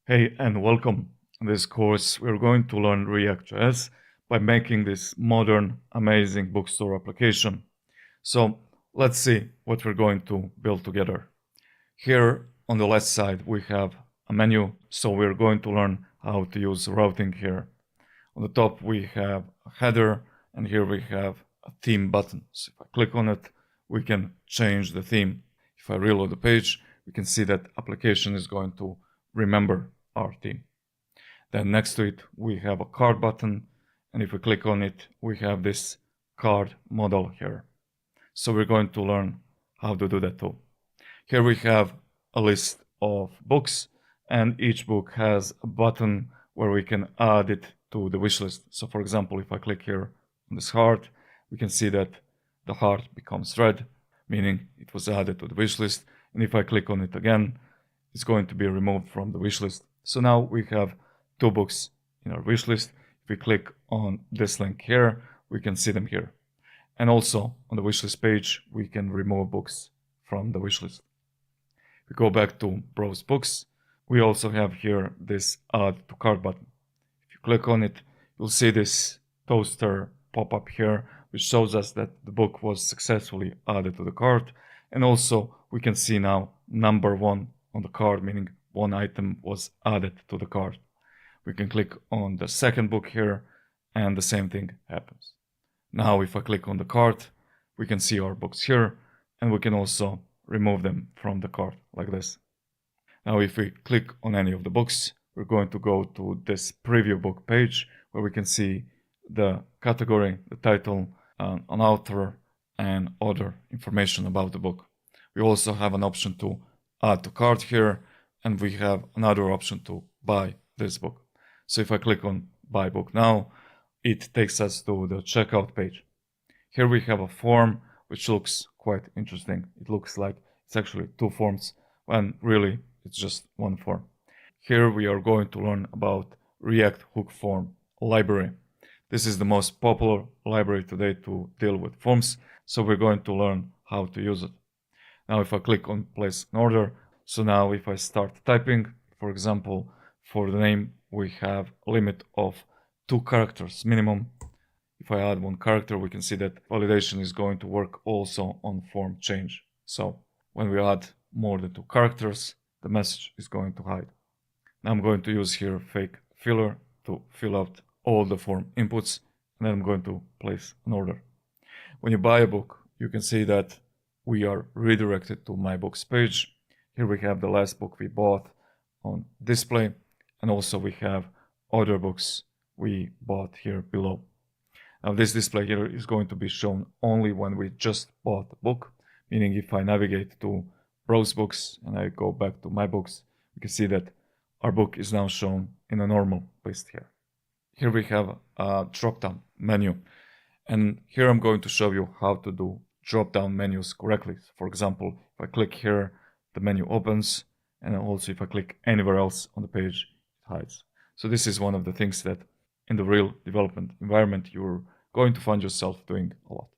Hey, and welcome. In this course, we're going to learn ReactJS by making this modern, amazing bookstore application. So let's see what we're going to build together. Here on the left side, we have a menu. So we're going to learn how to use routing here. On the top, we have a header, and here we have a theme button. So if I click on it, we can change the theme. If I reload the page, we can see that application is going to remember our theme. Then next to it, we have a card button. And if we click on it, we have this card model here. So we're going to learn how to do that too. Here we have a list of books, and each book has a button where we can add it to the wish list. So for example, if I click here on this heart, we can see that the heart becomes red, meaning it was added to the wish list. And if I click on it again, it's going to be removed from the wish list. So now we have two books in our wish list. If we click on this link here, we can see them here. And also on the wishlist page, we can remove books from the wishlist. If we go back to browse books, we also have here this add to cart button. If you click on it, you'll see this toaster pop up here, which shows us that the book was successfully added to the cart. And also we can see now number 1 on the card, meaning one item was added to the cart. We can click on the second book here, and the same thing happens. Now, if I click on the cart, we can see our books here, and we can also remove them from the cart like this. Now, if we click on any of the books, we're going to go to this preview book page where we can see the category, the title, an author, and other information about the book. We also have an option to add to cart here, and we have another option to buy this book. So if I click on buy book now, it takes us to the checkout page. Here we have a form which looks quite interesting. It looks like it's actually two forms when really it's just one form. Here we are going to learn about React Hook Form library. This is the most popular library today to deal with forms, so we're going to learn how to use it. Now if I click on place an order, so now if I start typing, for example, for the name we have a limit of 2 characters minimum. If I add 1 character, we can see that validation is going to work also on form change. So when we add more than 2 characters, the message is going to hide. Now I'm going to use here fake filler to fill out all the form inputs, and then I'm going to place an order. When you buy a book, you can see that we are redirected to my books page. Here we have the last book we bought on display, and also we have other books we bought here below. Now this display here is going to be shown only when we just bought the book, meaning if I navigate to browse books and I go back to my books, we can see that our book is now shown in a normal list here. Here we have a drop-down menu, and here I'm going to show you how to do drop-down menus correctly. So for example, if I click here, the menu opens, and also if I click anywhere else on the page, it hides. So this is one of the things that in the real development environment, you're going to find yourself doing a lot.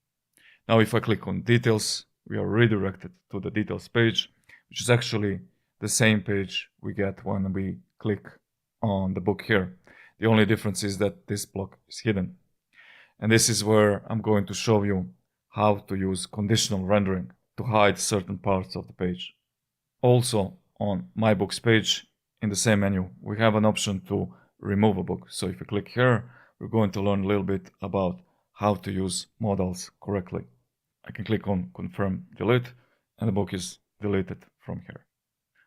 Now, if I click on details, we are redirected to the details page, which is actually the same page we get when we click on the book here. The only difference is that this block is hidden. And this is where I'm going to show you how to use conditional rendering to hide certain parts of the page. Also, on my books page, in the same menu, we have an option to remove a book. So if you click here, we're going to learn a little bit about how to use modals correctly. I can click on confirm delete, and the book is deleted from here.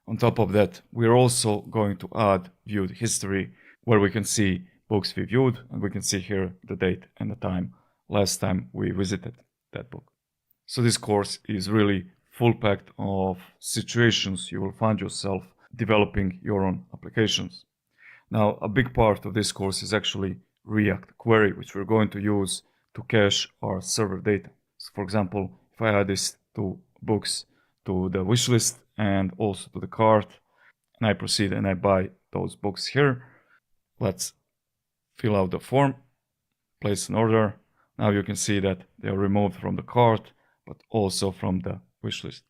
On top of that, we're also going to add viewed history, where we can see books we viewed, and we can see here the date and the time last time we visited that book. So this course is really full packed of situations you will find yourself developing your own applications. Now, a big part of this course is actually React query, which we're going to use to cache our server data. So for example, if I add these 2 books to the wish list and also to the cart, and I proceed and I buy those books here, let's fill out the form, place an order. Now you can see that they are removed from the cart, but also from the wish list.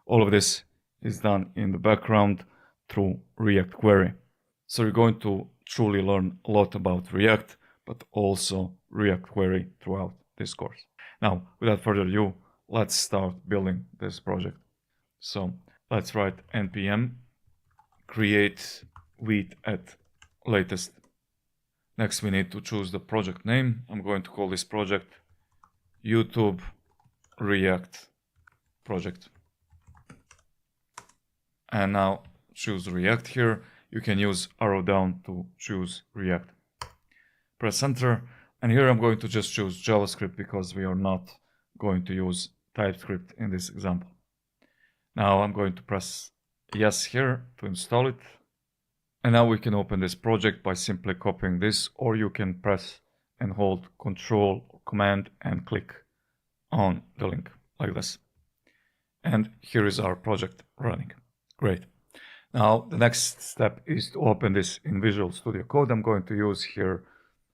All of this is done in the background through React query. So you're going to truly learn a lot about React, but also React query throughout this course. Now, without further ado, let's start building this project. So let's write npm create with at latest. Next, we need to choose the project name. I'm going to call this project YouTube React project. And now choose React here. You can use arrow down to choose React. Press enter. And here I'm going to just choose JavaScript because we are not going to use TypeScript in this example. Now I'm going to press yes here to install it. And now we can open this project by simply copying this, or you can press and hold Control or Command and click on the link like this. And here is our project running. Great. Now the next step is to open this in Visual Studio Code. I'm going to use here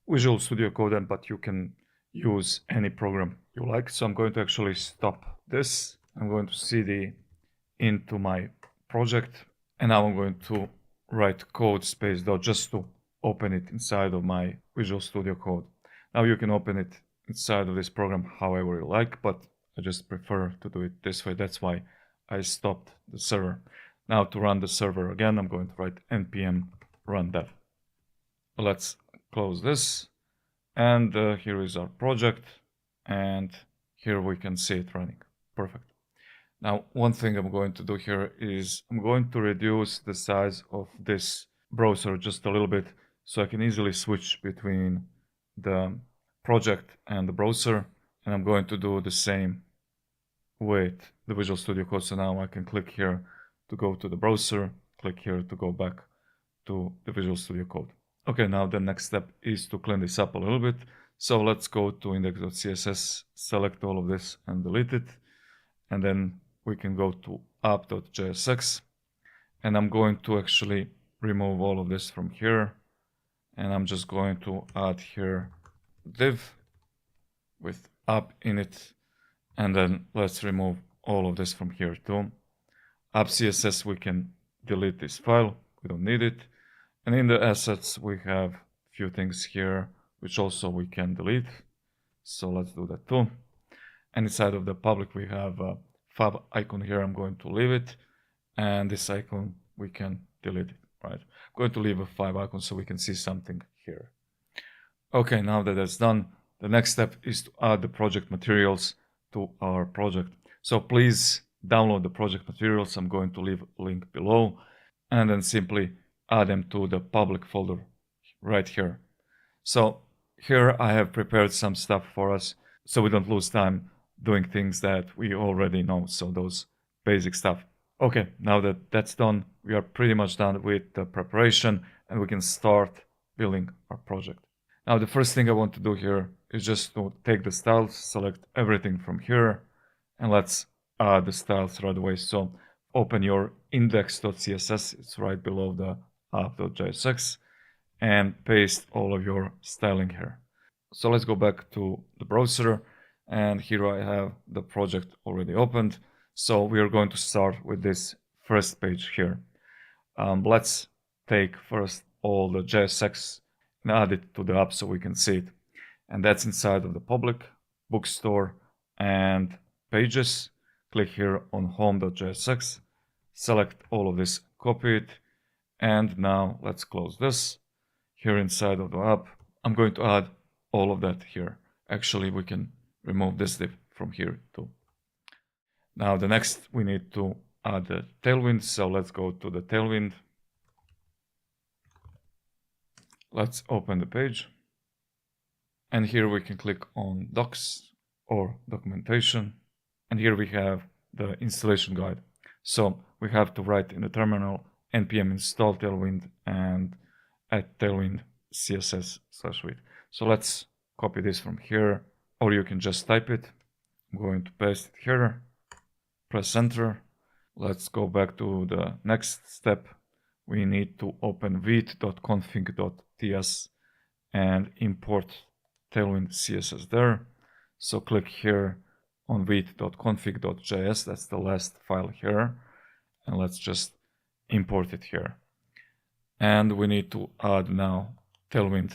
Visual Studio Code, but you can use any program you like. So I'm going to actually stop this. I'm going to cd into my project, and now I'm going to write code space dot just to open it inside of my Visual Studio Code. Now you can open it inside of this program however you like, but I just prefer to do it this way. That's why I stopped the server. Now to run the server again, I'm going to write npm run dev. Let's close this, and here is our project, and here we can see it running. Perfect. Now, one thing I'm going to do here is I'm going to reduce the size of this browser just a little bit so I can easily switch between the project and the browser. And I'm going to do the same with the Visual Studio Code. So now I can click here to go to the browser, click here to go back to the Visual Studio Code. Okay, now the next step is to clean this up a little bit. So let's go to index.css, select all of this and delete it. And then we can go to app.jsx, and I'm going to actually remove all of this from here, and I'm just going to add here div with app in it, and then let's remove all of this from here too. App.css, we can delete this file, we don't need it. And in the assets we have a few things here which also we can delete, so let's do that too. And inside of the public we have a fab icon here. I'm going to leave it, and this icon we can delete it, right? I'm going to leave a 5 icon so we can see something here. Okay, now that that's done, the next step is to add the project materials to our project. So please download the project materials. I'm going to leave a link below, and then simply add them to the public folder right here. So here I have prepared some stuff for us so we don't lose time doing things that we already know, so those basic stuff. Okay, now that that's done, we are pretty much done with the preparation, and we can start building our project. Now the first thing I want to do here is just to take the styles, select everything from here, and let's add the styles right away. So open your index.css, it's right below the app.jsx, and paste all of your styling here. So let's go back to the browser, and here I have the project already opened. So we are going to start with this first page here. Let's take first all the JSX and add it to the app so we can see it. And that's inside of the public, bookstore, and pages. Click here on home.jsx, select all of this, copy it, and now let's close this. Here inside of the app, I'm going to add all of that here. Actually, we can remove this div from here too. Now the next we need to add the tailwind, so let's go to the tailwind. Let's open the page, and here we can click on docs or documentation, and here we have the installation guide. So we have to write in the terminal npm install tailwind and add tailwind css/read. So let's copy this from here, or you can just type it. I'm going to paste it here, press enter. Let's go back to the next step. We need to open vite.config.ts and import tailwind CSS there. So click here on vite.config.js, that's the last file here, and let's just import it here. And we need to add now Tailwind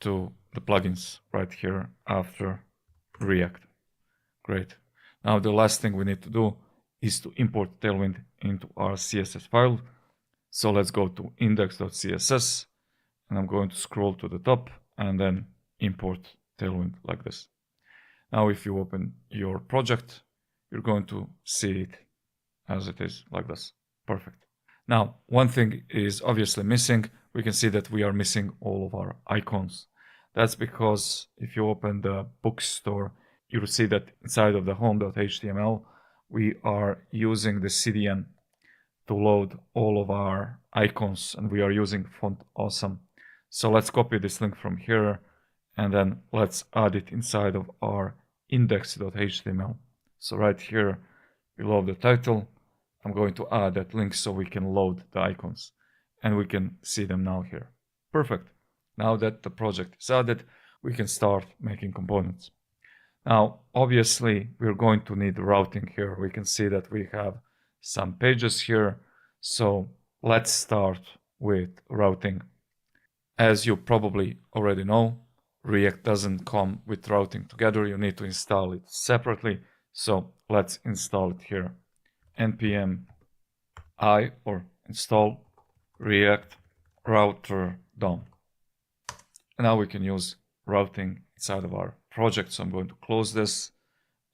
to the plugins right here after React. Great. Now the last thing we need to do is to import Tailwind into our CSS file. So let's go to index.css, and I'm going to scroll to the top and then import Tailwind like this. Now if you open your project, you're going to see it as it is like this. Perfect. Now, one thing is obviously missing. We can see that we are missing all of our icons. That's because if you open the bookstore, you'll see that inside of the home.html, we are using the CDN to load all of our icons, and we are using font awesome. So let's copy this link from here, and then let's add it inside of our index.html. So right here, below the title, I'm going to add that link so we can load the icons, and we can see them now here. Perfect. Now that the project is added, we can start making components. Now, obviously, we're going to need routing here. We can see that we have some pages here. So let's start with routing. As you probably already know, React doesn't come with routing together. You need to install it separately. So let's install it here. npm I or install React router DOM. And now we can use routing inside of our project. So I'm going to close this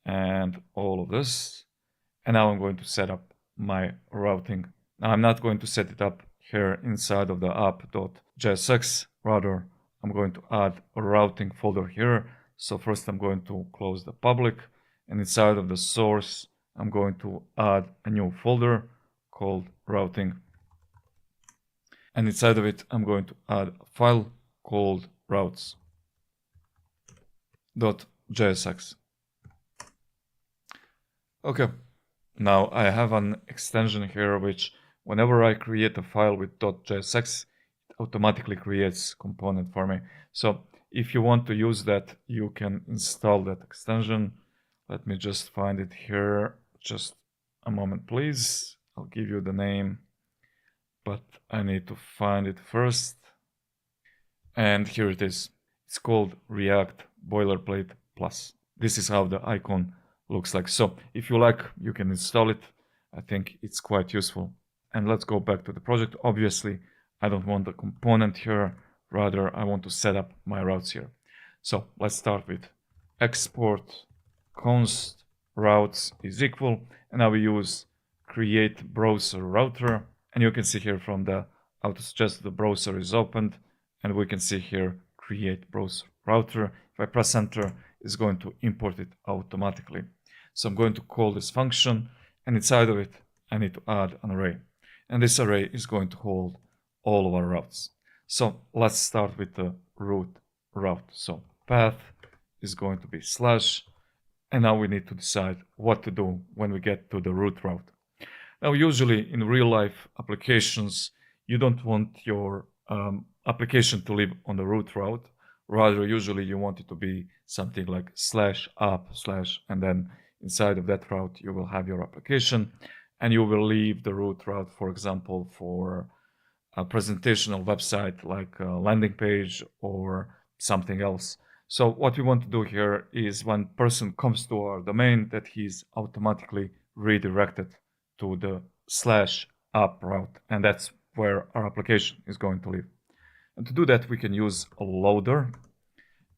and all of this. And now I'm going to set up my routing. Now I'm not going to set it up here inside of the app.jsx. Rather, I'm going to add a routing folder here. So first I'm going to close the public, and inside of the source, I'm going to add a new folder called routing. And inside of it, I'm going to add a file called routes.jsx. Okay, now I have an extension here which whenever I create a file with .jsx, it automatically creates component for me. So if you want to use that, you can install that extension. Let me just find it here. Just a moment, please. I'll give you the name, but I need to find it first. And here it is. It's called React Boilerplate Plus. This is how the icon looks like. So if you like, you can install it. I think it's quite useful. And let's go back to the project. Obviously, I don't want a component here. Rather, I want to set up my routes here. So let's start with export const routes is equal. And now we use create browser router. And you can see here from the auto-suggest the browser is opened. And we can see here create browser router. If I press enter, it's going to import it automatically. So I'm going to call this function, and inside of it, I need to add an array. And this array is going to hold all of our routes. So let's start with the root route. So path is going to be slash, and now we need to decide what to do when we get to the root route. Now, usually in real life applications, you don't want your application to live on the root route. Rather, usually you want it to be something like /app/ and then inside of that route, you will have your application, and you will leave the root route, for example, for a presentational website like a landing page or something else. So what we want to do here is when person comes to our domain, that he's automatically redirected to the /app route, and that's where our application is going to live. And to do that, we can use a loader.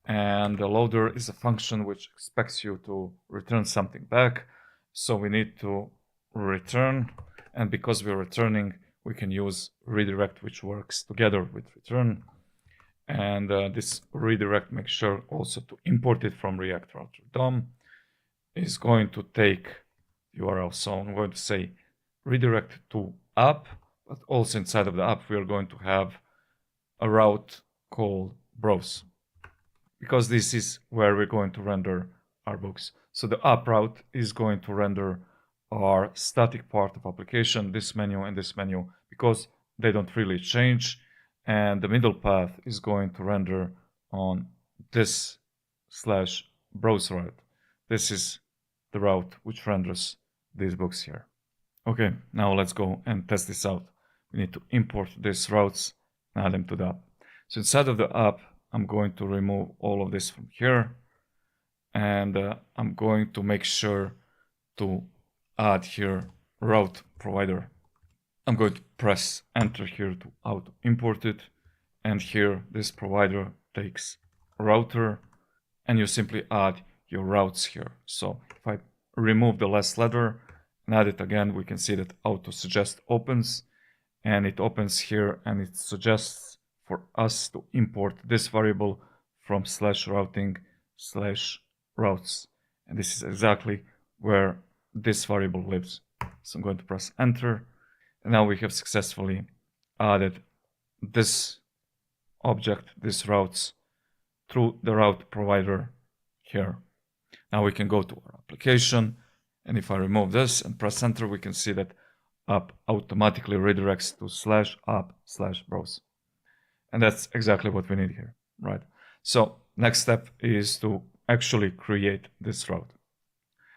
And the loader is a function which expects you to return something back. So we need to return. And because we're returning, we can use redirect, which works together with return. And this redirect makes sure also to import it from React Router DOM is going to take URL. So I'm going to say redirect to app, but also inside of the app, we are going to have a route called browse, because this is where we're going to render our books. So the app route is going to render our static part of application, this menu and this menu, because they don't really change. And the middle path is going to render on this /browse route. This is the route which renders these books here. Okay, now let's go and test this out. we need to import these routes and add them to the app. So inside of the app, I'm going to remove all of this from here, and I'm going to make sure to add here route provider. I'm going to press enter here to auto import it, and here this provider takes router, and you simply add your routes here. So if I remove the last letter and add it again, we can see that auto suggest opens, and it opens here, and it suggests for us to import this variable from /routing/routes, and this is exactly where this variable lives. So I'm going to press enter, and now we have successfully added this object, this routes, through the route provider here. Now we can go to our application, and if I remove this and press enter, we can see that app automatically redirects to /app/browse. And that's exactly what we need here, right? So next step is to actually create this route.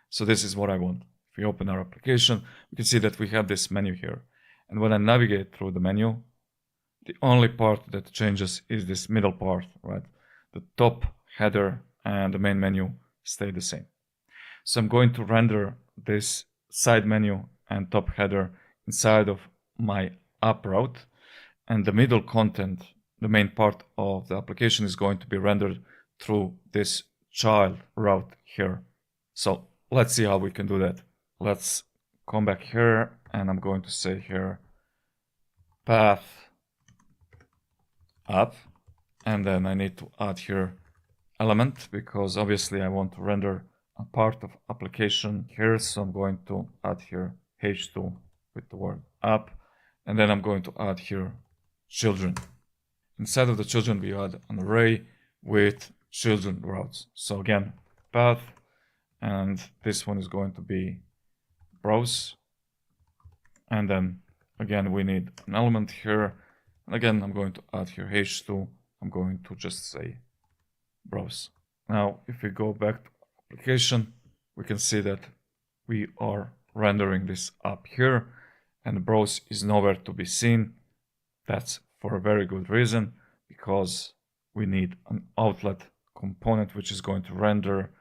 So this is what I want. If we open our application, we can see that we have this menu here. And when I navigate through the menu, the only part that changes is this middle part, right? The top header and the main menu stay the same. So I'm going to render this side menu and top header inside of my app route, and the middle content, the main part of the application, is going to be rendered through this child route here. So let's see how we can do that. Let's come back here, and I'm going to say here path app, and then I need to add here element, because obviously I want to render a part of application here. So I'm going to add here h2 with the word app, and then I'm going to add here children. Inside of the children, we add an array with children routes. So again, path, and this one is going to be browse, and then again we need an element here, and again I'm going to add here h2. I'm going to just say browse. Now if we go back to application, we can see that we are rendering this app here, and browse is nowhere to be seen. That's for a very good reason, because we need an outlet component which is going to render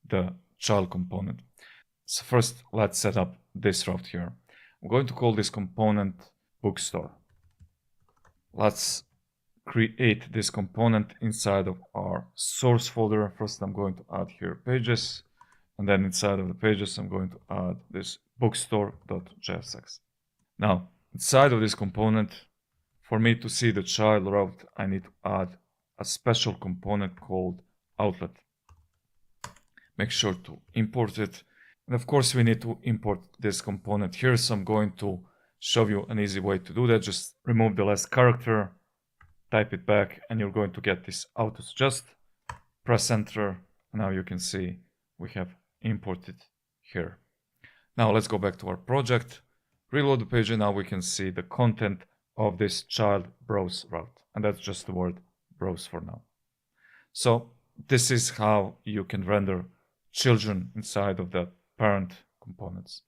the child component. So first, let's set up this route here. I'm going to call this component bookstore. Let's create this component inside of our source folder. First, I'm going to add here pages, and then inside of the pages, I'm going to add this bookstore.jsx. Now, inside of this component, for me to see the child route, I need to add a special component called outlet. Make sure to import it. And of course, we need to import this component here. So I'm going to show you an easy way to do that. Just remove the last character, type it back, and you're going to get this auto suggest. Press enter. Now you can see we have imported here. Now let's go back to our project, reload the page, and now we can see the content of this child browse route. And that's just the word browse for now. So this is how you can render children inside of the parent components.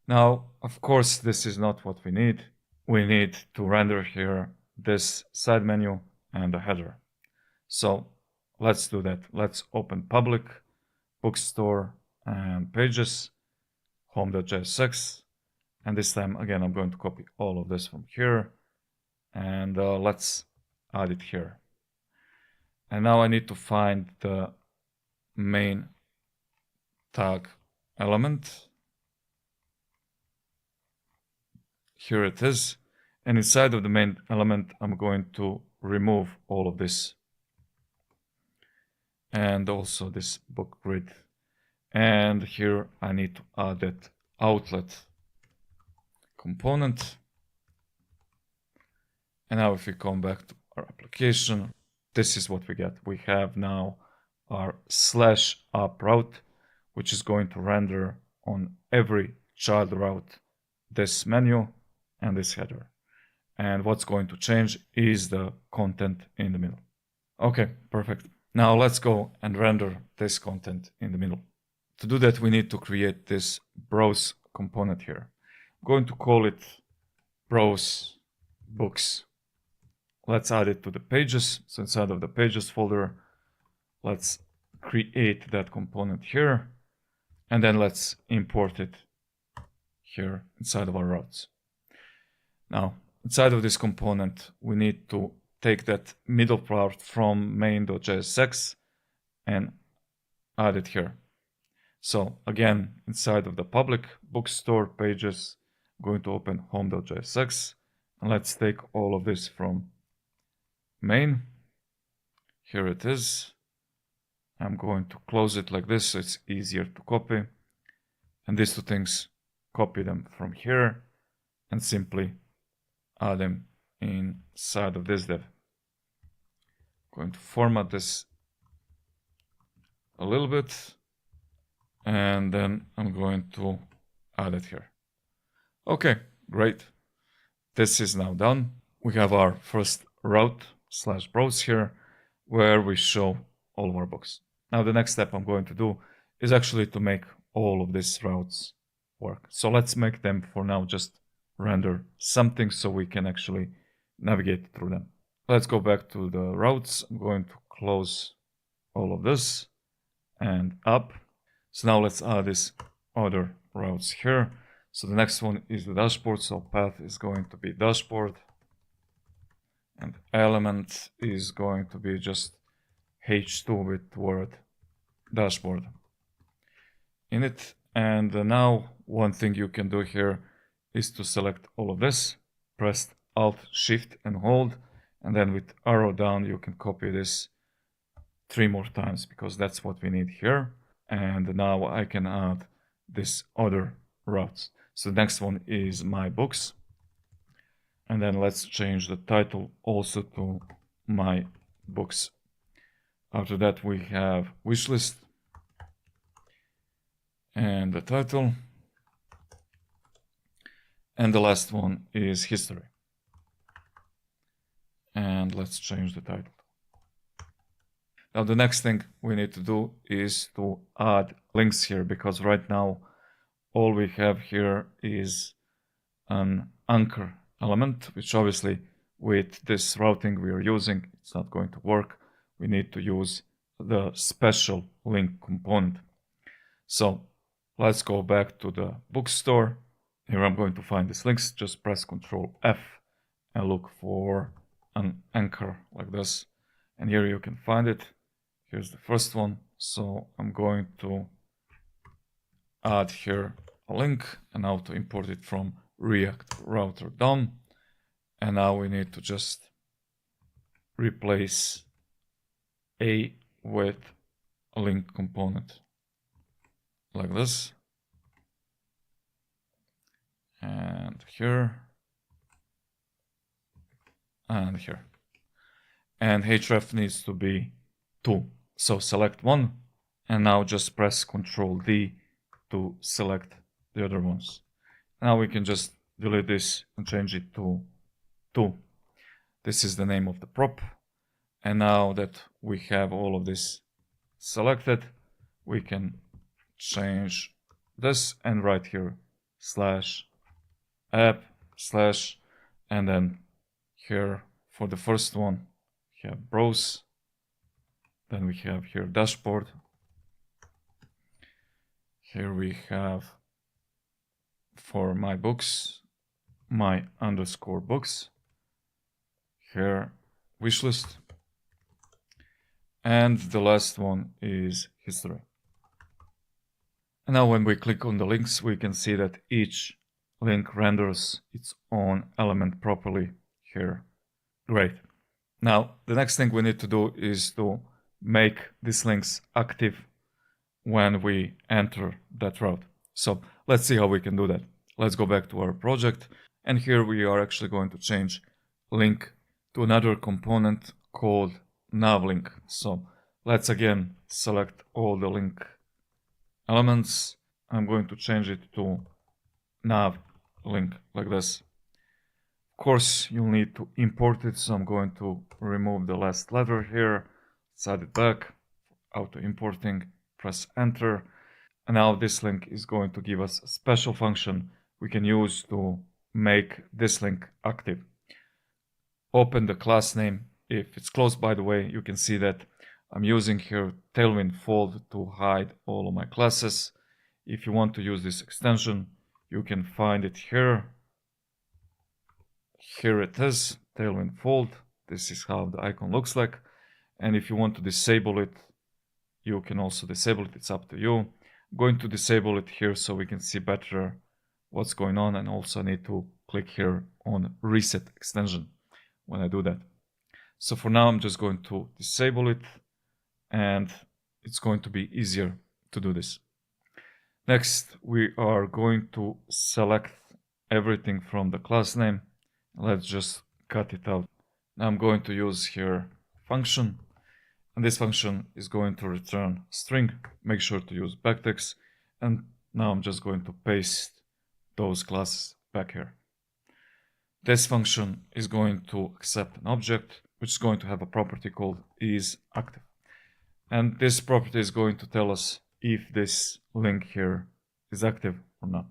Now, of course, this is not what we need. We need to render here this side menu and the header. So let's do that. Let's open public, bookstore, and pages, home.jsx. And this time, again, I'm going to copy all of this from here, and let's add it here. And now I need to find the main tag element. Here it is. And inside of the main element, I'm going to remove all of this, and also this book grid. And here I need to add that outlet component. And now if we come back to our application, this is what we get. We have now our /app route, which is going to render on every child route this menu and this header. And what's going to change is the content in the middle. Okay, perfect. Now let's go and render this content in the middle. To do that, we need to create this browse component here. I'm going to call it browse books. Let's add it to the pages. So inside of the pages folder, let's create that component here. And then let's import it here inside of our routes. Now, inside of this component, we need to take that middle part from main.jsx and add it here. So again, inside of the public bookstore pages, I'm going to open home.jsx, and let's take all of this from main. Here it is. I'm going to close it like this so it's easier to copy. And these two things, copy them from here and simply add them inside of this div. I'm going to format this a little bit, and then I'm going to add it here. Okay, great. This is now done. We have our first route/browse here where we show all of our books. Now the next step I'm going to do is actually to make all of these routes work. So let's make them for now just render something so we can actually navigate through them. Let's go back to the routes. I'm going to close all of this and up. So now let's add these other routes here. So the next one is the dashboard. So path is going to be dashboard. And element is going to be just h2 with word dashboard in it. And now one thing you can do here is to select all of this, press Alt, Shift and hold, and then with arrow down you can copy this 3 more times because that's what we need here. And now I can add this other routes. So the next one is my books. And then let's change the title also to my books. After that we have wishlist and the title. And the last one is history. And let's change the title. Now the next thing we need to do is to add links here, because right now all we have here is an anchor element, which obviously with this routing we are using, it's not going to work. We need to use the special link component. So let's go back to the bookstore. Here I'm going to find these links. Just press Ctrl F and look for an anchor like this. And here you can find it. Here's the first one. So I'm going to add here a link and now to import it from React Router DOM. And now we need to just replace A with a link component like this. And here. And here. And href needs to be 2. So select one and now just press Ctrl D to select the other ones. Now we can just delete this and change it to 2. This is the name of the prop. And now that we have all of this selected, we can change this and write here /app/ and then here for the first one we have browse, then we have here dashboard, here we have for my books my underscore books, here wishlist, and the last one is history. And now when we click on the links, we can see that each link renders its own element properly here. Great. Now the next thing we need to do is to make these links active when we enter that route. So let's see how we can do that. Let's go back to our project, and here we are actually going to change link to another component called navlink. So let's again select all the link elements. I'm going to change it to nav link like this. Of course you'll need to import it, so I'm going to remove the last letter here, let's add it back, auto importing, press enter, and now this link is going to give us a special function we can use to make this link active. Open the class name. If it's closed, by the way, you can see that I'm using here Tailwind Fold to hide all of my classes. If you want to use this extension, you can find it here. Here it is, Tailwind Fold. This is how the icon looks like. And if you want to disable it, you can also disable it. It's up to you. I'm going to disable it here so we can see better what's going on, and also need to click here on Reset Extension when I do that. So for now, I'm just going to disable it, and it's going to be easier to do this. Next, we are going to select everything from the class name. Let's just cut it out. Now I'm going to use here function, and this function is going to return string. Make sure to use backticks, and now I'm just going to paste those classes back here. This function is going to accept an object which is going to have a property called isActive, and this property is going to tell us if this link here is active or not.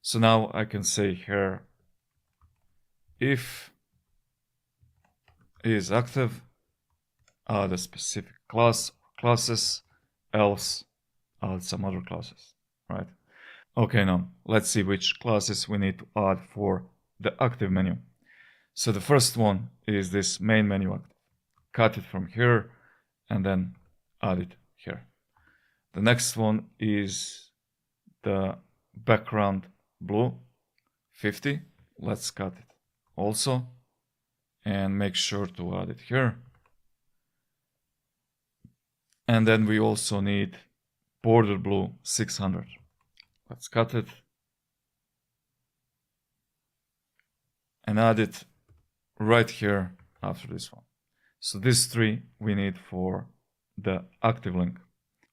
So now I can say here if isActive, add a specific class or classes, else add some other classes, right? Okay, now let's see which classes we need to add for the active menu. So the first one is this main menu active. Cut it from here and then add it here. The next one is the background blue 50. Let's cut it also and make sure to add it here. And then we also need border blue 600. Let's cut it and add it right here after this one. So these three we need for the active link.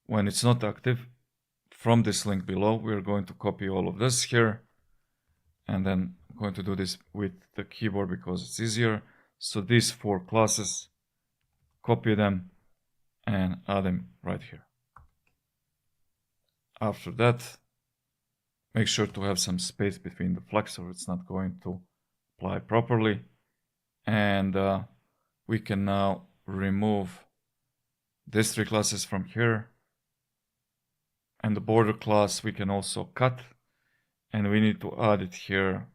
When it's not active, from this link below, we're going to copy all of this here, and then I'm going to do this with the keyboard because it's easier. So these four classes, copy them and add them right here. After that, make sure to have some space between the flags or it's not going to apply properly. And we can now remove these three classes from here. And the border class we can also cut. And we need to add it here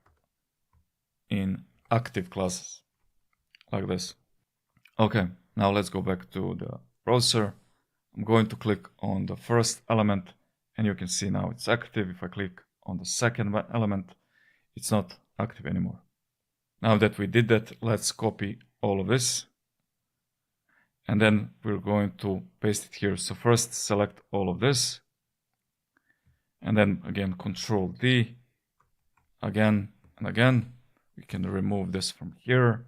in active classes, like this. Okay, now let's go back to the browser. I'm going to click on the first element, and you can see now it's active. If I click on the second element, it's not active anymore. Now that we did that, let's copy all of this. And then we're going to paste it here. So first select all of this. And then again, Control D, again and again. We can remove this from here.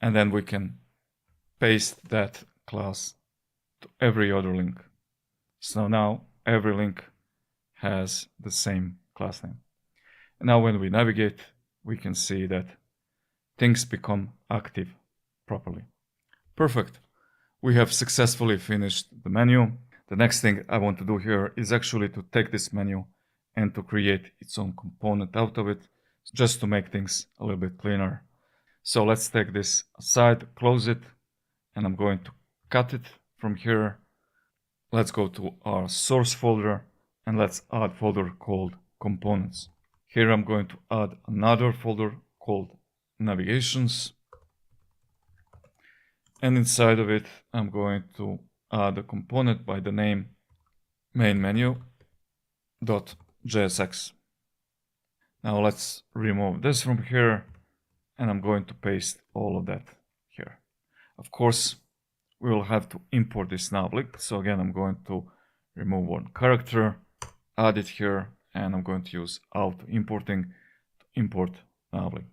And then we can paste that class to every other link. So now every link has the same class name. And now when we navigate, we can see that things become active properly. Perfect. We have successfully finished the menu. The next thing I want to do here is actually to take this menu and to create its own component out of it, just to make things a little bit cleaner. So let's take this aside, close it, and I'm going to cut it from here. Let's go to our source folder and let's add a folder called components. Here I'm going to add another folder called navigations. And inside of it, I'm going to add a component by the name main menu.jsx. Now let's remove this from here, and I'm going to paste all of that here. Of course, we will have to import this navlink. So again, I'm going to remove one character, add it here, and I'm going to use auto importing to import navlink.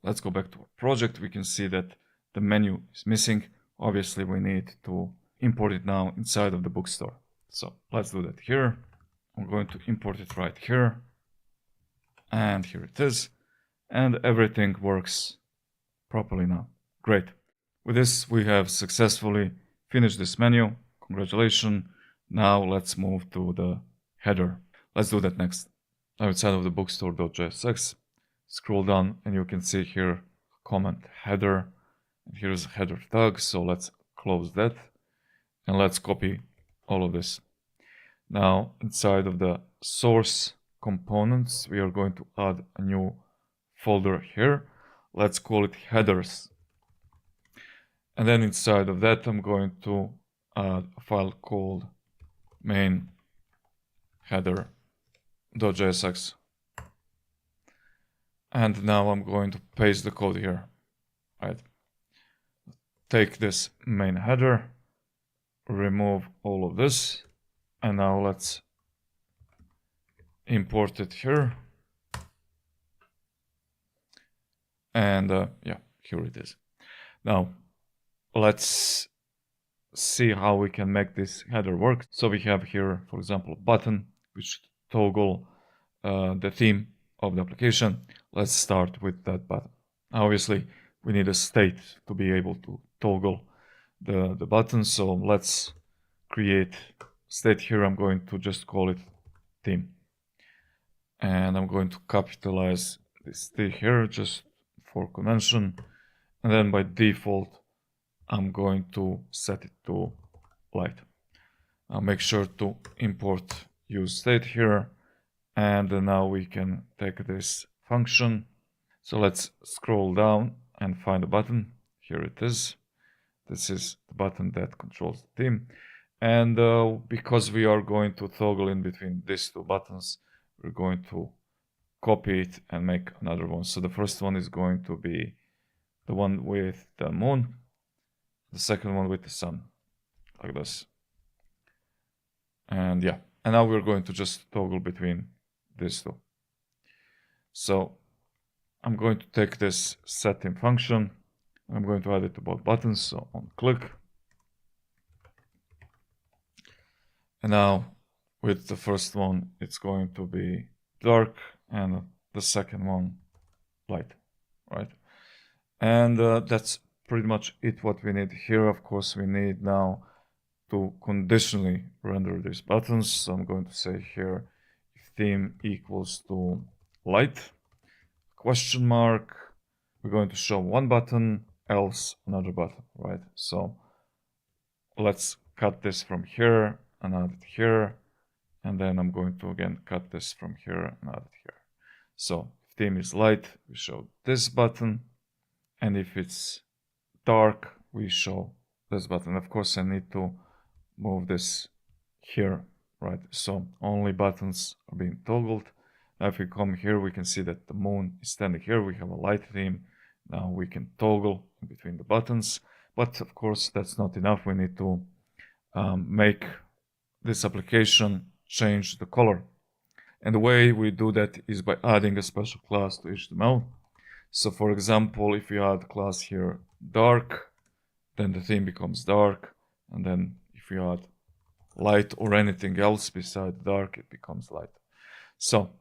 Let's go back to our project. We can see that the menu is missing. Obviously, we need to import it now inside of the bookstore. So let's do that here. I'm going to import it right here. And here it is. And everything works properly now. Great. With this, we have successfully finished this menu. Congratulations. Now let's move to the header. Let's do that next. outside of the bookstore.jsx, scroll down and you can see here comment header. And here's a header tag. So let's close that and let's copy all of this. Now inside of the source components, we are going to add a new folder here. Let's call it headers. And then inside of that, I'm going to add a file called main header.jsx. And now I'm going to paste the code here, right? Take this main header, remove all of this, and now let's import it here. And yeah, here it is. Now let's see how we can make this header work. So we have here, for example, a button which toggle the theme of the application. Let's start with that button. Obviously, we need a state to be able to toggle the button. So let's create state here. I'm going to just call it theme. And I'm going to capitalize this T here just for convention. And then by default, I'm going to set it to light. I'll make sure to import use state here. And now we can take this function. So let's scroll down and find a button. Here it is. This is the button that controls the theme. And because we are going to toggle in between these two buttons, we're going to copy it and make another one. So the first one is going to be the one with the moon. The second one with the sun, like this. And yeah, and now we're going to just toggle between these two. So I'm going to take this setTheme function. I'm going to add it to both buttons. So on click. And now with the first one, it's going to be dark, and the second one light, right? And that's pretty much it what we need here. Of course, we need now to conditionally render these buttons. So I'm going to say here, if theme equals to light, question mark, we're going to show one button, else another button, right? So let's cut this from here and add it here. And then I'm going to again cut this from here and add it here. So if theme is light, we show this button. And if it's dark, we show this button. Of course, I need to move this here, right? So only buttons are being toggled. Now if we come here, we can see that the moon is standing here. We have a light theme. Now we can toggle in between the buttons. But of course, that's not enough. We need to make this application change the color. And the way we do that is by adding a special class to HTML. So for example, if you add class here dark, then the theme becomes dark. And then if you add light or anything else beside dark, it becomes light. So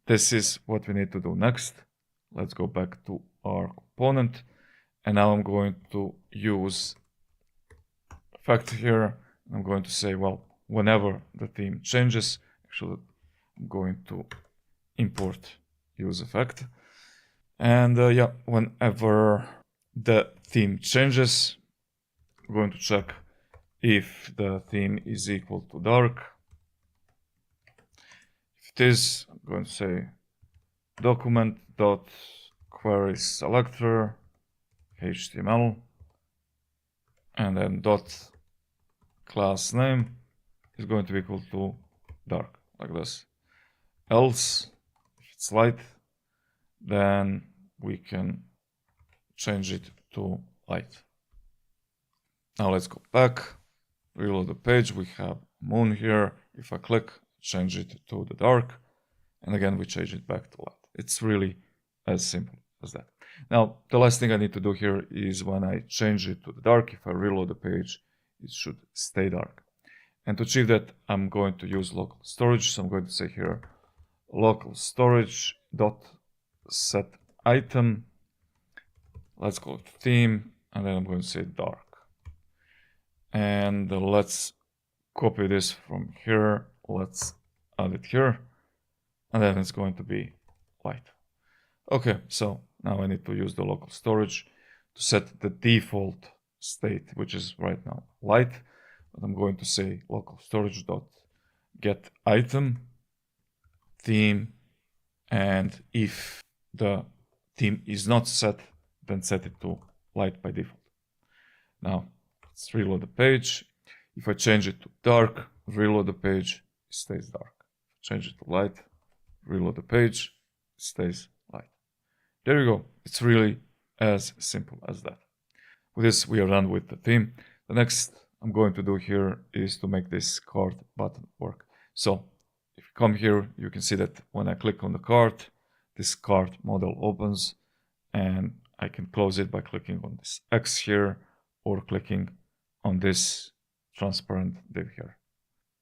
this is what we need to do next. Let's go back to our component. And now I'm going to use effect here. I'm going to say, well, whenever the theme changes, actually I'm going to import use effect. And yeah, whenever the theme changes, we're going to check if the theme is equal to dark. If it is, I'm going to say document.querySelector HTML and then dot class name is going to be equal to dark, like this. Else, if it's light, then we can change it to light. Now let's go back, reload the page. We have moon here. If I click, change it to the dark, and again we change it back to light. It's really as simple as that. Now the last thing I need to do here is when I change it to the dark, if I reload the page, it should stay dark. And to achieve that, I'm going to use local storage. So I'm going to say here local storage dot set item. Let's call it theme, and then I'm going to say dark. And let's copy this from here. Let's add it here. and then it's going to be light. Okay, so now I need to use the local storage to set the default state, which is right now light. But I'm going to say local storage dot get item theme, and if the theme is not set, then set it to light by default. Now let's reload the page. If I change it to dark, reload the page, it stays dark. Change it to light, reload the page, it stays light. There you go. It's really as simple as that. With this, we are done with the theme. The next I'm going to do here is to make this cart button work. So if you come here, you can see that when I click on the cart, this cart model opens, and I can close it by clicking on this X here or clicking on this transparent div here.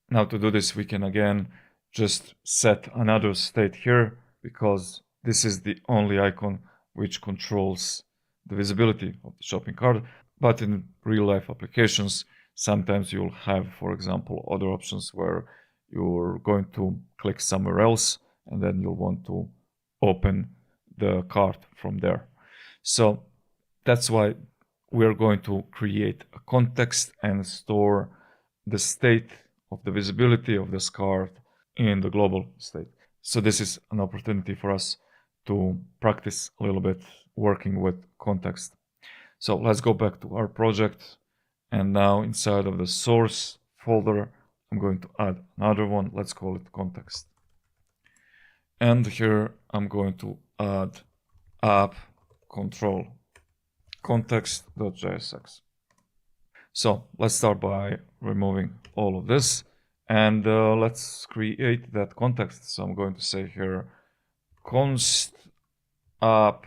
Now to do this, we can again just set another state here, because this is the only icon which controls the visibility of the shopping cart. But in real life applications, sometimes you'll have, for example, other options where you're going to click somewhere else and then you'll want to open the cart from there. So that's why we're going to create a context and store the state of the visibility of this cart in the global state. So this is an opportunity for us to practice a little bit working with context. So let's go back to our project, and now inside of the source folder, I'm going to add another one. Let's call it context. And here I'm going to add app control context.jsx. So let's start by removing all of this, and let's create that context. So I'm going to say here const app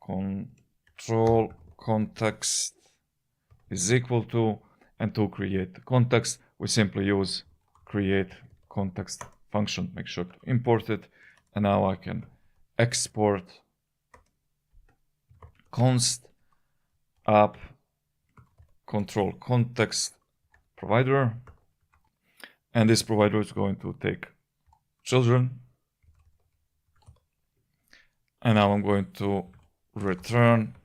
control context is equal to, and to create the context, we simply use create context function. Make sure to import it, and now I can export const app control context provider, and this provider is going to take children, and now I'm going to return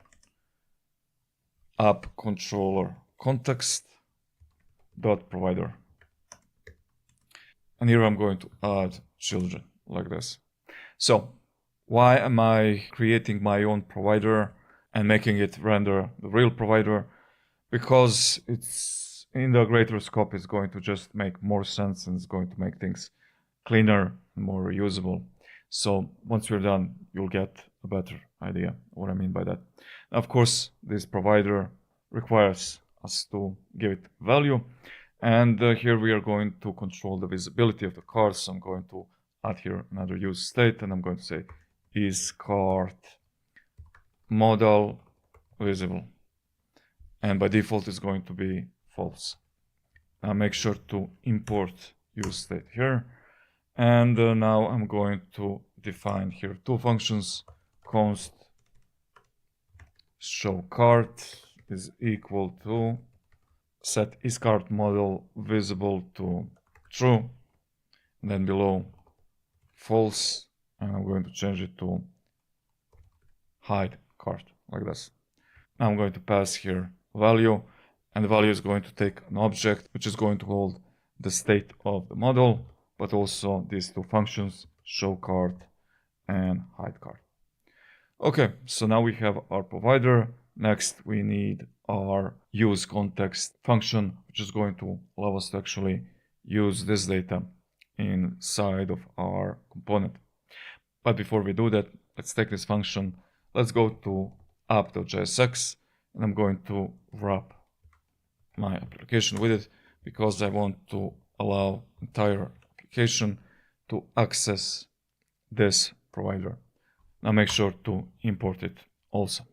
app controller context dot provider, and here I'm going to add children like this. So why am I creating my own provider and making it render the real provider? Because it's in the greater scope, it's going to just make more sense and it's going to make things cleaner and more reusable. So once you're done, you'll get a better idea what I mean by that. Of course, this provider requires us to give it value, and here we are going to control the visibility of the cart. So I'm going to add here another use state, and I'm going to say is cart model visible, and by default it's going to be false. Now make sure to import use state here, and now I'm going to define here two functions. Const show cart is equal to set is cart model visible to true, and then below false, and I'm going to change it to hide cart like this. Now I'm going to pass here value, and the value is going to take an object which is going to hold the state of the model, but also these two functions, show cart and hide cart. Okay, so now we have our provider. Next, we need our use context function, which is going to allow us to actually use this data inside of our component. But before we do that, let's take this function. Let's go to app.jsx, and I'm going to wrap my application with it, because I want to allow entire application to access this provider. Now make sure to import it also.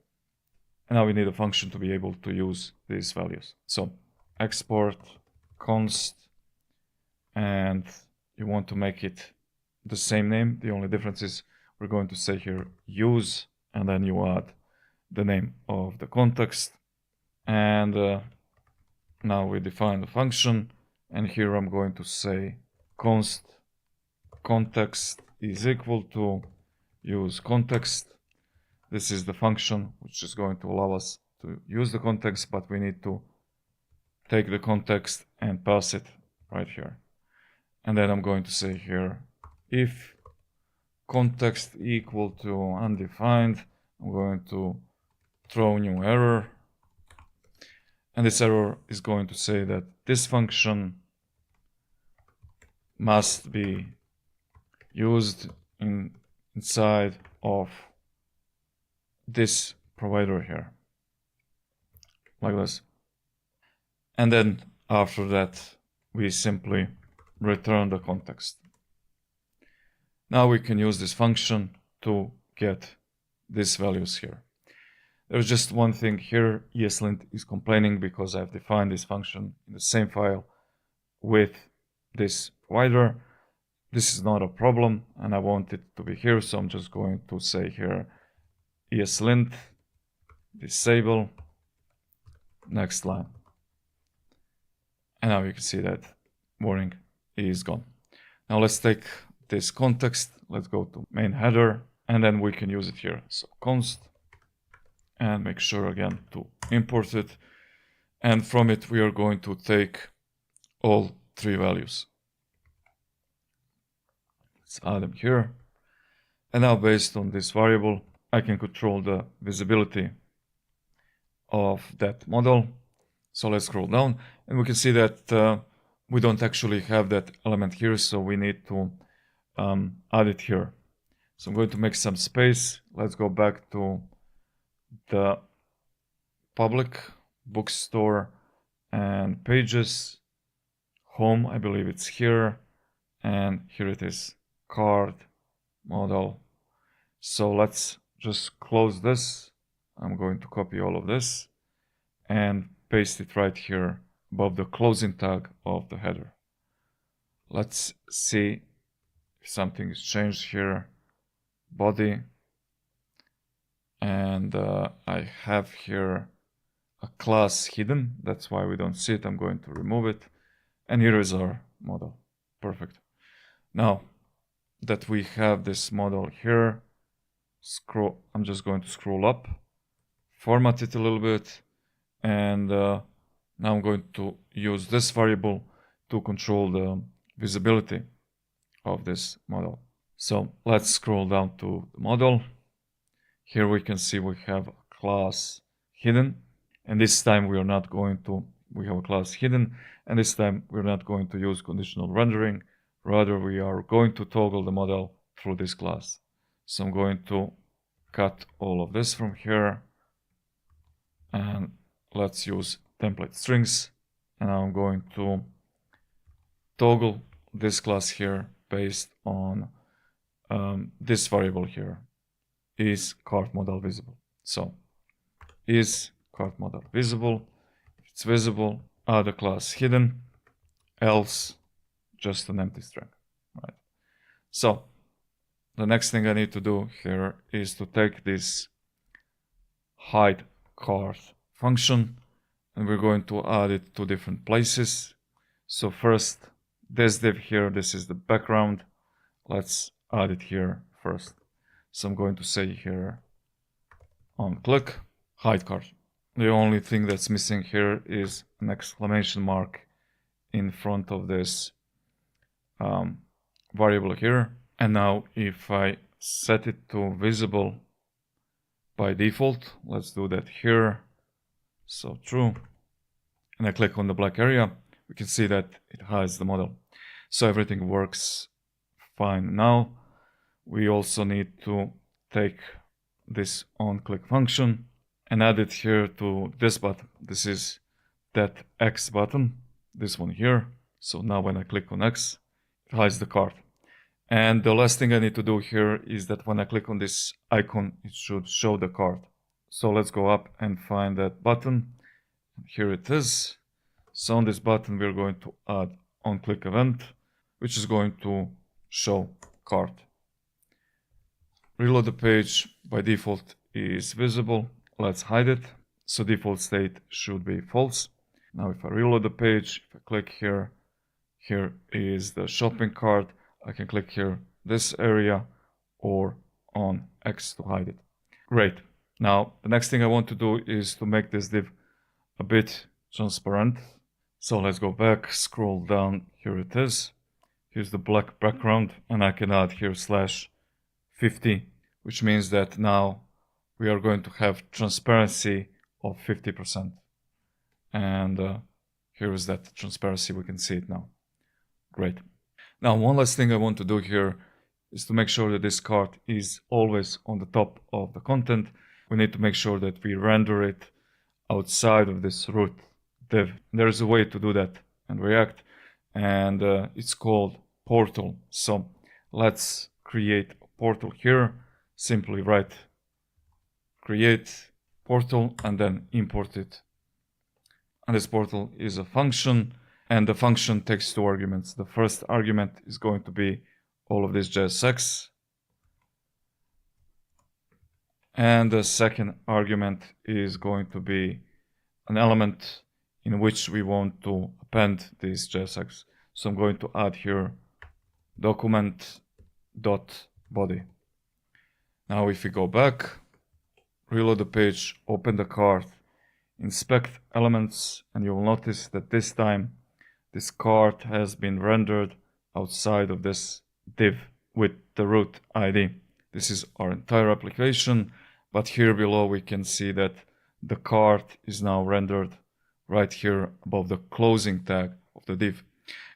And now we need a function to be able to use these values. So export const, and you want to make it the same name. The only difference is we're going to say here use, and then you add the name of the context. And now we define the function, and here I'm going to say const context is equal to use context. This is the function which is going to allow us to use the context, but we need to take the context and pass it right here. And then I'm going to say here, if context equal to undefined, I'm going to throw new error. And this error is going to say that this function must be used inside of this provider here, like this. And then after that, we simply return the context. Now we can use this function to get these values here. There's just one thing here. ESLint is complaining because I've defined this function in the same file with this provider. This is not a problem, and I want it to be here, so I'm just going to say here ESLint disable next line. And now you can see that warning is gone. Now let's take this context, let's go to main header, and then we can use it here. So const, and make sure again to import it. And from it, we are going to take all three values. Let's add them here. And now based on this variable, I can control the visibility of that model. So let's scroll down and we can see that we don't actually have that element here. So we need to add it here. So I'm going to make some space. Let's go back to the public bookstore and pages, home, I believe it's here, and here it is, card model. So let's just close this. I'm going to copy all of this and paste it right here above the closing tag of the header. Let's see if something is changed here. Body, and I have here a class hidden. That's why we don't see it. I'm going to remove it. And here is our model. Perfect. Now that we have this model here, I'm just going to scroll up, format it a little bit, and now I'm going to use this variable to control the visibility of this model. So let's scroll down to the model. Here we can see we have a class hidden, and this time we have a class hidden, and this time we're not going to use conditional rendering. Rather, we are going to toggle the model through this class. So I'm going to cut all of this from here, and let's use template strings. And now I'm going to toggle this class here based on this variable here, is cart model visible. So is cart model visible? If it's visible, add a class hidden, else just an empty string, right? So the next thing I need to do here is to take this hide cart function, and we're going to add it to different places. So first, this div here, this is the background. Let's add it here first. So I'm going to say here on click, hide cart. The only thing that's missing here is an exclamation mark in front of this variable here. And now if I set it to visible by default, let's do that here. So true. And I click on the black area, we can see that it hides the model. So everything works fine. Now we also need to take this onClick function and add it here to this button. This is that X button, this one here. So now when I click on X, it hides the cart. And the last thing I need to do here is that when I click on this icon, it should show the cart. So let's go up and find that button. Here it is. So on this button, we're going to add onClick event, which is going to show cart. Reload the page by default is visible. Let's hide it. So default state should be false. Now if I reload the page, if I click here, here is the shopping cart. I can click here this area or on X to hide it. Great. Now the next thing I want to do is to make this div a bit transparent. So let's go back, scroll down, here it is. Here's the black background, and I can add here /50, which means that now we are going to have transparency of 50%. And here is that transparency, we can see it now. Great. Now one last thing I want to do here is to make sure that this card is always on the top of the content. We need to make sure that we render it outside of this root div. There's a way to do that in React, and it's called portal. So let's create a portal here. Simply write create portal and then import it. And this portal is a function, and the function takes 2 arguments. The first argument is going to be all of this JSX, and the second argument is going to be an element in which we want to append this JSX. So I'm going to add here document.body. Now if we go back, reload the page, open the card, inspect elements, and you will notice that this time this card has been rendered outside of this div with the root ID. This is our entire application, but here below we can see that the card is now rendered right here above the closing tag of the div.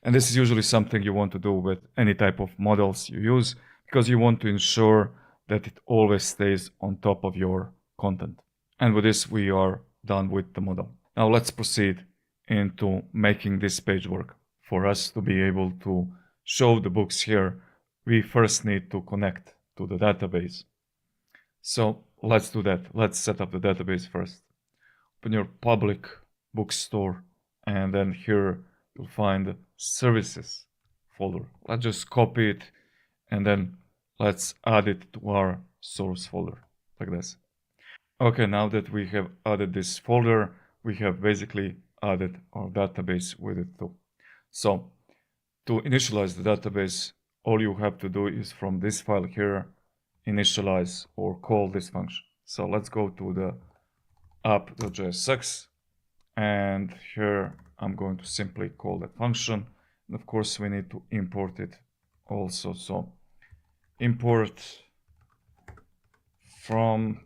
And this is usually something you want to do with any type of models you use, because you want to ensure that it always stays on top of your content. And with this, we are done with the model. Now let's proceed into making this page work. For us to be able to show the books here, we first need to connect to the database. So let's do that. Let's set up the database first. Open your public bookstore, and then here you'll find the services folder. Let's just copy it, and then let's add it to our source folder like this. Okay, now that we have added this folder, we have basically added our database with it too. So to initialize the database, all you have to do is from this file here, initialize or call this function. So let's go to the app.jsx, and here I'm going to simply call that function. And of course we need to import it also. So import from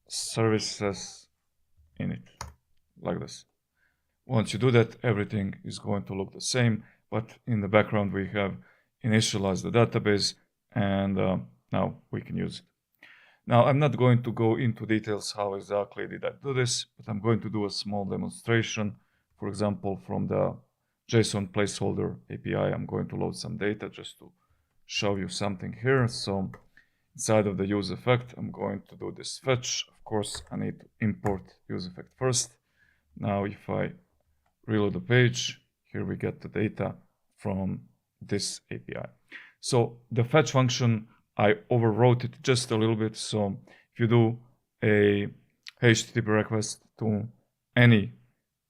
services init, like this. Once you do that, everything is going to look the same, but in the background we have initialized the database, and now we can use it. Now I'm not going to go into details how exactly did I do this, but I'm going to do a small demonstration. For example, from the JSON placeholder API, I'm going to load some data just to show you something here. So inside of the use effect, I'm going to do this fetch. Of course, I need to import use effect first. Now if I reload the page, here we get the data from this API. So the fetch function, I overwrote it just a little bit. So if you do a HTTP request to any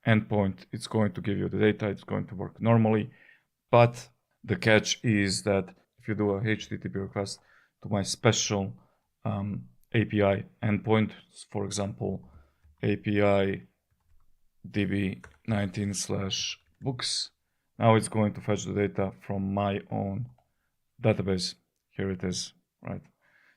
endpoint, it's going to give you the data. It's going to work normally. But the catch is that if you do a HTTP request to my special API endpoint, for example, API db19/books, now it's going to fetch the data from my own database. Here it is, right?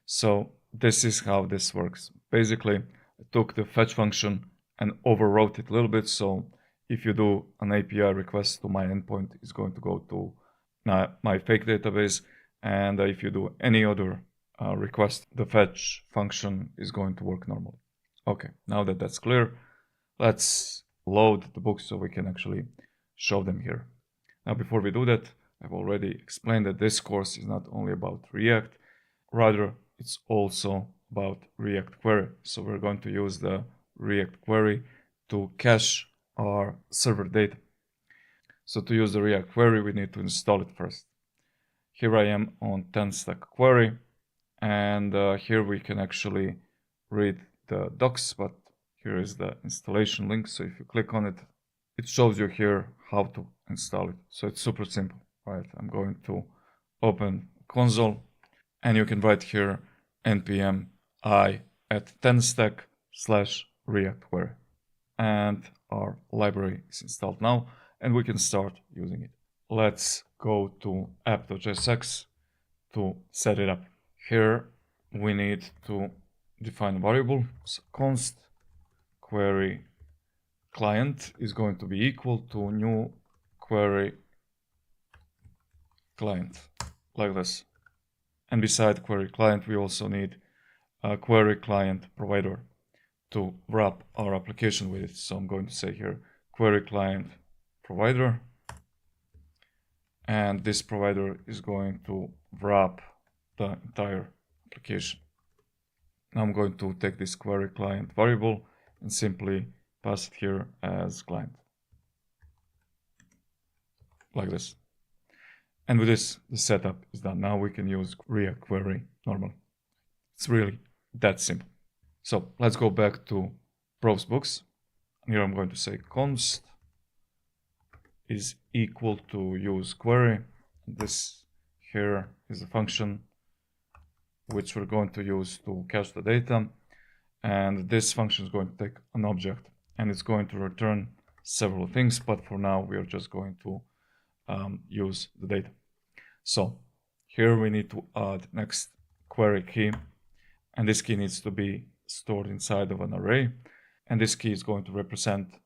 So this is how this works. Basically, I took the fetch function and overwrote it a little bit. So if you do an API request to my endpoint, it's going to go to my fake database. And if you do any other request, the fetch function is going to work normally. Okay, now that that's clear, let's load the books so we can actually show them here. Now, before we do that, I've already explained that this course is not only about React, rather it's also about React Query. So we're going to use the React Query to cache our server data. So to use the React Query, we need to install it first. Here I am on TanStack query, and here we can actually read the docs, but here is the installation link. So if you click on it, it shows you here how to install it. So it's super simple, right? I'm going to open console, and you can write here npm I at TanStack/React query. And our library is installed now, and we can start using it. Let's go to app.jsx to set it up. Here we need to define a variable. So const query client is going to be equal to new query client, like this. And beside query client, we also need a query client provider to wrap our application with it. So I'm going to say here query client provider, and this provider is going to wrap the entire application. Now I'm going to take this query client variable and simply pass it here as client, like this. And with this, the setup is done. Now we can use React query normal. It's really that simple. So let's go back to browse books. Here I'm going to say const is equal to use query. This here is a function which we're going to use to cache the data. And this function is going to take an object and it's going to return several things. But for now, we are just going to use the data. So here we need to add next query key, and this key needs to be stored inside of an array, and this key is going to represent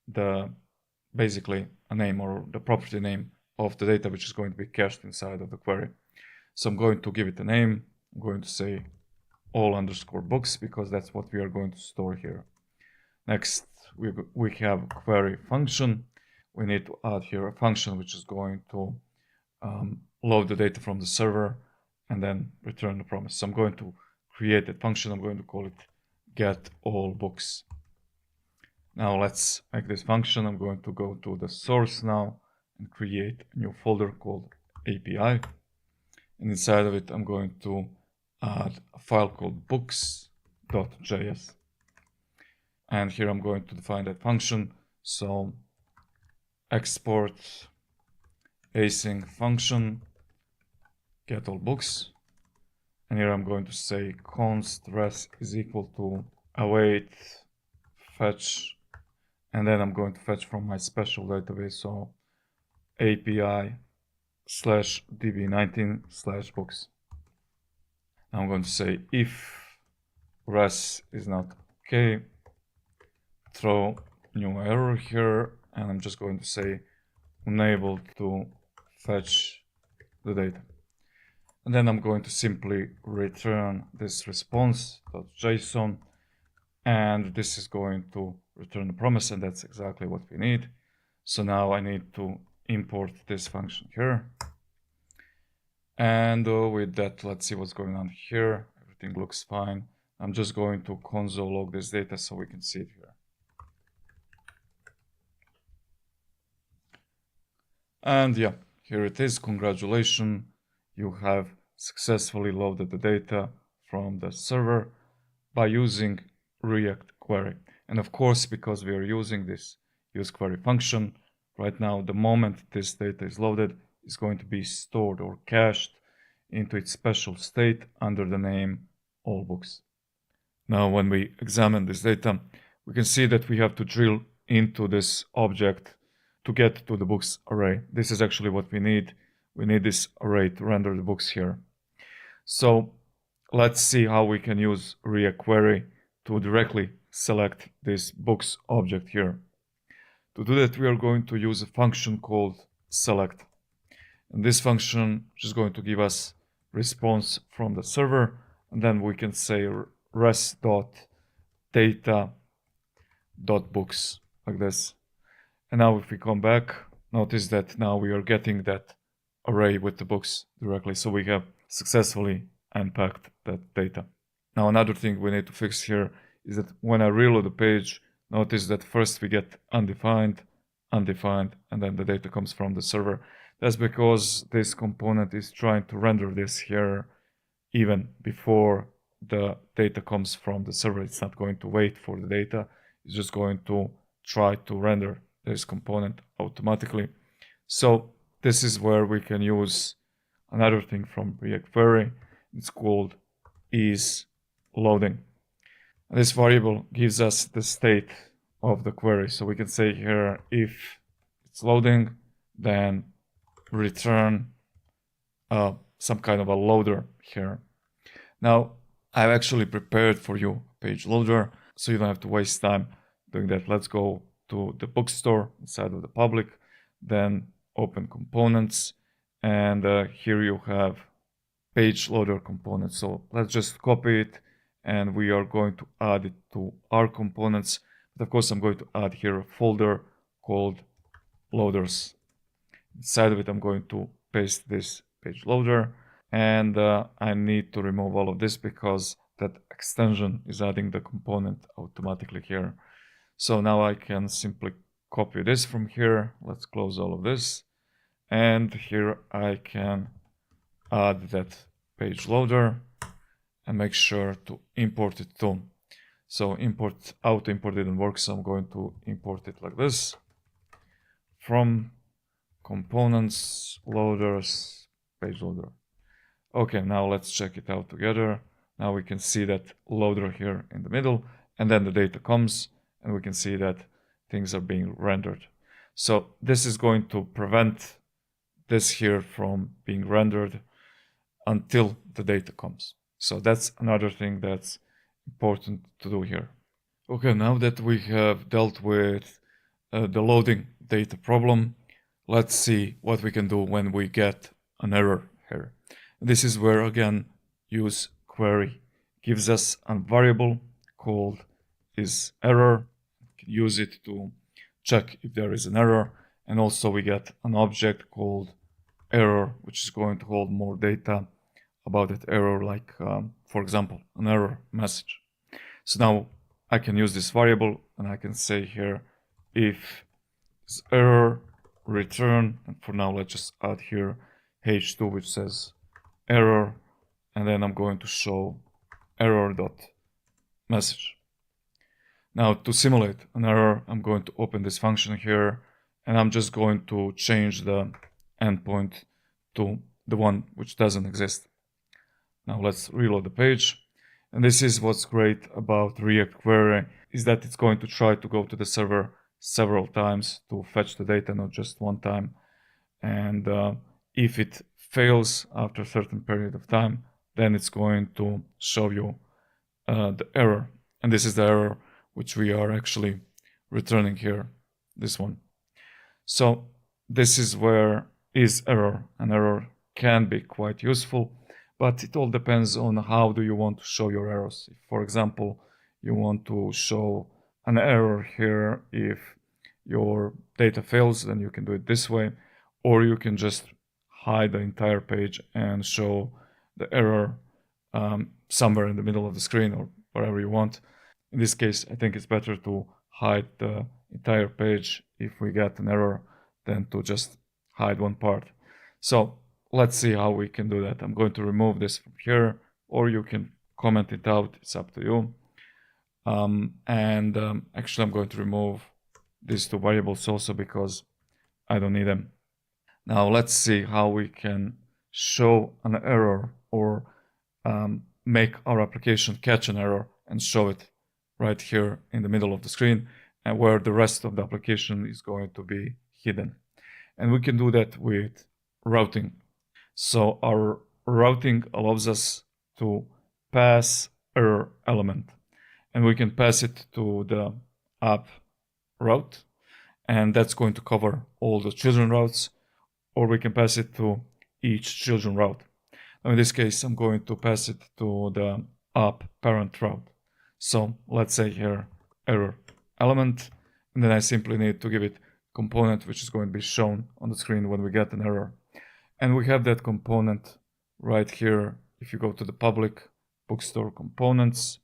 the basically a name or the property name of the data which is going to be cached inside of the query. So I'm going to give it a name. I'm going to say all_books because that's what we are going to store here. Next we have query function. We need to add here a function which is going to load the data from the server and then return the promise. So I'm going to create a function. I'm going to call it getAllBooks. Now let's make this function. I'm going to go to the source now and create a new folder called API. And inside of it, I'm going to add a file called books.js. And here I'm going to define that function. So export async function getAllBooks. And here I'm going to say const res is equal to await fetch, and then I'm going to fetch from my special database, so API/db19/books. Now I'm going to say if res is not okay, throw new error here, and I'm just going to say unable to fetch the data. And then I'm going to simply return this response.json, and this is going to return the promise, and that's exactly what we need. So now I need to import this function here. And with that, let's see what's going on here. Everything looks fine. I'm just going to console log this data so we can see it here. And yeah, here it is. Congratulations. You have successfully loaded the data from the server by using React query. And of course, because we are using this use query function, right now, the moment this data is loaded, is going to be stored or cached into its special state under the name allBooks. Now, when we examine this data, we can see that we have to drill into this object to get to the books array. This is actually what we need. We need this array to render the books here. So let's see how we can use React query to directly select this books object here. To do that, we are going to use a function called select. And this function is going to give us response from the server, and then we can say res.data.books, like this. And now if we come back, notice that now we are getting that array with the books directly. So we have successfully unpacked that data. Now another thing we need to fix here is that when I reload the page, notice that first we get undefined, and then the data comes from the server. That's because this component is trying to render this here even before the data comes from the server. It's not going to wait for the data. It's just going to try to render this component automatically. So this is where we can use another thing from React Query. It's called isLoading. This variable gives us the state of the query. So we can say here, if it's loading, then return some kind of a loader here. Now, I've actually prepared for you a page loader, so you don't have to waste time doing that. Let's go to the bookstore inside of the public, then open components, and here you have page loader component. So let's just copy it, and we are going to add it to our components. But of course, I'm going to add here a folder called loaders. Inside of it, I'm going to paste this page loader, and I need to remove all of this because that extension is adding the component automatically here. So now I can simply copy this from here. Let's close all of this. And here I can add that page loader and make sure to import it too. So auto import didn't work, so I'm going to import it like this. From components, loaders, page loader. Okay, now let's check it out together. Now we can see that loader here in the middle, and then the data comes, and we can see that things are being rendered. So this is going to prevent this here from being rendered until the data comes. So that's another thing that's important to do here. Okay, now that we have dealt with the loading data problem, let's see what we can do when we get an error here. This is where, again, use query gives us a variable called isError. We can use it to check if there is an error, and also we get an object called error, which is going to hold more data about that error, like for example, an error message. So now I can use this variable, and I can say here, if this error return, and for now let's just add here h2, which says error, and then I'm going to show error.message. Now to simulate an error, I'm going to open this function here, and I'm just going to change the endpoint to the one which doesn't exist. Now let's reload the page. And this is what's great about React Query, is that it's going to try to go to the server several times to fetch the data, not just one time. And if it fails after a certain period of time, then it's going to show you the error. And this is the error which we are actually returning here, this one. So this is where isError. An error can be quite useful, but it all depends on how do you want to show your errors. If, for example, you want to show an error here if your data fails, then you can do it this way, or you can just hide the entire page and show the error somewhere in the middle of the screen or wherever you want. In this case, I think it's better to hide the entire page if we get an error than to just hide one part. So let's see how we can do that. I'm going to remove this from here, or you can comment it out. It's up to you. Actually, I'm going to remove these two variables also because I don't need them. Now let's see how we can show an error or make our application catch an error and show it right here in the middle of the screen, and where the rest of the application is going to be hidden. And we can do that with routing. So our routing allows us to pass error element, and we can pass it to the app route, and that's going to cover all the children routes, or we can pass it to each children route. Now in this case, I'm going to pass it to the app parent route. So let's say here error element, and then I simply need to give it component which is going to be shown on the screen when we get an error. And we have that component right here. If you go to the public bookstore components,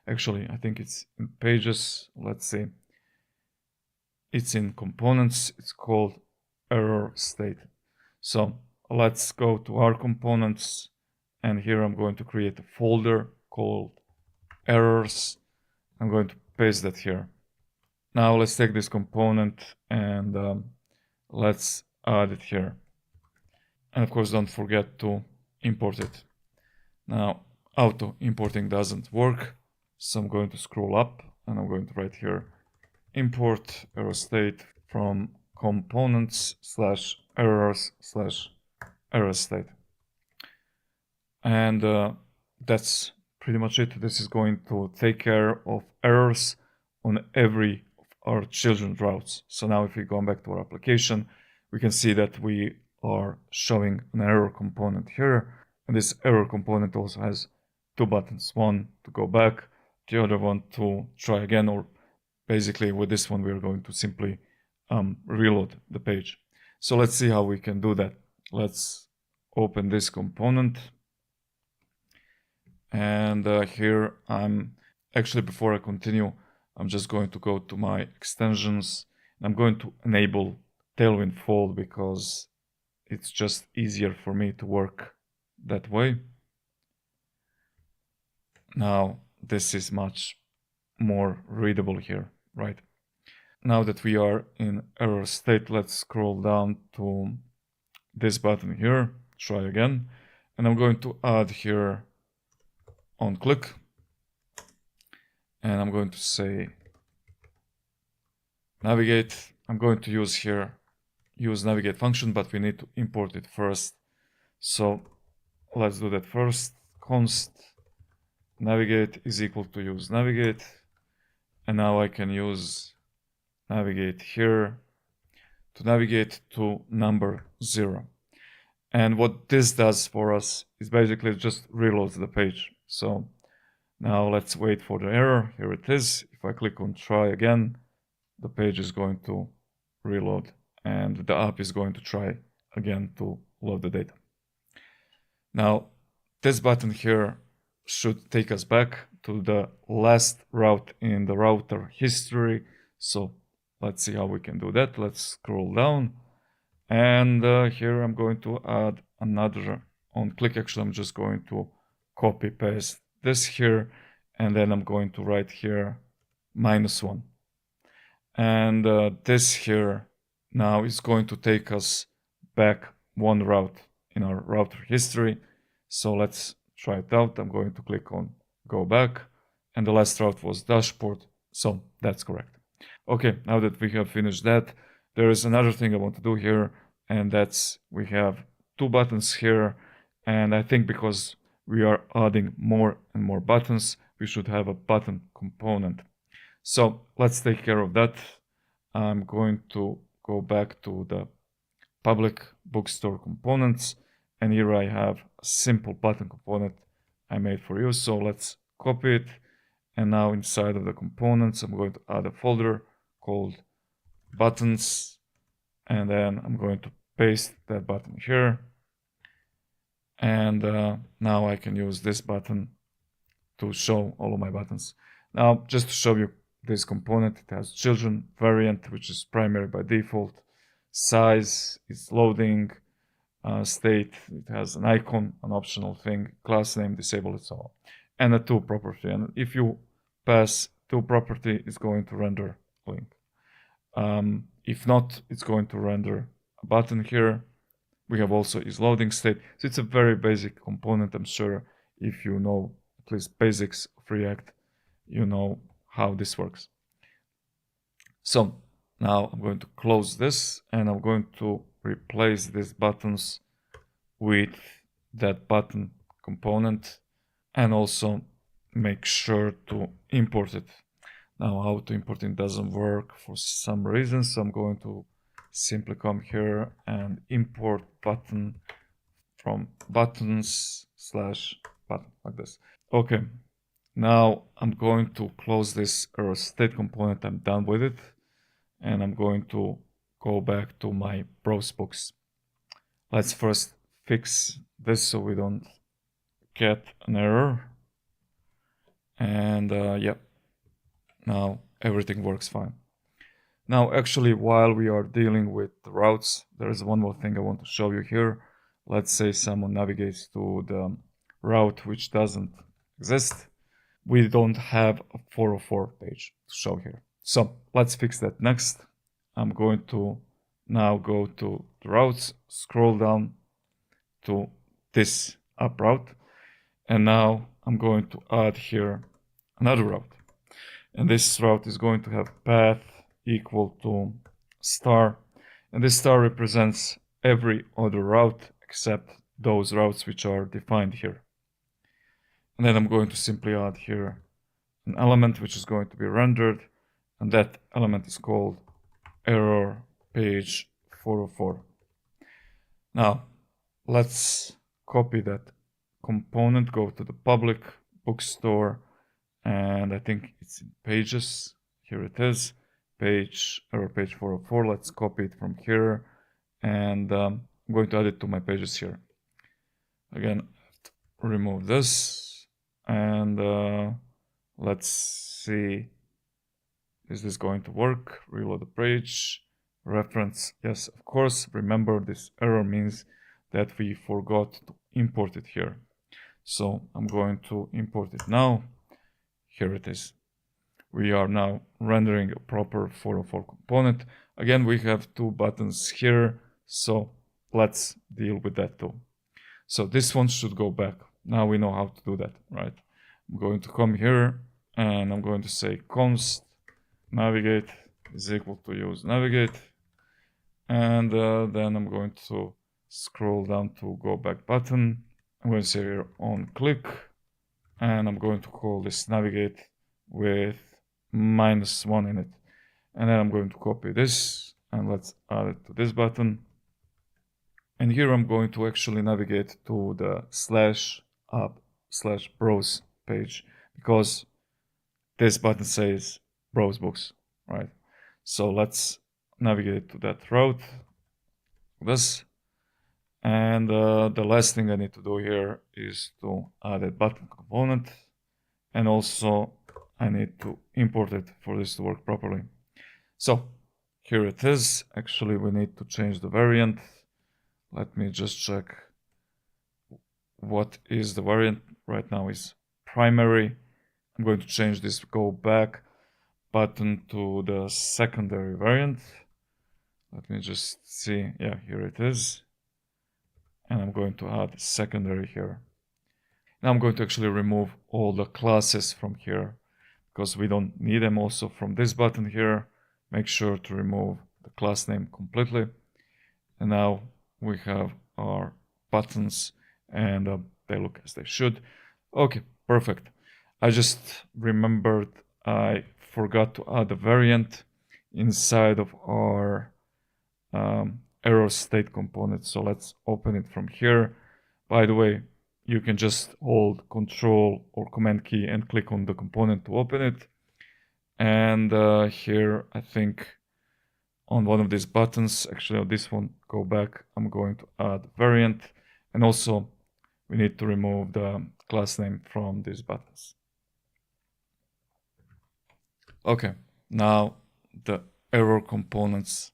actually I think it's in pages, let's see, it's in components, it's called error state. So let's go to our components, and here I'm going to create a folder called errors. I'm going to paste that here. Now let's take this component and let's add it here. And of course, don't forget to import it. Now, auto importing doesn't work. So I'm going to scroll up and I'm going to write here, import error state from components / errors / error state. And that's pretty much it. This is going to take care of errors on every of our children's routes. So now if we go back to our application, we can see that we are showing an error component here. And this error component also has two buttons, one to go back, the other one to try again, or basically with this one, we're going to simply reload the page. So let's see how we can do that. Let's open this component. And here I'm actually, before I continue, I'm just going to go to my extensions. I'm going to enable Tailwind Fold because it's just easier for me to work that way. Now this is much more readable here, right? Now that we are in error state, let's scroll down to this button here, try again. And I'm going to add here on click. And I'm going to say navigate. I'm going to use here, use navigate function, but we need to import it first. So let's do that first. Const navigate is equal to use navigate. And now I can use navigate here to navigate to number 0. And what this does for us is basically just reloads the page. So now let's wait for the error. Here it is. If I click on try again, the page is going to reload and the app is going to try again to load the data. Now, this button here should take us back to the last route in the router history. So let's see how we can do that. Let's scroll down. And here I'm going to add another on click. Actually, I'm just going to copy paste this here. And then I'm going to write here -1. And this here now is going to take us back one route in our router history. So let's try it out. I'm going to click on go back. And the last route was dashboard. So that's correct. Okay, now that we have finished that, there is another thing I want to do here. And that's we have two buttons here. And I think because we are adding more and more buttons, we should have a button component. So let's take care of that. I'm going to go back to the public bookstore components. And here I have a simple button component I made for you. So let's copy it. And now inside of the components, I'm going to add a folder called buttons. And then I'm going to paste that button here. And now I can use this button to show all of my buttons. Now, just to show you this component, it has children variant, which is primary by default. Size is loading. State, it has an icon, an optional thing, class name, disable it, so on. And a to property. And if you pass to property, it's going to render link. If not, it's going to render a button here. We have also is loading state. So it's a very basic component. I'm sure if you know at least basics of React, you know how this works. So now I'm going to close this and I'm going to replace these buttons with that button component and also make sure to import it. Now how to import it doesn't work for some reason, so I'm going to simply come here and import button from buttons / button like this. Okay, now I'm going to close this error state component. I'm done with it. And I'm going to go back to my browse books. Let's first fix this so we don't get an error. And yeah, now everything works fine. Now, actually, while we are dealing with the routes, there is one more thing I want to show you here. Let's say someone navigates to the route which doesn't exist. We don't have a 404 page to show here. So let's fix that next. I'm going to now go to the routes, scroll down, to this up route. And now I'm going to add here another route. And this route is going to have path equal to star. And this star represents every other route except those routes which are defined here. And then I'm going to simply add here an element which is going to be rendered. And that element is called error page 404. Now, let's copy that component, go to the public bookstore, and I think it's in pages. Here it is, error page 404. Let's copy it from here, and I'm going to add it to my pages here. Again, remove this, and let's see, is this going to work? Reload the page. Reference, yes, of course. Remember, this error means that we forgot to import it here. So I'm going to import it now. Here it is. We are now rendering a proper 404 component. Again, we have two buttons here, so let's deal with that too. So this one should go back. Now we know how to do that, right? I'm going to come here and I'm going to say const navigate is equal to use navigate. And then I'm going to scroll down to go back button. I'm going to say here on click, and I'm going to call this navigate with -1 in it. And then I'm going to copy this and let's add it to this button. And here I'm going to actually navigate to the /app/browse page, because this button says browse books, right? So let's navigate to that route, this. And the last thing I need to do here is to add a button component, and also I need to import it for this to work properly. So here it is. Actually, we need to change the variant. Let me just check what is the variant right now is primary. I'm going to change this go back button to the secondary variant. Let me just see. Yeah, here it is. And I'm going to add secondary here. Now I'm going to actually remove all the classes from here because we don't need them. Also from this button here, make sure to remove the class name completely. And now we have our buttons, and they look as they should. Okay, perfect. I just remembered I forgot to add a variant inside of our error state component. So let's open it from here. By the way, you can just hold Control or Command key and click on the component to open it. And here, I think on one of these buttons, actually on this one, go back, I'm going to add variant. And also we need to remove the class name from these buttons. Okay, now the error components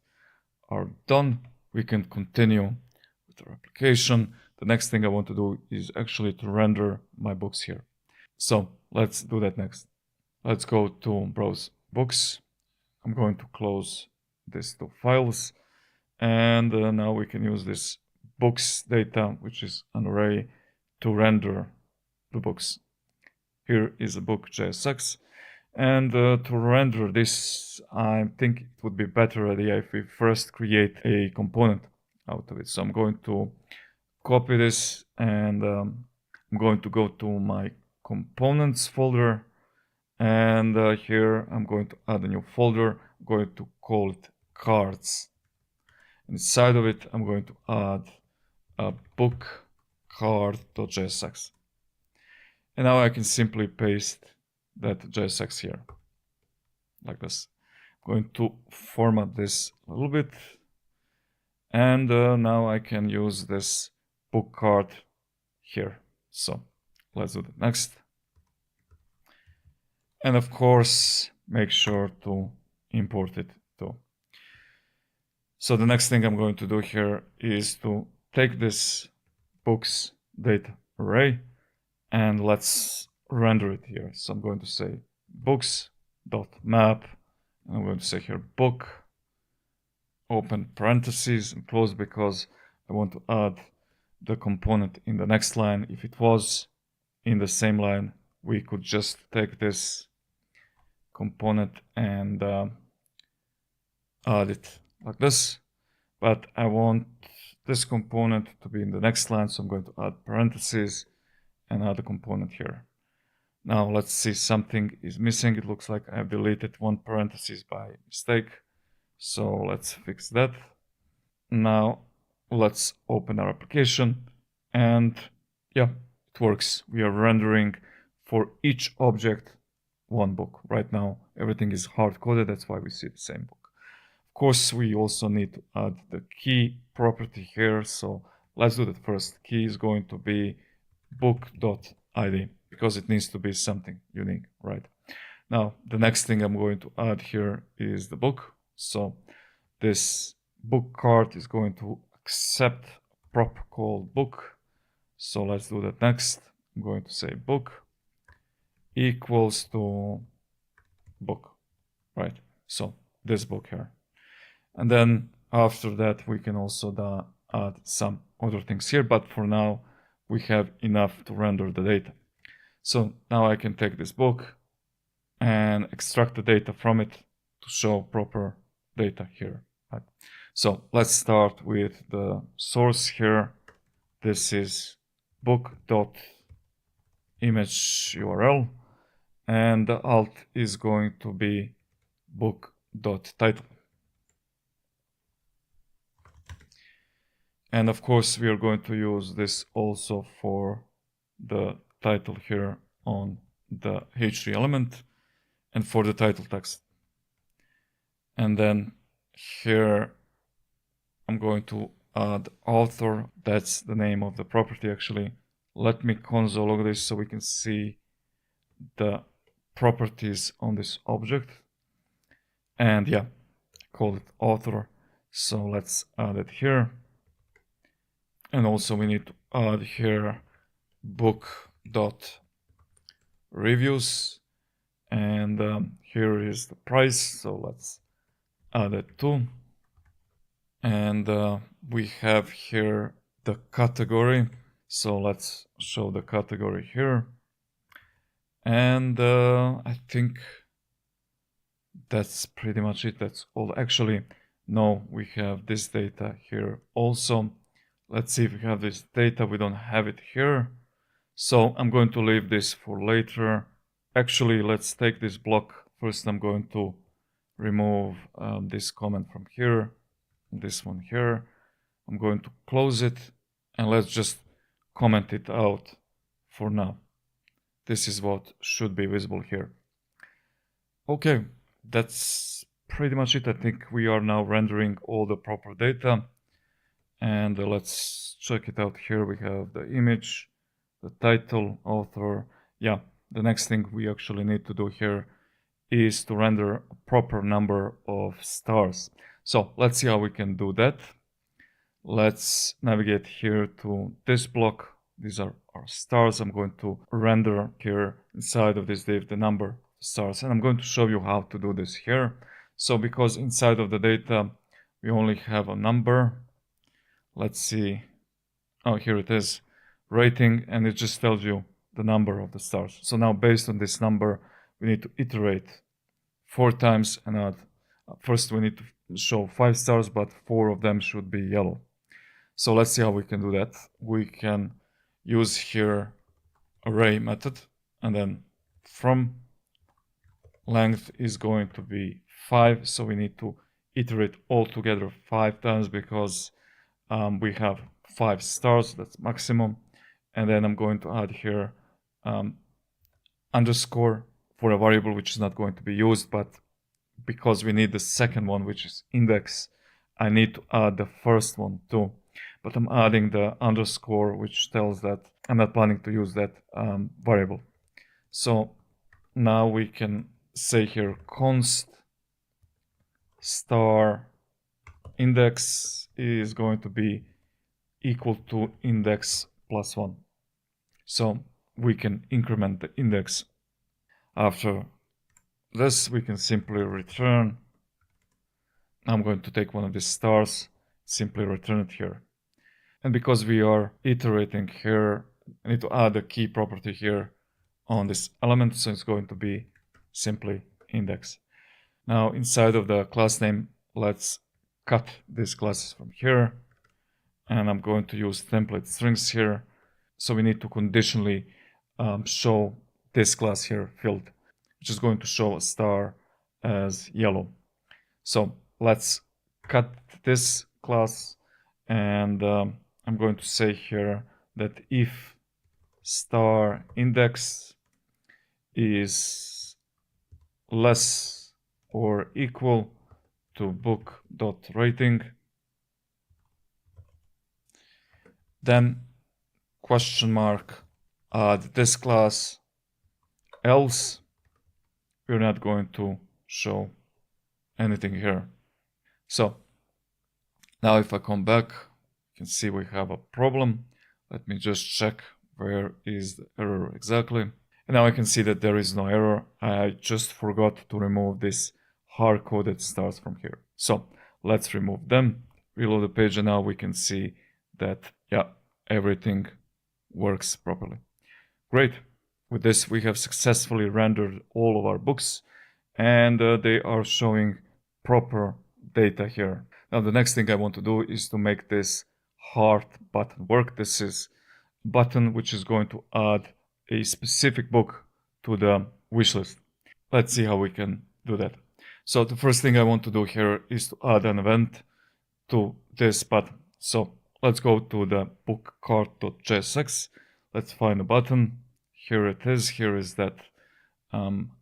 are done. We can continue with our application. The next thing I want to do is actually to render my books here. So let's do that next. Let's go to browse books. I'm going to close these two files, and now we can use this books data, which is an array, to render the books. Here is a book.jsx. And to render this, I think it would be better idea if we first create a component out of it. So I'm going to copy this, and I'm going to go to my components folder, and here I'm going to add a new folder. I'm going to call it cards. Inside of it, I'm going to add a book card.jsx. And now I can simply paste that JSX here, like this. I'm going to format this a little bit, and now I can use this book card here. So let's do that next. And of course, make sure to import it too. So the next thing I'm going to do here is to take this books data array, and let's render it here. So I'm going to say books.map, and I'm going to say here book, open parentheses and close, because I want to add the component in the next line. If it was in the same line, we could just take this component and add it like this. But I want this component to be in the next line, so I'm going to add parentheses and add a component here. Now let's see, something is missing. It looks like I've deleted one parenthesis by mistake. So let's fix that. Now let's open our application, and yeah, it works. We are rendering for each object one book. Right now everything is hard-coded, that's why we see the same book. Of course, we also need to add the key property here, so let's do that first. Key is going to be book.id because it needs to be something unique, right? Now the next thing I'm going to add here is the book. So this book card is going to accept a prop called book. So let's do that next. I'm going to say book equals to book, right? So this book here. And then after that, we can also add some other things here, but for now, we have enough to render the data. So now I can take this book and extract the data from it to show proper data here. Right? So let's start with the source here. This is book.image URL, and the alt is going to be book.title. And of course, we are going to use this also for the title here on the H3 element and for the title text. And then here I'm going to add author. That's the name of the property actually. Let me console log this so we can see the properties on this object. And yeah, I call it author. So let's add it here. And also we need to add here book.reviews, and here is the price, so let's add it too. And we have here the category, so let's show the category here. And I think that's pretty much it. That's all. Actually, no, we have this data here also. Let's see if we have this data. We don't have it here. So I'm going to leave this for later. Actually, let's take this block. First, I'm going to remove this comment from here, this one here. I'm going to close it, and let's just comment it out for now. This is what should be visible here. Okay, that's pretty much it. I think we are now rendering all the proper data. And let's check it out here. We have the image, the title, author. Yeah, the next thing we actually need to do here is to render a proper number of stars. So let's see how we can do that. Let's navigate here to this block. These are our stars. I'm going to render here inside of this div the number of stars, and I'm going to show you how to do this here. So because inside of the data we only have a number, let's see. Oh, here it is, rating, and it just tells you the number of the stars. So now based on this number, we need to iterate 4 times and add. First we need to show 5 stars, but 4 of them should be yellow. So let's see how we can do that. We can use here array method, and then from length is going to be 5. So we need to iterate all together 5 times because we have 5 stars, that's maximum. And then I'm going to add here underscore for a variable which is not going to be used, but because we need the second one, which is index, I need to add the first one too. But I'm adding the underscore, which tells that I'm not planning to use that variable. So now we can say here const star index is going to be equal to index plus 1. So we can increment the index. After this, we can simply return. I'm going to take one of these stars, simply return it here. And because we are iterating here, I need to add a key property here on this element. So it's going to be simply index. Now inside of the class name, let's cut these classes from here. And I'm going to use template strings here. So we need to conditionally show this class here field, which is going to show a star as yellow. So let's cut this class, and I'm going to say here that if star index is less or equal to book.rating, then question mark add this class, else we're not going to show anything here. So now if I come back, you can see we have a problem. Let me just check where is the error exactly. And now I can see that there is no error. I just forgot to remove this hard-coded stars from here. So let's remove them, reload the page, and now we can see that, yeah, everything works properly. Great. With this, we have successfully rendered all of our books, and they are showing proper data here. Now, the next thing I want to do is to make this heart button work. This is a button which is going to add a specific book to the wishlist. Let's see how we can do that. So the first thing I want to do here is to add an event to this button. So let's go to the bookcart.jsx. Let's find a button. Here it is. Here is that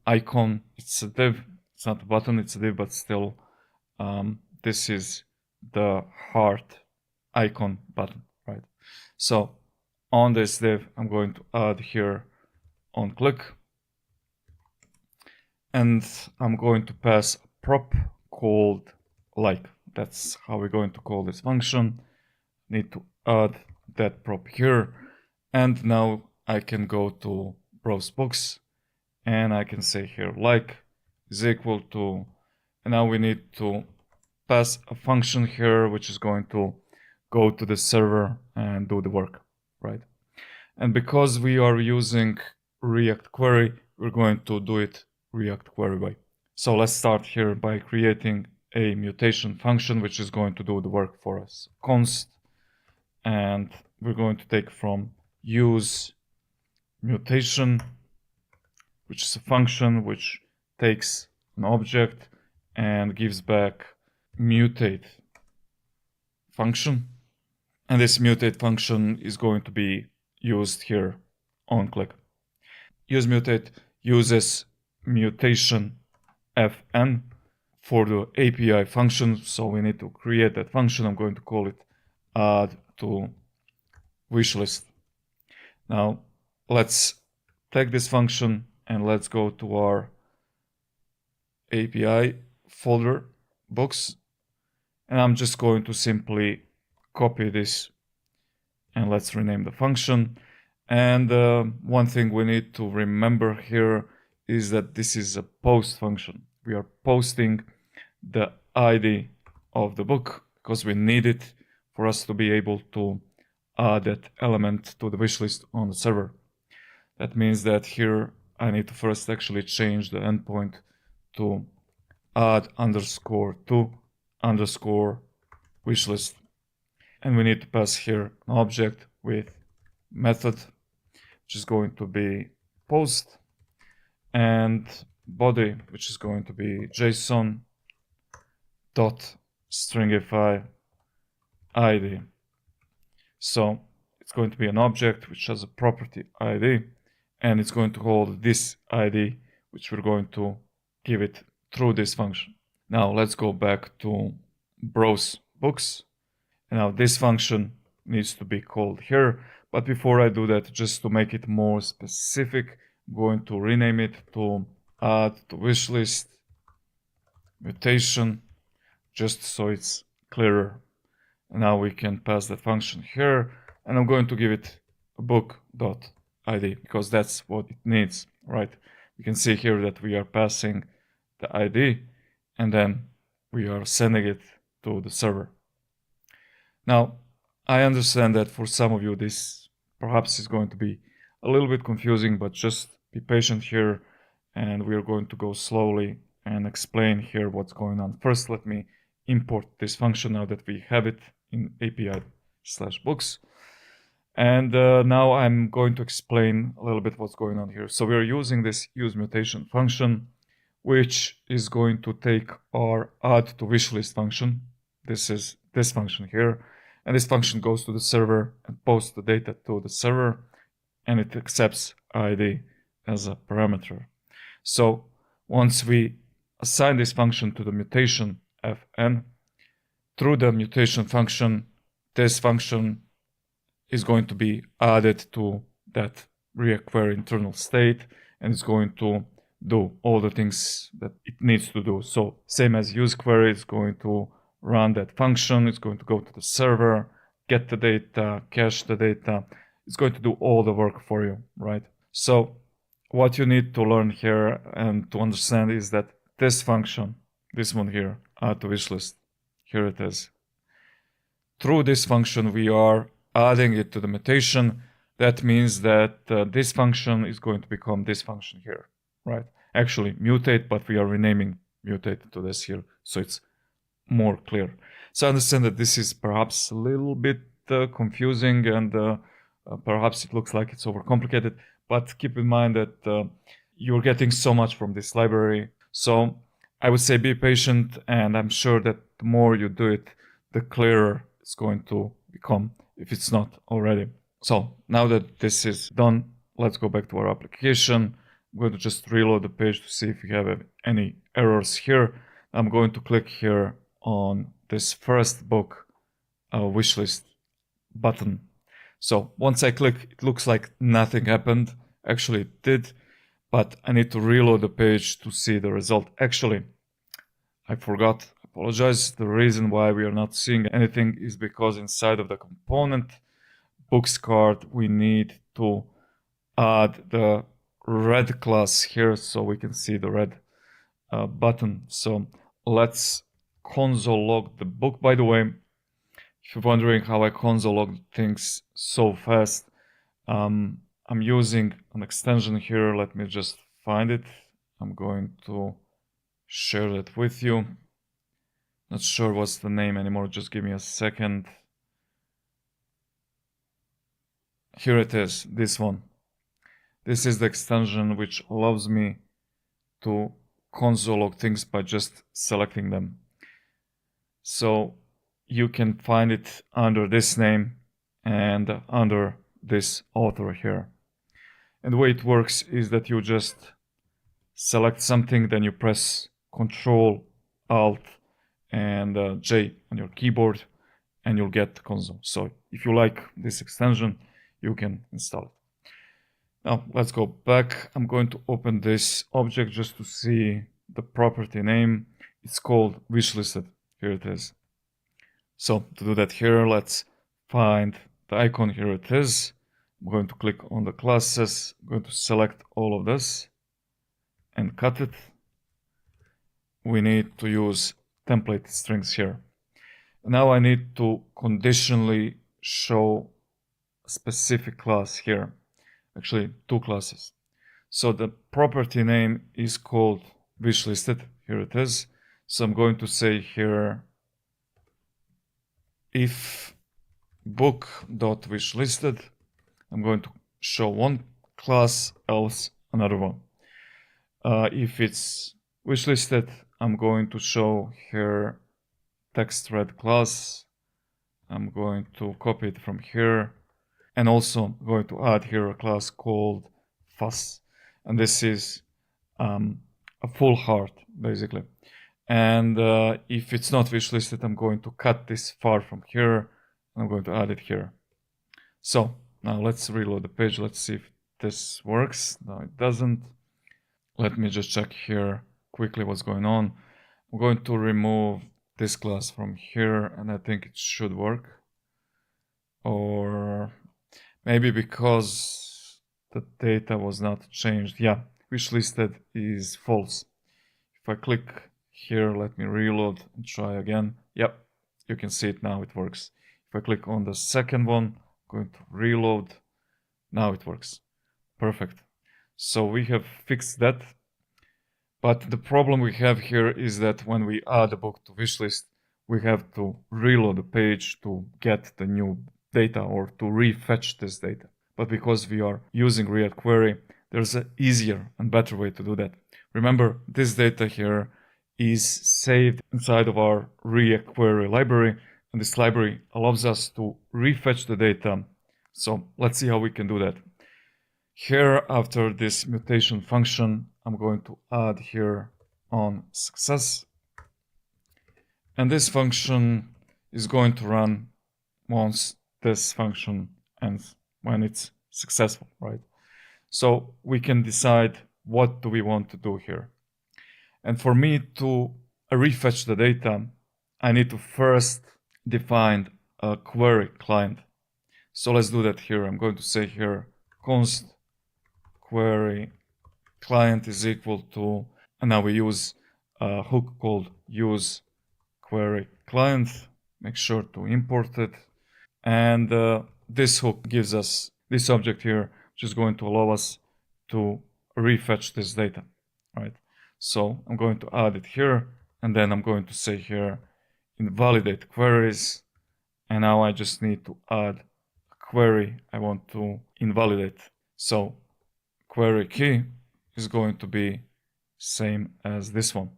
icon. It's a div. It's not a button, it's a div, but still, this is the heart icon button, right? So on this div, I'm going to add here on click, and I'm going to pass a prop called like. That's how we're going to call this function. Need to add that prop here, and now I can go to browse books, and I can say here like is equal to, and now we need to pass a function here which is going to go to the server and do the work, right? And because we are using React query, we're going to do it React query way. So let's start here by creating a mutation function which is going to do the work for us. Const, and we're going to take from use mutation, which is a function which takes an object and gives back mutate function. And this mutate function is going to be used here on click. Use mutate uses mutation fn for the API function. So we need to create that function. I'm going to call it add to wishlist. Now let's take this function and let's go to our API folder books, and I'm just going to simply copy this and let's rename the function. And one thing we need to remember here is that this is a post function. We are posting the ID of the book because we need it for us to be able to add that element to the wishlist on the server. That means that here I need to first actually change the endpoint to add underscore to underscore wishlist. And we need to pass here an object with method, which is going to be post, and body, which is going to be JSON dot stringify ID. So it's going to be an object which has a property ID, and it's going to hold this ID, which we're going to give it through this function. Now let's go back to browse books. And now this function needs to be called here. But before I do that, just to make it more specific, I'm going to rename it to add to wishlist mutation, just so it's clearer. And now we can pass the function here, and I'm going to give it a book.id because that's what it needs, right? You can see here that we are passing the ID and then we are sending it to the server. Now I understand that for some of you this perhaps is going to be a little bit confusing, but just be patient here and we are going to go slowly and explain here what's going on. First, let me import this function now that we have it in API/books. And now I'm going to explain a little bit what's going on here. So we're using this useMutation function, which is going to take our add to wishlist function. This is this function here. And this function goes to the server and posts the data to the server, and it accepts ID as a parameter. So once we assign this function to the mutation fn, through the mutation function, this function is going to be added to that React query internal state, and it's going to do all the things that it needs to do. So same as use query, it's going to run that function, it's going to go to the server, get the data, cache the data. It's going to do all the work for you, right? So what you need to learn here and to understand is that this function, this one here, add to wishlist, here it is. Through this function, we are adding it to the mutation. That means that this function is going to become this function here, right? Actually mutate, but we are renaming mutate to this here, so it's more clear. So I understand that this is perhaps a little bit confusing and perhaps it looks like it's overcomplicated, but keep in mind that you're getting so much from this library. So I would say be patient, and I'm sure that the more you do it, the clearer it's going to become, if it's not already. So now that this is done, let's go back to our application. I'm going to just reload the page to see if we have any errors here. I'm going to click here on this first book wishlist button. So once I click, it looks like nothing happened. Actually it did, but I need to reload the page to see the result. Actually, I forgot, apologize. The reason why we are not seeing anything is because inside of the component books card, we need to add the red class here so we can see the red button. So let's console log the book. By the way, if you're wondering how I console log things so fast, I'm using an extension here. Let me just find it. I'm going to share that with you. Not sure what's the name anymore. Just give me a second. Here it is, this one. This is the extension which allows me to console log things by just selecting them. So you can find it under this name and under this author here. And the way it works is that you just select something, then you press Control, Alt, and J on your keyboard, and you'll get the console. So if you like this extension, you can install it. Now let's go back. I'm going to open this object just to see the property name. It's called wishlisted. Here it is. So to do that here, let's find the icon. Here it is. I'm going to click on the classes. I'm going to select all of this and cut it. We need to use template strings here. Now I need to conditionally show a specific class here. Actually, two classes. So the property name is called wishlisted. Here it is. So I'm going to say here if book.wishlisted, I'm going to show one class, else another one. If it's wishlisted, I'm going to show here text red class. I'm going to copy it from here, and also I'm going to add here a class called fuss, and this is a full heart basically. And if it's not wishlisted, I'm going to cut this far from here. I'm going to add it here. So now let's reload the page. Let's see if this works. No, it doesn't. Let me just check here quickly what's going on. I'm going to remove this class from here, and I think it should work. Or maybe because the data was not changed. Yeah, wishlisted is false. If I click here, let me reload and try again. Yep, you can see it now, it works. If I click on the second one, I'm going to reload. Now it works. Perfect. So we have fixed that. But the problem we have here is that when we add a book to wishlist, we have to reload the page to get the new data or to refetch this data. But because we are using React Query, there's an easier and better way to do that. Remember, this data here is saved inside of our React Query library, and this library allows us to refetch the data. So let's see how we can do that. Here, after this mutation function, I'm going to add here on success. And this function is going to run once this function ends, when it's successful, right? So we can decide what do we want to do here. And for me to refetch the data, I need to first define a query client. So let's do that here. I'm going to say here const query client is equal to, and now we use a hook called use query client. Make sure to import it. And this hook gives us this object here, which is going to allow us to refetch this data, right? So I'm going to add it here, and then I'm going to say here invalidate queries. And now I just need to add a query I want to invalidate. So query key is going to be same as this one.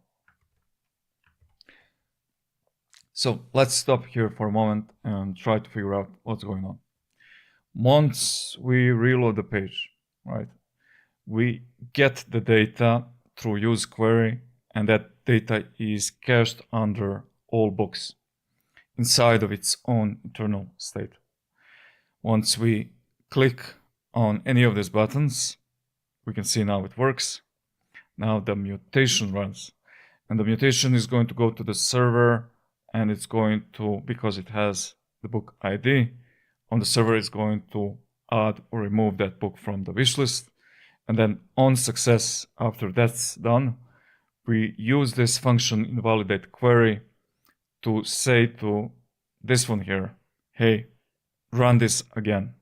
So let's stop here for a moment and try to figure out what's going on. Once we reload the page, right, we get the data through use query, and that data is cached under all books inside of its own internal state. Once we click on any of these buttons, we can see now it works. Now the mutation runs, and the mutation is going to go to the server, and it's going to, because it has the book ID, on the server is going to add or remove that book from the wishlist. And then on success, after that's done, we use this function invalidate query to say to this one here, hey, run this again.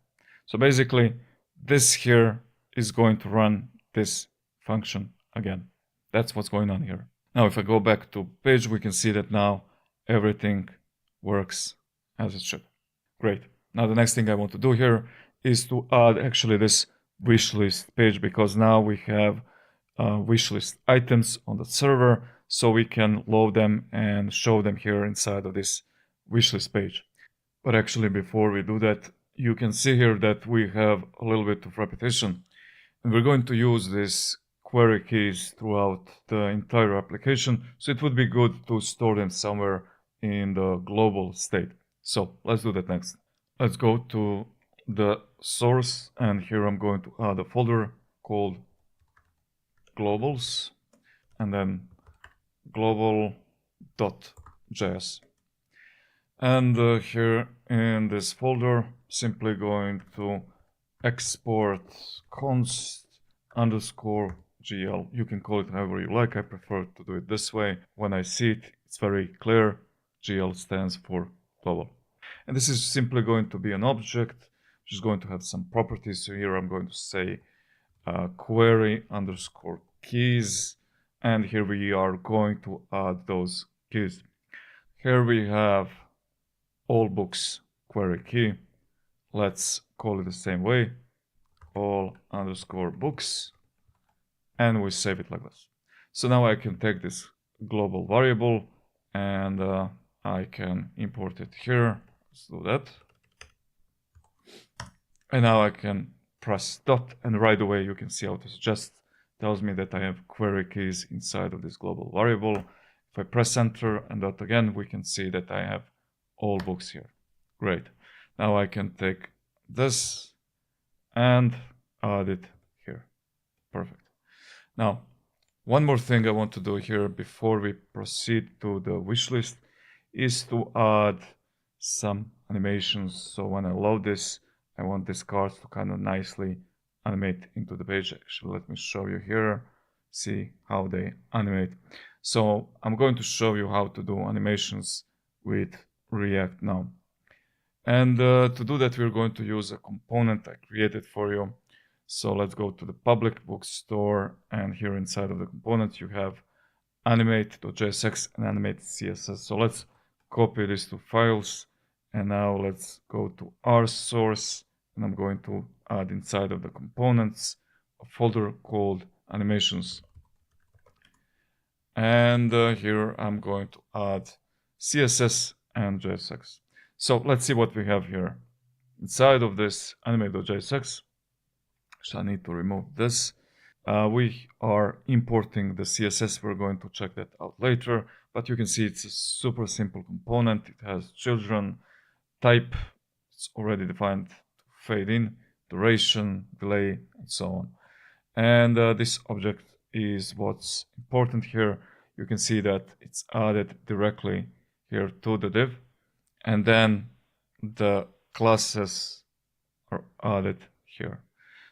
So basically, this here is going to run this function again. That's what's going on here. Now, if I go back to page, we can see that now everything works as it should. Great. Now, the next thing I want to do here is to add actually this wishlist page, because now we have wishlist items on the server, so we can load them and show them here inside of this wishlist page. But actually, before we do that, you can see here that we have a little bit of repetition, and we're going to use these query keys throughout the entire application. So it would be good to store them somewhere in the global state. So let's do that next. Let's go to the source, and here I'm going to add a folder called globals, and then global.js. And here in this folder, simply going to export const underscore GL. You can call it however you like. I prefer to do it this way. When I see it, it's very clear. GL stands for global. And this is simply going to be an object, which is going to have some properties. So here I'm going to say query underscore keys. And here we are going to add those keys. Here we have all books query key. Let's call it the same way, all underscore books, and we save it like this. So now I can take this global variable and I can import it here. Let's do that. And now I can press dot, and right away you can see how this just tells me that I have query keys inside of this global variable. If I press enter and dot again, we can see that I have all books here. Great. Now I can take this and add it here. Perfect. Now, one more thing I want to do here before we proceed to the wishlist is to add some animations. So when I load this, I want these cards to kind of nicely animate into the page. Actually, let me show you here. See how they animate. So I'm going to show you how to do animations with React now. And to do that, we're going to use a component I created for you. So let's go to the public bookstore, and here inside of the component you have animate.jsx and animate.css. So let's copy these two files, and now let's go to our source, and I'm going to add inside of the components a folder called animations. And here I'm going to add CSS and JSX. So let's see what we have here. Inside of this animate.jsx, so I need to remove this. We are importing the CSS. We're going to check that out later, but you can see it's a super simple component. It has children, type, it's already defined to fade in, duration, delay, and so on. And this object is what's important here. You can see that it's added directly here to the div, and then the classes are added here.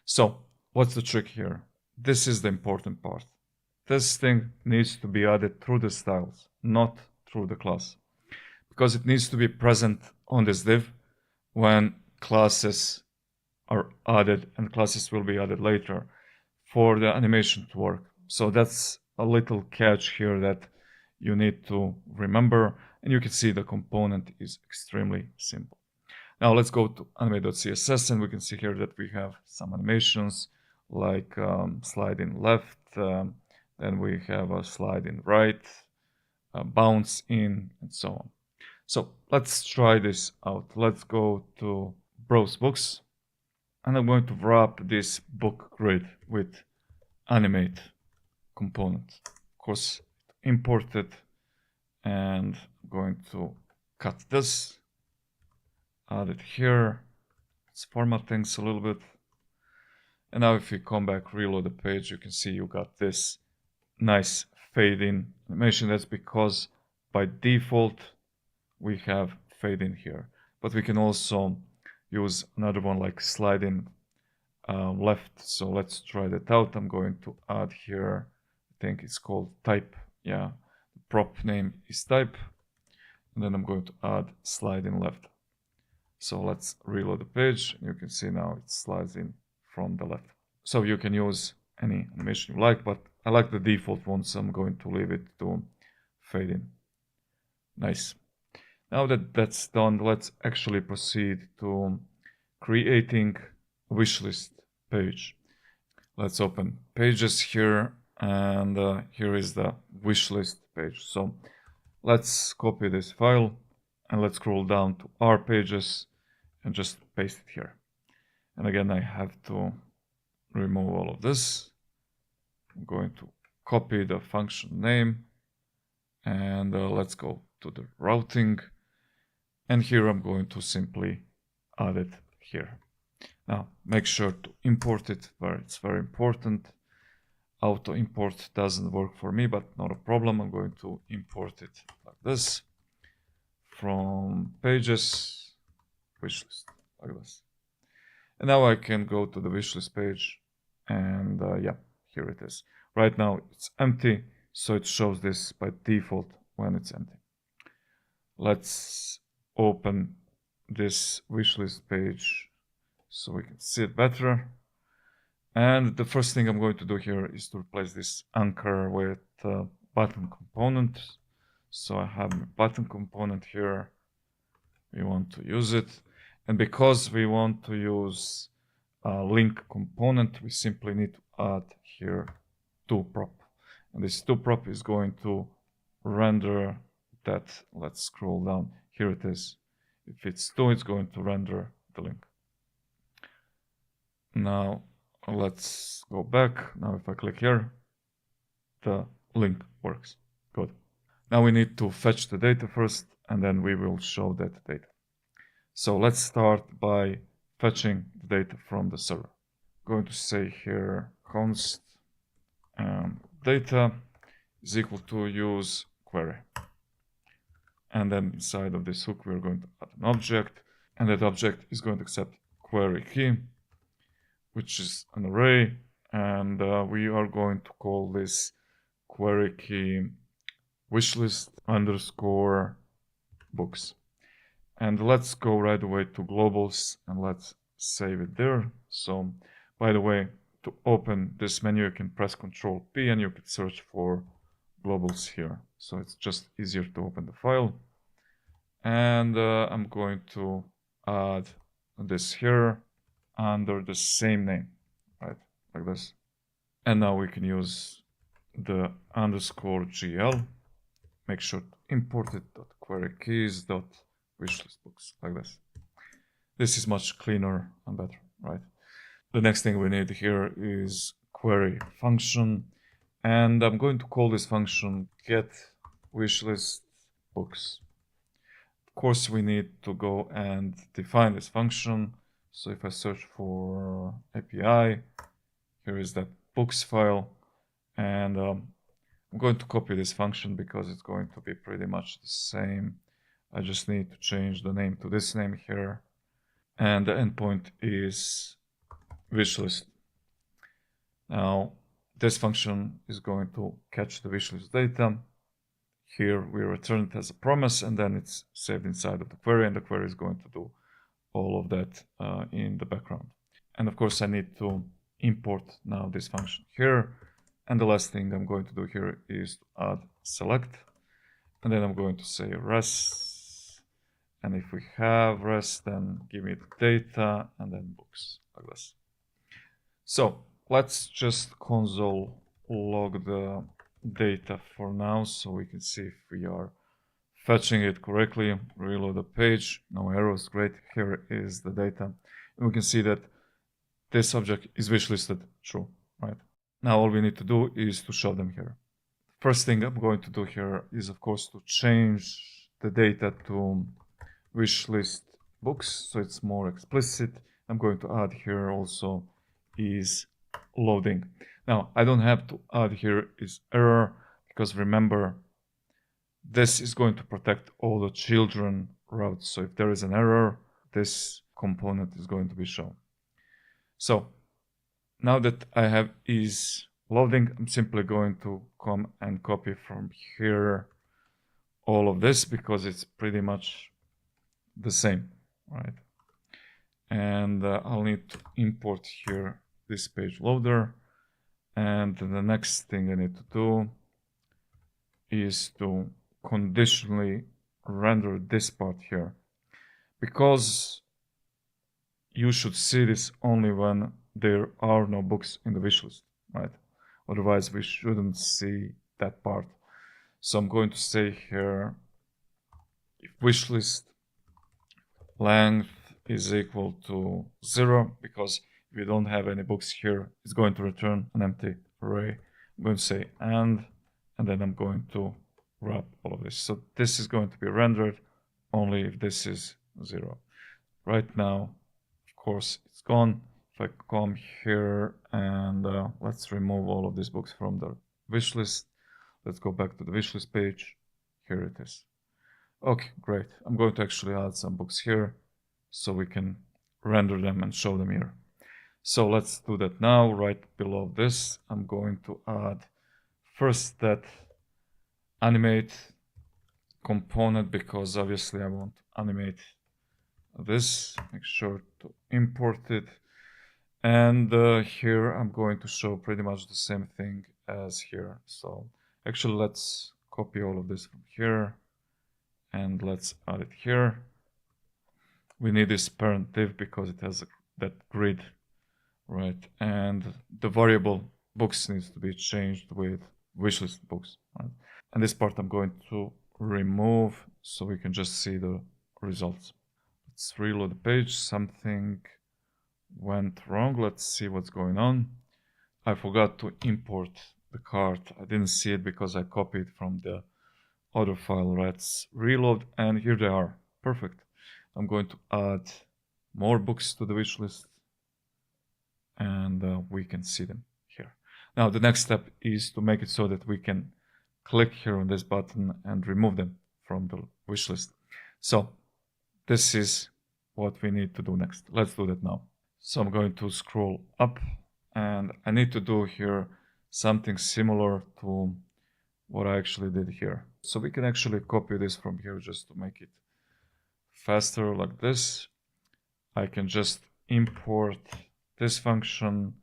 So what's the trick here? This is the important part. This thing needs to be added through the styles, not through the class, because it needs to be present on this div when classes are added, and classes will be added later for the animation to work. So that's a little catch here that you need to remember, and you can see the component is extremely simple. Now let's go to animate.css, and we can see here that we have some animations like slide in left, then we have a slide in right, bounce in, and so on. So let's try this out. Let's go to browse books, and I'm going to wrap this book grid with animate component. Of course, import it, and I'm going to cut this, add it here. Let's format things a little bit. And now if you come back, reload the page, you can see you got this nice fade in animation. That's because by default we have fade in here, but we can also use another one like slide in left. So let's try that out. I'm going to add here, I think it's called type. Yeah, the prop name is type, and then I'm going to add slide in left. So let's reload the page, and you can see now it slides in from the left. So you can use any animation you like, but I like the default one, so I'm going to leave it to fade in. Nice. Now that that's done, let's actually proceed to creating a wishlist page. Let's open pages here, and here is the wishlist page. So let's copy this file, and let's scroll down to our pages and just paste it here. And again, I have to remove all of this. I'm going to copy the function name, and let's go to the routing. And here I'm going to simply add it here. Now, make sure to import it where it's very important. Auto import doesn't work for me, but not a problem. I'm going to import it like this from pages, wishlist, like this. And now I can go to the wishlist page, and yeah, here it is. Right now it's empty, so it shows this by default when it's empty. Let's open this wishlist page so we can see it better. And the first thing I'm going to do here is to replace this anchor with button component. So I have my button component here. We want to use it. And because we want to use a link component, we simply need to add here toProp. And this toProp is going to render that. Let's scroll down. Here it is. If it's 2, it's going to render the link. Now let's go back. Now if I click here, the link works. Good. Now we need to fetch the data first, and then we will show that data. So let's start by fetching the data from the server. I'm going to say here const data is equal to use query. And then inside of this hook, we're going to add an object, and that object is going to accept query key, which is an array, and we are going to call this query key wishlist underscore books. And let's go right away to globals and let's save it there. So by the way, to open this menu, you can press Ctrl P and you can search for globals here. So it's just easier to open the file. And I'm going to add this here under the same name, right? Like this. And now we can use the _gl. Make sure to import it .query keys .wishlist books, like this. This is much cleaner and better, right? The next thing we need here is query function, and I'm going to call this function get wishlist books. Of course, we need to go and define this function. So if I search for API, here is that books file, and I'm going to copy this function because it's going to be pretty much the same. I just need to change the name to this name here, and the endpoint is wishlist. Now, this function is going to catch the wishlist data. Here we return it as a promise, and then it's saved inside of the query, and the query is going to do all of that in the background. And of course, I need to import now this function here. And the last thing I'm going to do here is to add select. And then I'm going to say res. And if we have res, then give me the data and then books, like this. So let's just console log the data for now so we can see if we are fetching it correctly. Reload the page, no errors, great. Here is the data. And we can see that this object is wishlisted true, right? Now all we need to do is to show them here. First thing I'm going to do here is, of course, to change the data to wishlist books so it's more explicit. I'm going to add here also is loading. Now I don't have to add here is error because remember this is going to protect all the children routes. So if there is an error, this component is going to be shown. So now that I have is loading, I'm simply going to come and copy from here all of this because it's pretty much the same, right? And I'll need to import here this page loader. And the next thing I need to do is to conditionally render this part here, because you should see this only when there are no books in the wishlist, right? Otherwise we shouldn't see that part. So I'm going to say here if wishlist length is equal to 0, because if you don't have any books here, it's going to return an empty array. I'm going to say and then I'm going to wrap all of this. So this is going to be rendered only if this is 0. Right now, of course, it's gone. If I come here and let's remove all of these books from the wish list. Let's go back to the wish list page. Here it is. Okay, great. I'm going to actually add some books here so we can render them and show them here. So let's do that now. Right below this, I'm going to add first that animate component, because obviously I want to animate this. Make sure to import it. And here I'm going to show pretty much the same thing as here. So actually let's copy all of this from here and let's add it here. We need this parent div because it has that grid, right? And the variable books needs to be changed with wishlist books, right? And this part I'm going to remove so we can just see the results. Let's reload the page. Something went wrong. Let's see what's going on. I forgot to import the cart. I didn't see it because I copied from the other file. Let's reload, and here they are. Perfect. I'm going to add more books to the wish list, and we can see them here. Now the next step is to make it so that we can click here on this button and remove them from the wish list. So this is what we need to do next. Let's do that now. So I'm going to scroll up, and I need to do here something similar to what I actually did here. So we can actually copy this from here just to make it faster like this. I can just import this function.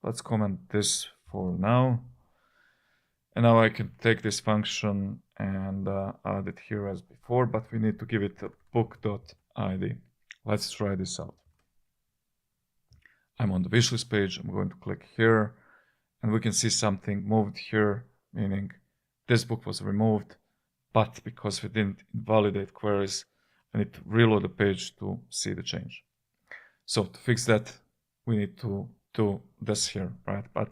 Let's comment this for now. And now I can take this function and add it here as before, but we need to give it a book.id. Let's try this out. I'm on the wishlist page. I'm going to click here and we can see something moved here, meaning this book was removed, but because we didn't invalidate queries, I need to reload the page to see the change. So to fix that, we need to do this here, right? But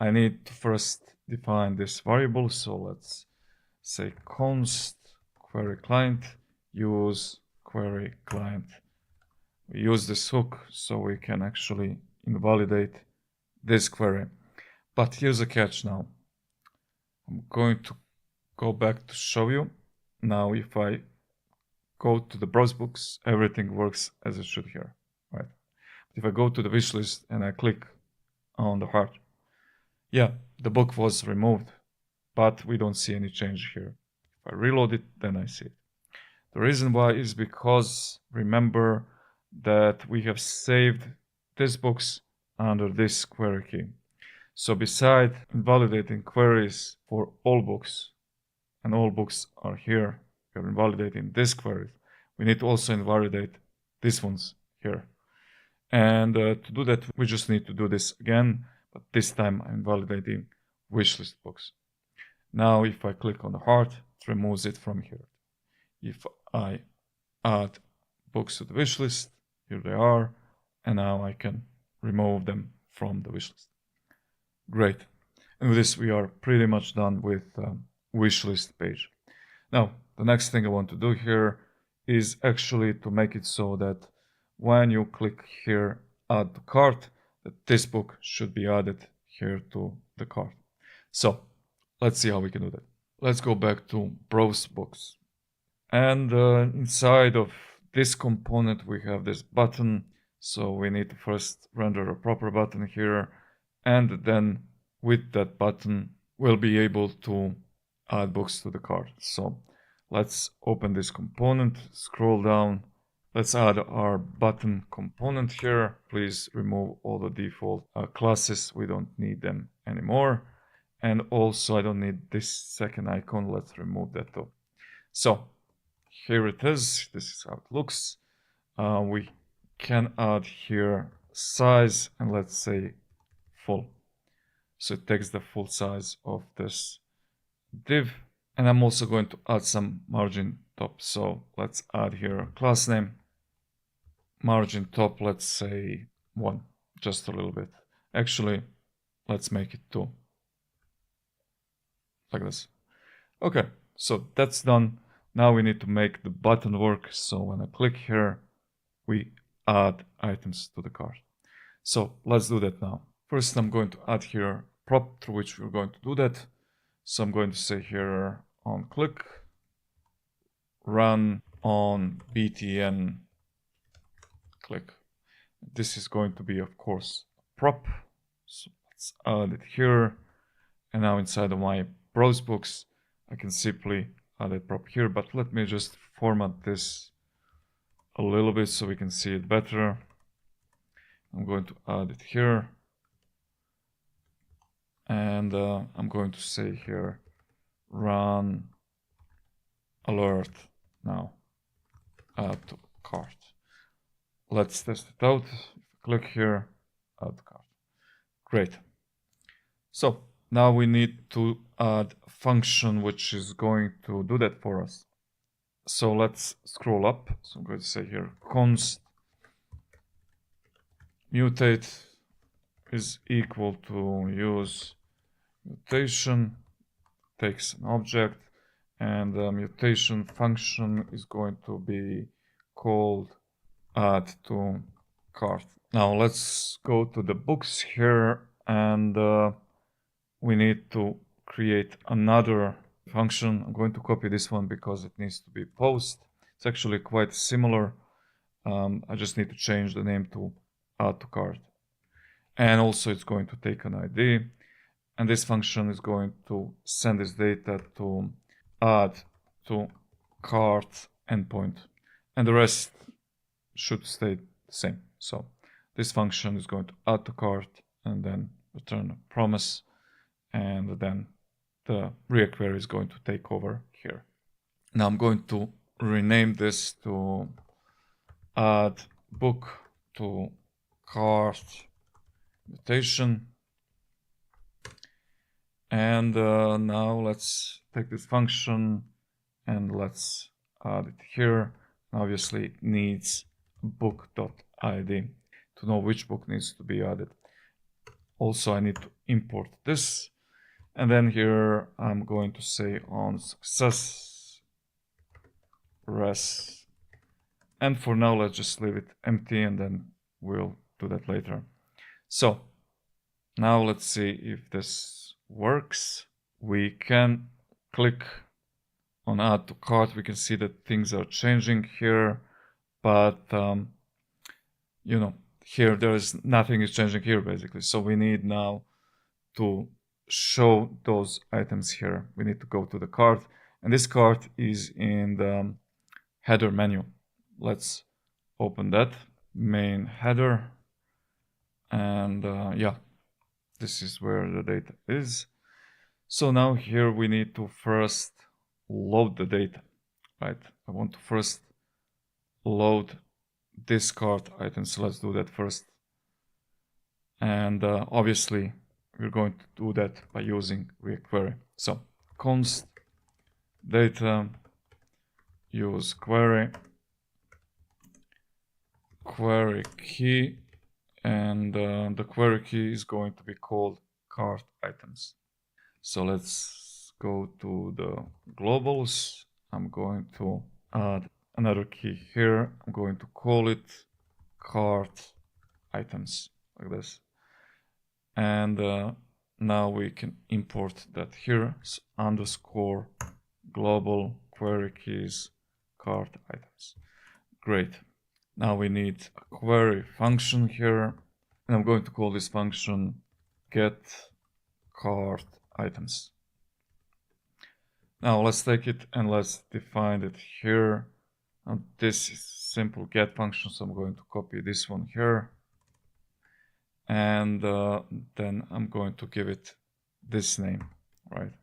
I need to first define this variable. So let's say const query client, use query client. We use this hook so we can actually invalidate this query. But here's a catch now. I'm going to go back to show you. Now if I go to the browse books, everything works as it should here, right? If I go to the wish list and I click on the heart, yeah, the book was removed, but we don't see any change here. If I reload it, then I see it. The reason why is because remember that we have saved these books under this query key. So beside invalidating queries for all books, and all books are here, we are invalidating this query, we need to also invalidate these ones here. And to do that, we just need to do this again, but this time I'm invalidating wishlist books. Now, if I click on the heart, it removes it from here. If I add books to the wishlist, here they are, and now I can remove them from the wishlist. Great. And with this, we are pretty much done with wishlist page. Now, the next thing I want to do here is actually to make it so that when you click here, add to cart, that this book should be added here to the cart. So let's see how we can do that. Let's go back to browse books. And inside of this component, we have this button. So we need to first render a proper button here. And then with that button, we'll be able to add books to the cart. So let's open this component, scroll down. Let's add our button component here. Please remove all the default classes. We don't need them anymore. And also I don't need this second icon. Let's remove that too. So here it is. This is how it looks. We can add here size and let's say full. So it takes the full size of this div. And I'm also going to add some margin top. So let's add here a class name. Margin top, let's say 1, just a little bit. Actually, let's make it 2. Like this. Okay, so that's done. Now we need to make the button work. So when I click here, we add items to the cart. So let's do that now. First, I'm going to add here prop through which we're going to do that. So I'm going to say here on click, run on btn click. This is going to be, of course, a prop. So let's add it here. And now inside of my browse books, I can simply add a prop here. But let me just format this a little bit so we can see it better. I'm going to add it here. And I'm going to say here, run alert now, add to cart. Let's test it out. Click here, add to cart. Great. So now we need to add a function which is going to do that for us. So let's scroll up. So I'm going to say here, const mutate is equal to use mutation, takes an object, and the mutation function is going to be called add to cart. Now let's go to the books here, and we need to create another function. I'm going to copy this one because it needs to be post. It's actually quite similar. I just need to change the name to add to cart. And also it's going to take an ID. And this function is going to send this data to add to cart endpoint. and the rest should stay the same. So this function is going to add to cart and then return a promise, and then the React query is going to take over here. Now I'm going to rename this to add book to cart invitation. And now let's take this function and let's add it here. Obviously it needs book.id to know which book needs to be added. Also I need to import this, and then here I'm going to say on success res, and for now let's just leave it empty and then we'll do that later. So now let's see if this works. We can click on add to cart. We can see that things are changing here, but you know, here nothing is changing here basically. So we need now to show those items here. We need to go to the cart, and this cart is in the header menu. Let's open that main header, and yeah, this is where the data is. So now here we need to first load the data, right? I want to first load this cart item, so let's do that first. And obviously we're going to do that by using React query. So const data use query key, and the query key is going to be called cart items. So let's go to the globals. I'm going to add another key here. I'm going to call it cart items, like this. And now we can import that here. So underscore global query keys cart items. Great. Now we need a query function here, and I'm going to call this function get cart items. Now let's take it and let's define it here. And this is simple get function, so I'm going to copy this one here, and then I'm going to give it this name, right?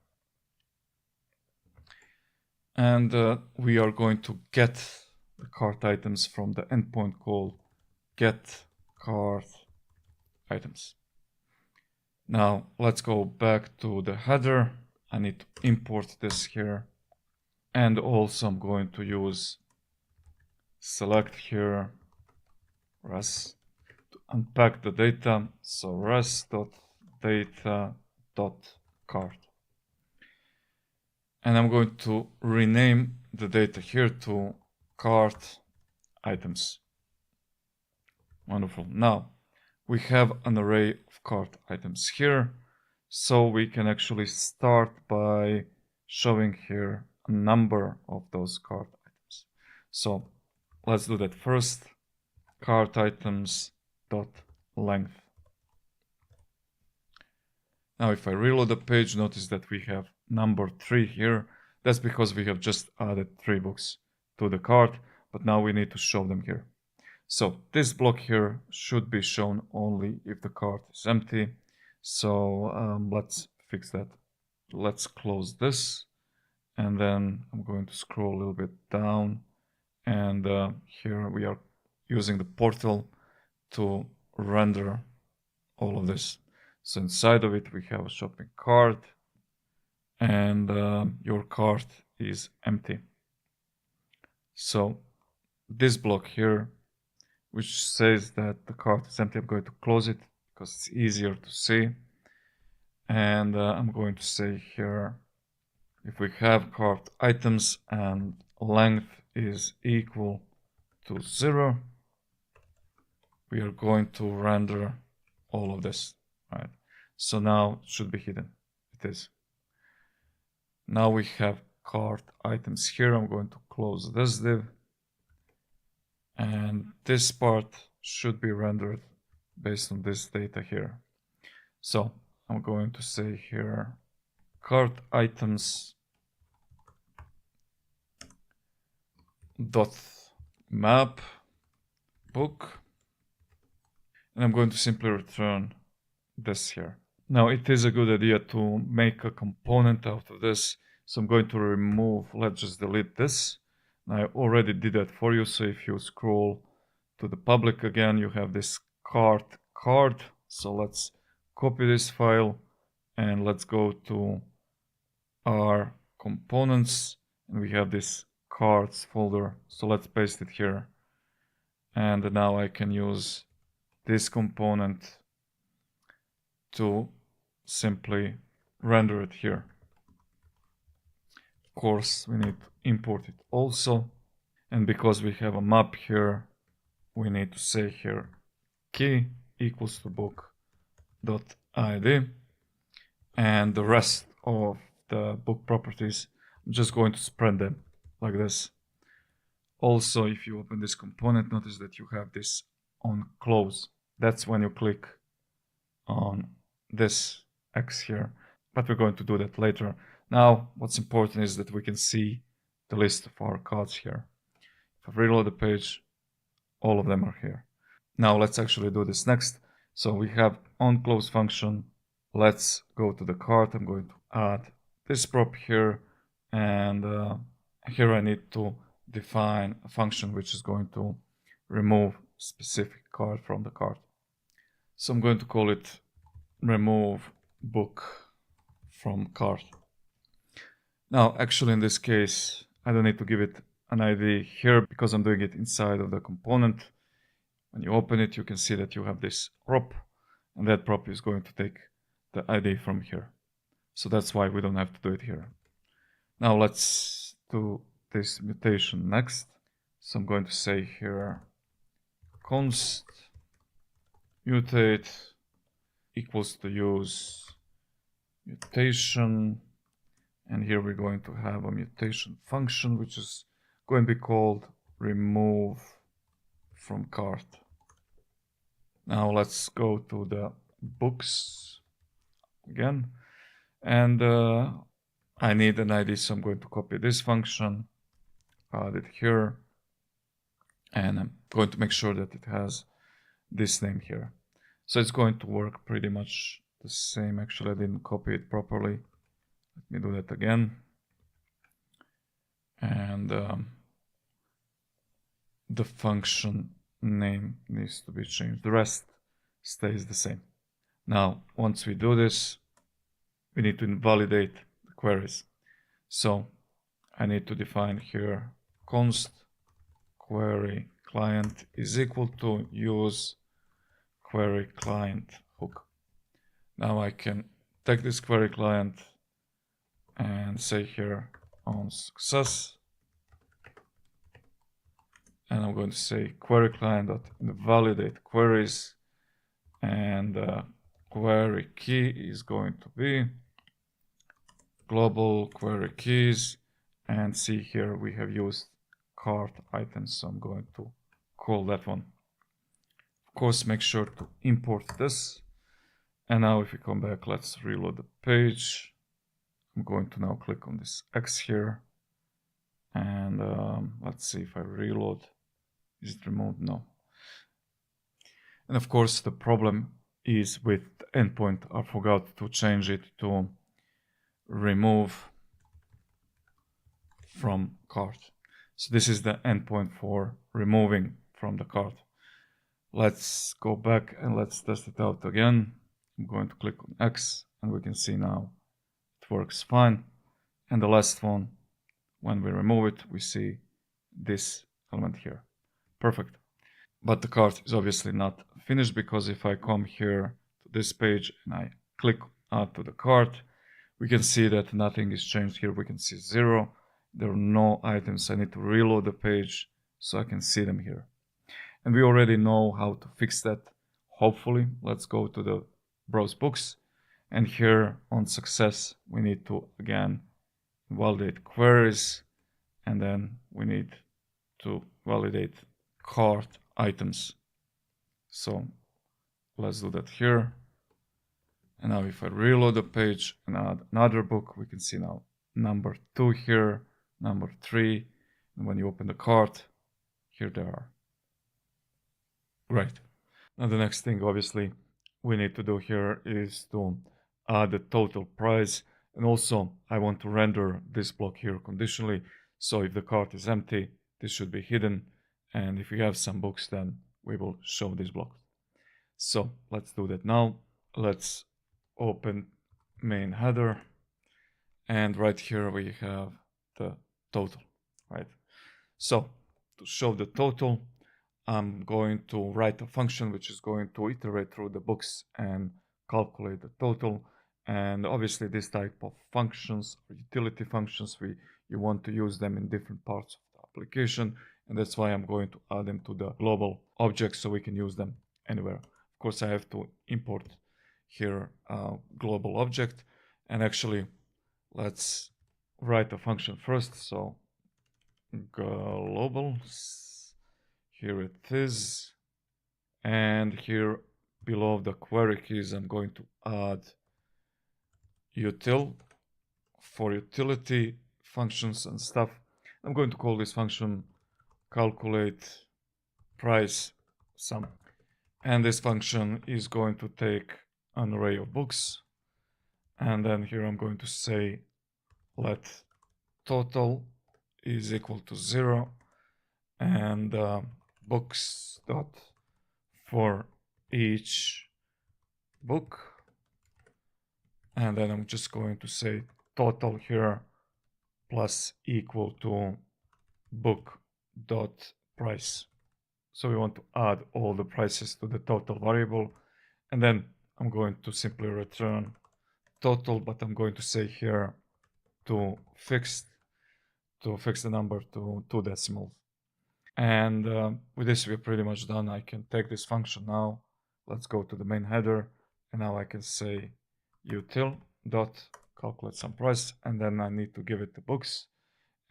And we are going to get the cart items from the endpoint called get cart items. Now let's go back to the header. I need to import this here, and also I'm going to use select here res to unpack the data. So res.data.cart, and I'm going to rename the data here to cart items. Wonderful. Now we have an array of cart items here, so we can actually start by showing here a number of those cart items. So let's do that first. Cart items dot length. Now if I reload the page, notice that we have number 3 here. That's because we have just added 3 books to the cart, but now we need to show them here. So this block here should be shown only if the cart is empty. So let's fix that. Let's close this, and then I'm going to scroll a little bit down, and here we are using the portal to render all of this. So inside of it we have a shopping cart, and your cart is empty. So this block here, which says that the cart is empty, I'm going to close it because it's easier to see. And I'm going to say here, if we have cart items and length is equal to 0, we are going to render all of this, right? So now it should be hidden. It is. Now we have cart items here. I'm going to close this div, and this part should be rendered based on this data here. So I'm going to say here cart items dot map book, and I'm going to simply return this here. Now it is a good idea to make a component out of this. So I'm going to remove, let's just delete this. I already did that for you. So if you scroll to the public again, you have this card. So let's copy this file and let's go to our components, and we have this cards folder. So let's paste it here. And now I can use this component to simply render it here. Of course, we need to import it also. And because we have a map here, we need to say here key equals to book.id, and the rest of the book properties, I'm just going to spread them like this. Also, if you open this component, notice that you have this on close. That's when you click on this X here, but we're going to do that later. Now, what's important is that we can see the list of our cards here. If I reload the page, all of them are here. Now let's actually do this next. So we have onClose function. Let's go to the card. I'm going to add this prop here, and here I need to define a function which is going to remove specific card from the card. So I'm going to call it remove book from card. Now, actually in this case, I don't need to give it an ID here because I'm doing it inside of the component. When you open it, you can see that you have this prop, and that prop is going to take the ID from here. So that's why we don't have to do it here. Now let's do this mutation next. So I'm going to say here const mutate equals to use mutation, and here we're going to have a mutation function which is going to be called remove from cart. Now let's go to the books again, and I need an ID, so I'm going to copy this function, add it here, and I'm going to make sure that it has this name here. So it's going to work pretty much the same. Actually, I didn't copy it properly. Let me do that again. And the function name needs to be changed. The rest stays the same. Now, once we do this, we need to invalidate the queries. So I need to define here const query client is equal to use query client hook. Now I can take this query client and say here on success, and I'm going to say query client dot invalidate queries, and query key is going to be global query keys, and see here we have used cart items, so I'm going to call that one. Of course, make sure to import this. And now if we come back, let's reload the page. I'm going to now click on this X here, and let's see if I reload. Is it removed? No. And of course, the problem is with the endpoint. I forgot to change it to remove from cart. So this is the endpoint for removing from the cart. Let's go back and let's test it out again. I'm going to click on X, and we can see now it works fine. And the last one, when we remove it, we see this element here. Perfect. But the cart is obviously not finished, because if I come here to this page and I click add to the cart, we can see that nothing is changed here. We can see 0. There are no items. I need to reload the page so I can see them here. And we already know how to fix that, hopefully. Let's go to the browse books, and here on success we need to again validate queries, and then we need to validate cart items. So let's do that here. And now if I reload the page and add another book, we can see now number 2 here, number 3, and when you open the cart, Here they are. Great. Now the next thing obviously we need to do here is to add the total price, and also I want to render this block here conditionally. So if the cart is empty, this should be hidden, and if we have some books, then we will show this block. So let's do that now. Let's open main header, and right here we have the total, right? So to show the total, I'm going to write a function which is going to iterate through the books and calculate the total. And obviously this type of functions or utility functions, you want to use them in different parts of the application. And that's why I'm going to add them to the global object so we can use them anywhere. Of course, I have to import here a global object. And actually, let's write a function first. So global, here it is. And here below the query keys, I'm going to add util for utility functions and stuff. I'm going to call this function calculate price sum. And this function is going to take an array of books. And then here I'm going to say let total is equal to 0 and books dot for each book. And then I'm just going to say total here plus equal to book dot price. So we want to add all the prices to the total variable. And then I'm going to simply return total, but I'm going to say here to fix the number to 2 decimals. And with this, we're pretty much done. I can take this function now. Let's go to the main header. And now I can say util dot calculate some price. And then I need to give it the books.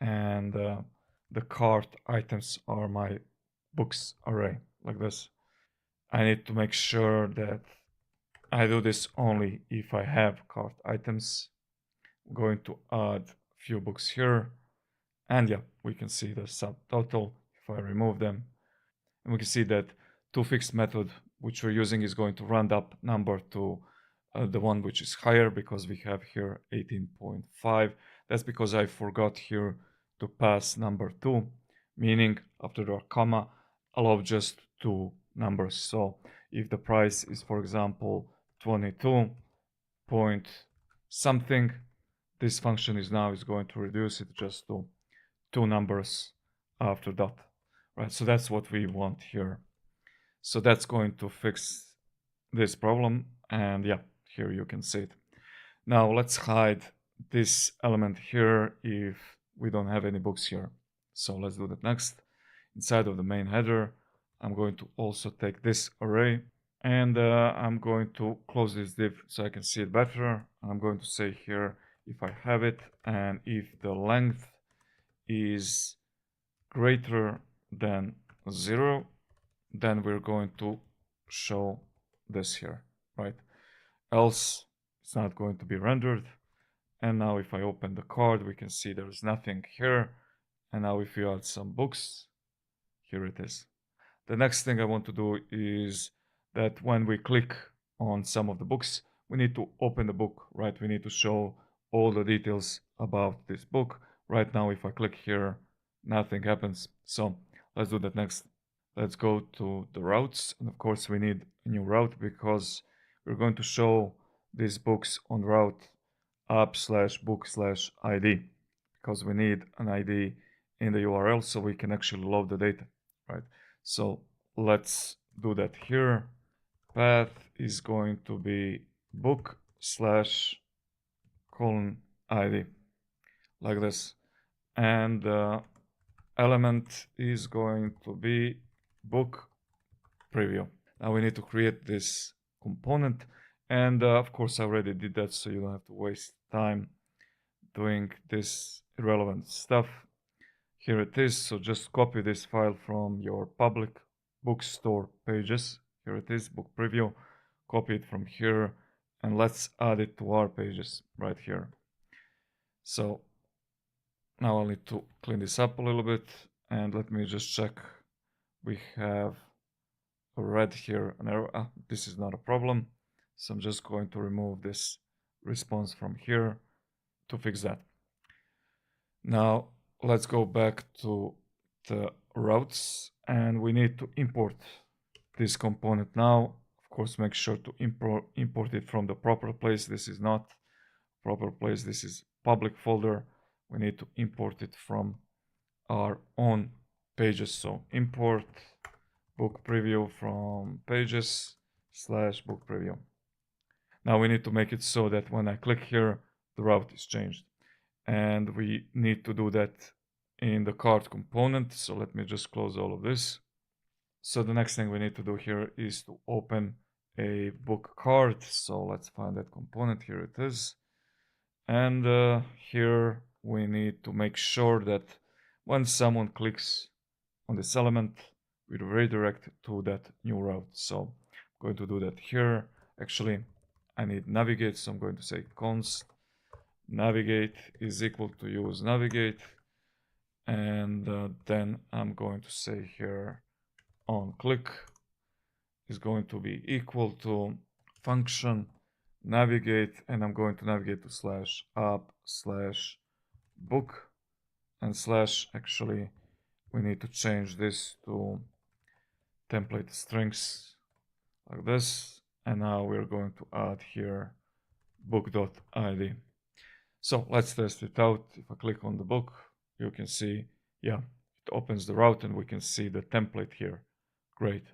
And the cart items are my books array, like this. I need to make sure that I do this only if I have cart items. I'm going to add a few books here. And yeah, we can see the subtotal if I remove them. And we can see that toFixed method, which we're using, is going to round up number to the one which is higher, because we have here 18.5. That's because I forgot here to pass number 2, meaning after the comma, allow just 2 numbers. So if the price is, for example, 22 point something, this function is going to reduce it just to 2 numbers after that, right? So that's what we want here. So that's going to fix this problem. And yeah, here you can see it. Now let's hide this element here if we don't have any books here. So let's do that next. Inside of the main header, I'm going to also take this array, and I'm going to close this div so I can see it better. I'm going to say here if I have it, and if the length is greater than 0, then we're going to show this here, right? Else it's not going to be rendered. And now if I open the card, we can see there's nothing here. And now if you add some books, here it is. The next thing I want to do is that when we click on some of the books, we need to open the book, right? We need to show all the details about this book. Right now, if I click here, nothing happens. So let's do that next. Let's go to the routes. And of course, we need a new route because we're going to show these books on route app/book/id, because we need an ID in the URL so we can actually load the data, right? So let's do that here. Path is going to be book/:id, like this. And the element is going to be book preview. Now we need to create this component. And of course, I already did that, so you don't have to waste time doing this irrelevant stuff. Here it is. So just copy this file from your public bookstore pages. Here it is, book preview. Copy it from here, and let's add it to our pages right here. So now I'll need to clean this up a little bit, and let me just check we have a red here, an error. This is not a problem. So I'm just going to remove this response from here to fix that. Now let's go back to the routes, and we need to import this component now. Of course, make sure to import it from the proper place. This is not proper place. This is public folder. We need to import it from our own pages. So import book preview from pages / book preview. Now we need to make it so that when I click here, the route is changed. And we need to do that in the cart component. So let me just close all of this. So the next thing we need to do here is to open a book cart. So let's find that component. Here it is. And here we need to make sure that when someone clicks on this element, we redirect to that new route. So I'm going to do that here. Actually, I need navigate. So I'm going to say const navigate is equal to use navigate. And then I'm going to say here on click is going to be equal to function navigate, and I'm going to navigate to /up/book and / actually we need to change this to template strings like this, and now we're going to add here book.id. So let's test it out. If I click on the book, you can see, yeah, it opens the route and we can see the template here. Great.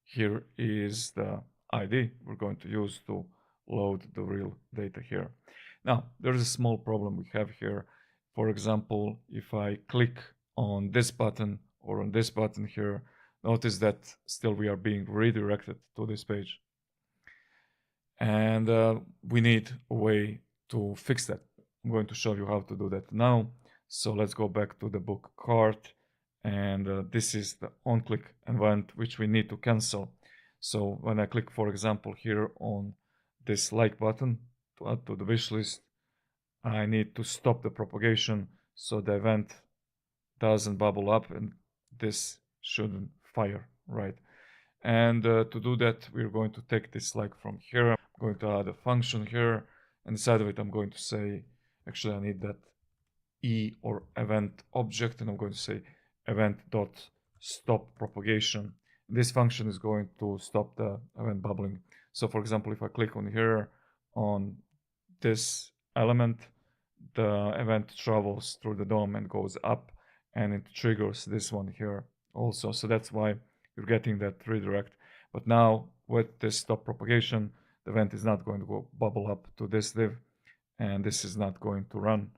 Here is the ID we're going to use to load the real data here. Now, there's a small problem we have here. For example, if I click on this button or on this button here, notice that still we are being redirected to this page. And we need a way to fix that. I'm going to show you how to do that now. So let's go back to the book cart, and this is the on-click event which we need to cancel. So when I click, for example, here on this like button to add to the wish list, I need to stop the propagation so the event doesn't bubble up and this shouldn't fire, right? And to do that, we're going to take this like from here. I'm going to add a function here, and inside of it, I'm going to say, actually, I need that E or event object, and I'm going to say event.stop propagation. This function is going to stop the event bubbling. So for example, if I click on here on this element, the event travels through the DOM and goes up, and it triggers this one here also. So that's why you're getting that redirect. But now with this stop propagation, the event is not going to go bubble up to this div, and this is not going to run.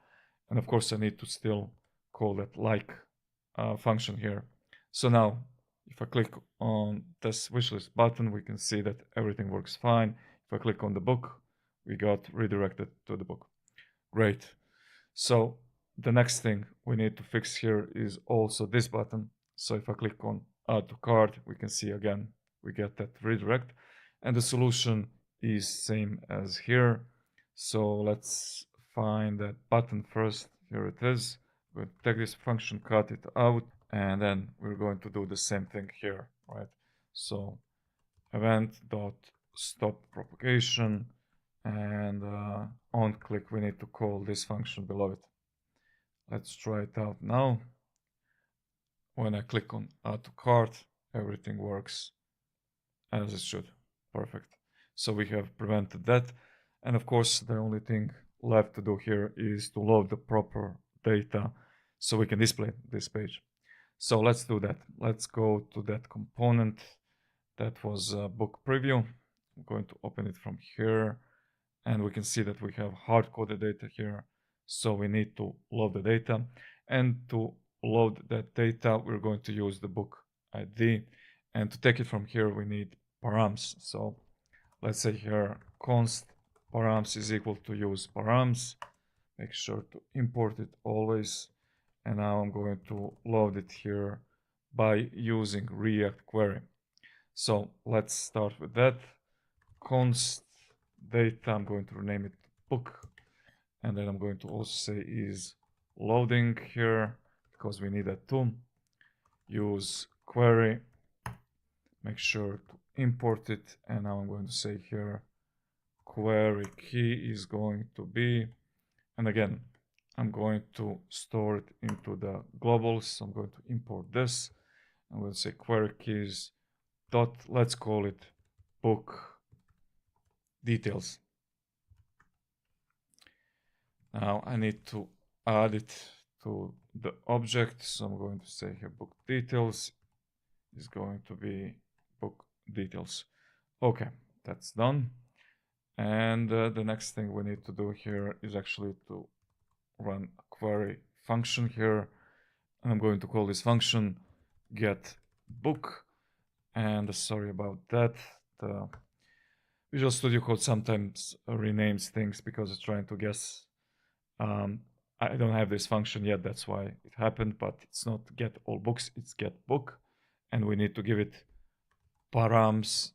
And of course, I need to still call that like function here. So now, if I click on this wishlist button, we can see that everything works fine. If I click on the book, we got redirected to the book. Great. So the next thing we need to fix here is also this button. So if I click on add to cart, we can see again, we get that redirect. And the solution is same as here. So let's find that button first. Here it is. We're going to take this function, cut it out, and then we're going to do the same thing here, right? So event.stop propagation, and on click, we need to call this function below it. Let's try it out now. When I click on add to cart, everything works as it should. Perfect. So we have prevented that. And of course, the only thing left to do here is to load the proper data so we can display this page. So let's do that. Let's go to that component that was book preview. I'm going to open it from here, and we can see that we have hard-coded data here. So we need to load the data, and to load that data, we're going to use the book ID, and to take it from here, we need params. So let's say here const params is equal to use params. Make sure to import it always. And now I'm going to load it here by using React query. So let's start with that. Const data, I'm going to rename it book. And then I'm going to also say is loading here because we need that too. Use query, make sure to import it. And now I'm going to say here, query key is going to be, and again, I'm going to store it into the globals. So I'm going to import this. I'm going to say query keys dot, let's call it book details. Now I need to add it to the object. So I'm going to say here book details is going to be book details. Okay, that's done. And the next thing we need to do here is actually to run a query function here. And I'm going to call this function get book. And sorry about that. The Visual Studio Code sometimes renames things because it's trying to guess. I don't have this function yet, that's why it happened, but it's not get all books, it's get book. And we need to give it params.id.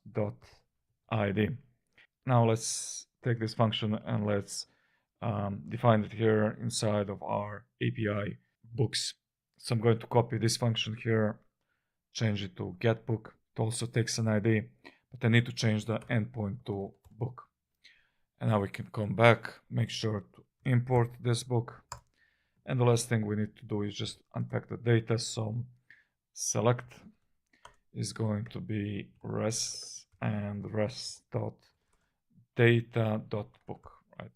Now let's take this function and let's define it here inside of our API books. So I'm going to copy this function here, change it to getBook. It also takes an ID, but I need to change the endpoint to book. And now we can come back, make sure to import this book. And the last thing we need to do is just unpack the data. So select is going to be res and res.data.book, right?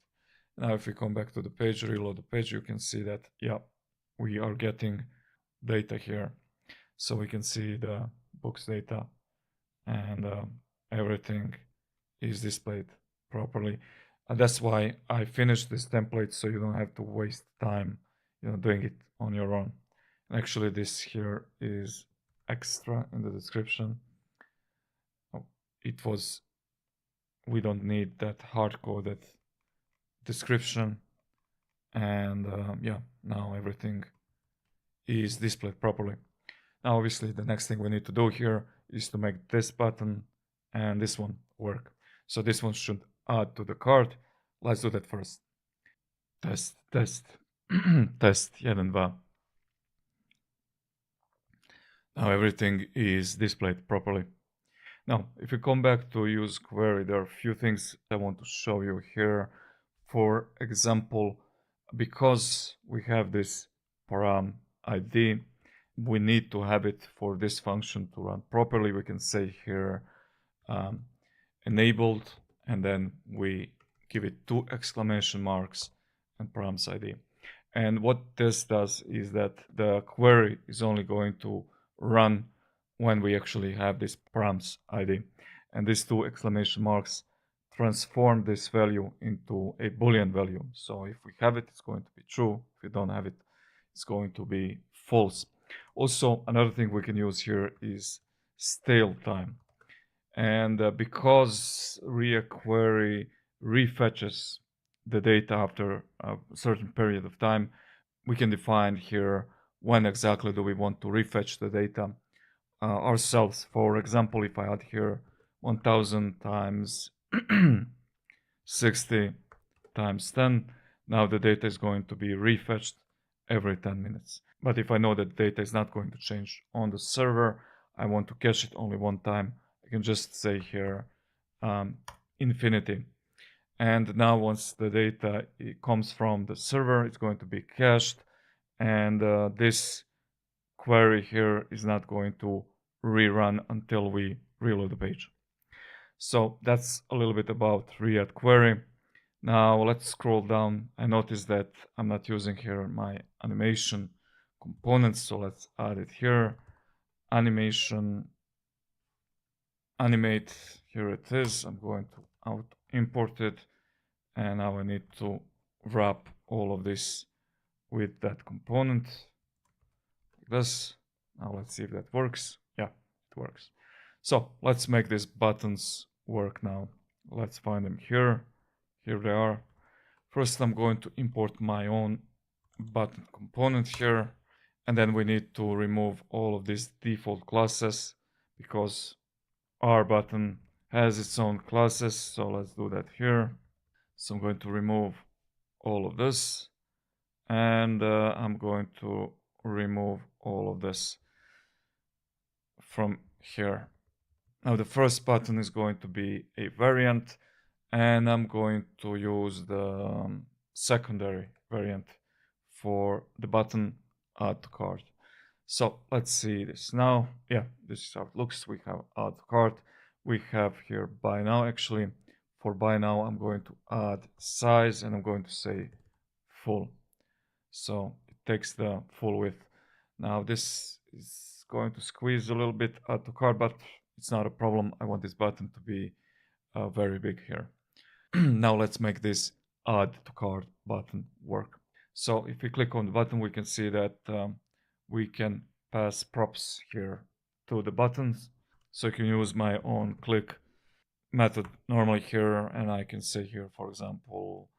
Now if we come back to the page, reload the page, you can see that, yeah, we are getting data here. So we can see the books data and everything is displayed properly. And that's why I finished this template, so you don't have to waste time, doing it on your own. And actually this here is extra in the description. We don't need that hard-coded description. And yeah, now everything is displayed properly. Now, obviously, the next thing we need to do here is to make this button and this one work. So this one should add to the cart. Let's do that first. Test, test, test, 1, 2. Now everything is displayed properly. Now, if you come back to use query, there are a few things I want to show you here. For example, because we have this param ID, we need to have it for this function to run properly. We can say here enabled, and then we give it 2 exclamation marks and params ID. And what this does is that the query is only going to run when we actually have this params ID. And these 2 exclamation marks transform this value into a Boolean value. So if we have it, it's going to be true. If we don't have it, it's going to be false. Also, another thing we can use here is stale time. And because React Query refetches the data after a certain period of time, we can define here when exactly do we want to refetch the data ourselves. For example, if I add here 1000 times 60 times 10, now the data is going to be refetched every 10 minutes. But if I know that data is not going to change on the server, I want to cache it only one time, I can just say here infinity. And now once the data comes from the server, it's going to be cached, and this query here is not going to rerun until we reload the page. So that's a little bit about React Query. Now let's scroll down. I notice that I'm not using here my animation components, so let's add it here. Animation, animate, here it is. I'm going to import it, and now I need to wrap all of this with that component like this. Now let's see if that works. Yeah, it works. So let's make these buttons work now. Let's find them here. Here they are. First, I'm going to import my own button component here. And then we need to remove all of these default classes because our button has its own classes. So let's do that here. So I'm going to remove all of this. And I'm going to remove all of this from here. Now the first button is going to be a variant, and I'm going to use the secondary variant for the button add to cart. So let's see this now. Yeah, this is how it looks. We have add to cart. We have here buy now. Actually, for buy now, I'm going to add size and I'm going to say full. So it takes the full width. Now this is going to squeeze a little bit add to cart, but it's not a problem. I want this button to be very big here. Now let's make this add to cart button work. So if we click on the button, we can see that we can pass props here to the buttons. So I can use my own click method normally here, and I can say here, for example,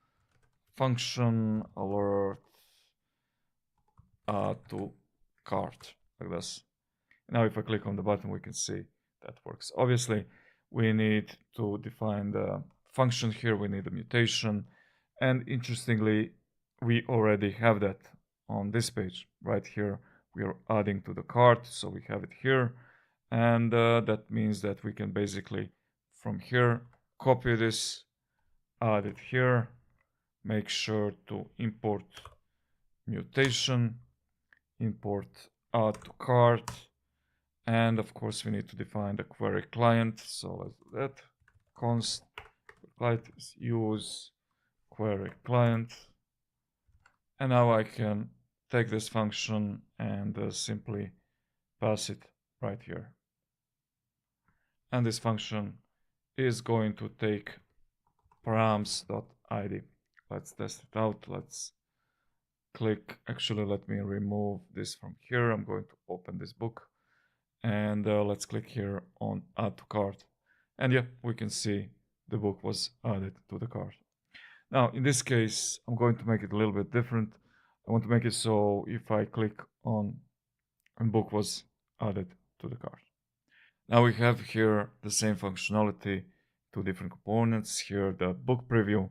function alert add to cart, like this. Now if I click on the button, we can see that works. Obviously, we need to define the function here. We need a mutation. And interestingly, we already have that on this page. Right here, we are adding to the cart. So we have it here. And that means that we can basically, from here, copy this, add it here, make sure to import mutation, import add to cart, and of course we need to define the query client. So let's do that. Const client is use query client, and now I can take this function and simply pass it right here. And this function is going to take params.id. Let's test it out. Let's click. Actually, let me remove this from here. I'm going to open this book. And let's click here on add to cart. And yeah, we can see the book was added to the cart. Now, in this case, I'm going to make it a little bit different. I want to make it so if I click on and book was added to the cart. Now we have here the same functionality, two different components. Here the book preview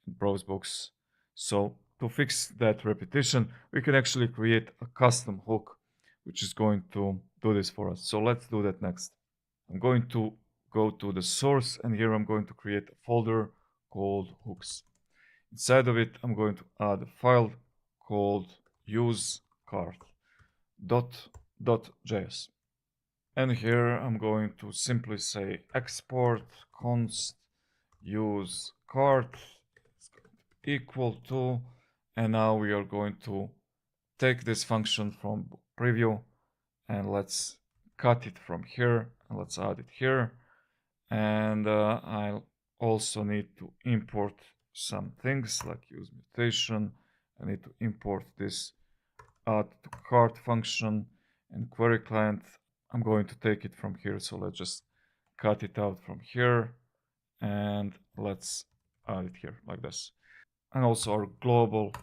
and browse books. So to fix that repetition, we can actually create a custom hook which is going to do this for us. So let's do that next. I'm going to go to the source, and here I'm going to create a folder called hooks. Inside of it, I'm going to add a file called usecart.js. And here I'm going to simply say export const use cart equal to, and now we are going to take this function from preview and let's cut it from here and let's add it here. And I'll also need to import some things like use mutation. I need to import this add to cart function and query client. I'm going to take it from here, so let's just cut it out from here and let's add it here like this. And also our global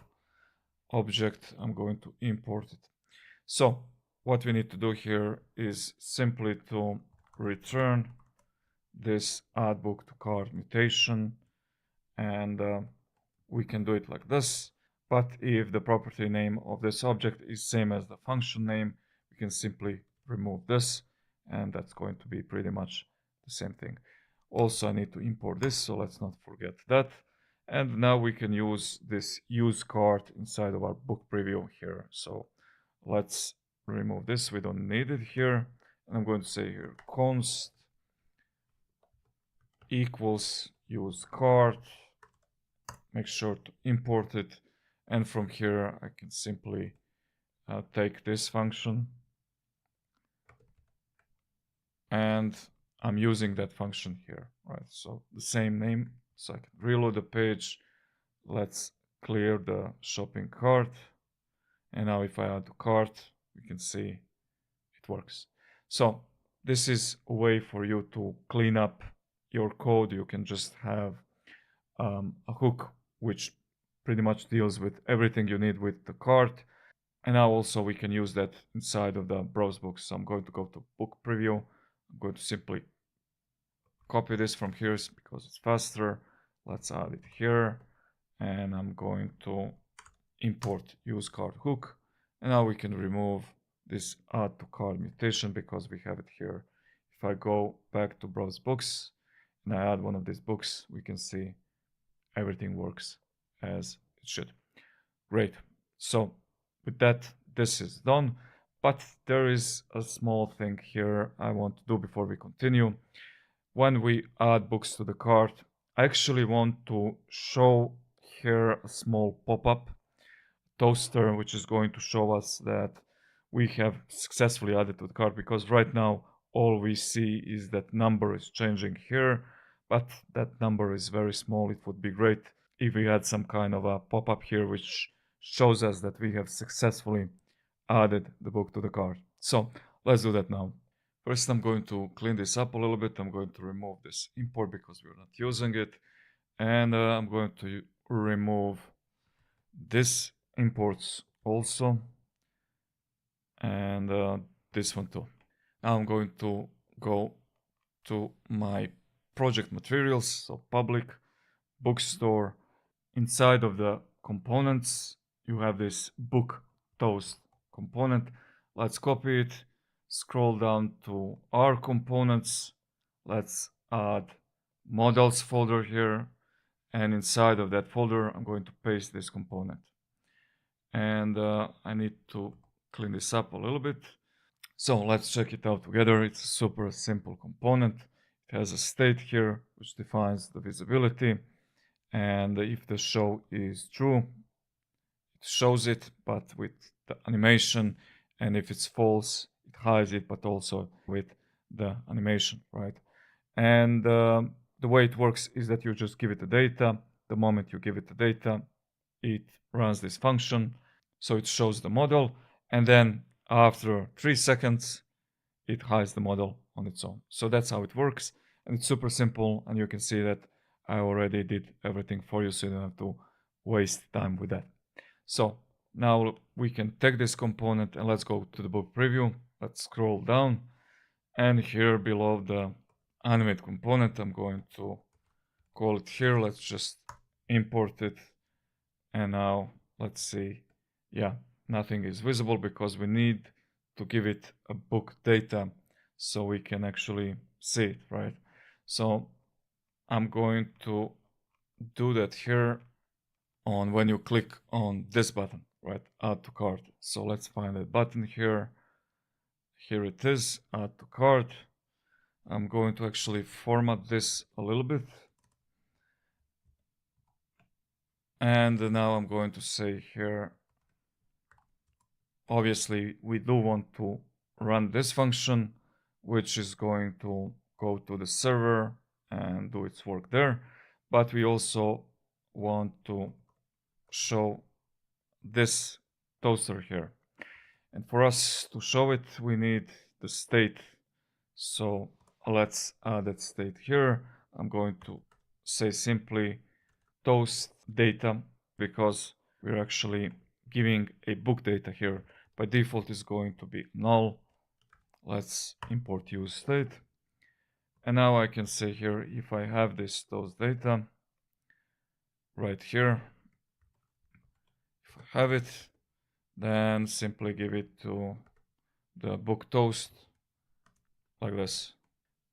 object, I'm going to import it. So what we need to do here is simply to return this add book to cart mutation, and we can do it like this. But if the property name of this object is same as the function name, we can simply remove this, and that's going to be pretty much the same thing. Also, I need to import this, so let's not forget that. And now we can use this use cart inside of our book preview here. So let's remove this, we don't need it here. And I'm going to say here const equals use cart, make sure to import it, and from here I can simply take this function, and I'm using that function here, right? So the same name, so I can reload the page. Let's clear the shopping cart, and now if I add to cart, we can see it works. So this is a way for you to clean up your code. You can just have a hook which pretty much deals with everything you need with the cart. And now also we can use that inside of the browse books. So I'm going to go to book preview. I'm going to simply copy this from here because it's faster. Let's add it here. And I'm going to import use cart hook. And now we can remove this add to cart mutation because we have it here. if I go back to browse books and I add one of these books, we can see everything works as it should. Great. So with that, this is done. But there is a small thing here I want to do before we continue. When we add books to the cart, I actually want to show here a small pop-up toaster, which is going to show us that we have successfully added to the cart, because right now all we see is that number is changing here, but that number is very small. It would be great if we had some kind of a pop-up here which shows us that we have successfully added the book to the cart. So let's do that now. First, I'm going to clean this up a little bit. I'm going to remove this import because we're not using it. And I'm going to remove this imports also. And this one too. Now I'm going to go to my project materials, so public, bookstore. Inside of the components, you have this book toast component. Let's copy it, scroll down to our components. Let's add models folder here. And inside of that folder, I'm going to paste this component. And I need to clean this up a little bit. So let's check it out together. It's a super simple component. It has a state here, which defines the visibility. And if the show is true, it shows it, but with the animation. And if it's false, it hides it, but also with the animation, right? And the way it works is that you just give it the data. The moment you give it the data, it runs this function. So it shows the model. And then after 3 seconds, it hides the model on its own. So that's how it works. And it's super simple. And you can see that I already did everything for you, so you don't have to waste time with that. So now we can take this component and let's go to the book preview. Let's scroll down. And here below the animate component, I'm going to call it here. Let's just import it. And now let's see. Yeah, nothing is visible because we need to give it a book data so we can actually see it, right? So I'm going to do that here on when you click on this button, right? Add to cart. So let's find that button here. Here it is, add to cart. I'm going to actually format this a little bit. And now I'm going to say here, obviously we do want to run this function, which is going to go to the server and do its work there. But we also want to show this toaster here. And for us to show it, we need the state. So let's add that state here. I'm going to say simply toast data because we're actually giving a book data here. By default is going to be null. Let's import use state. And now I can say here, if I have this toast data right here, if I have it, then simply give it to the book toast like this.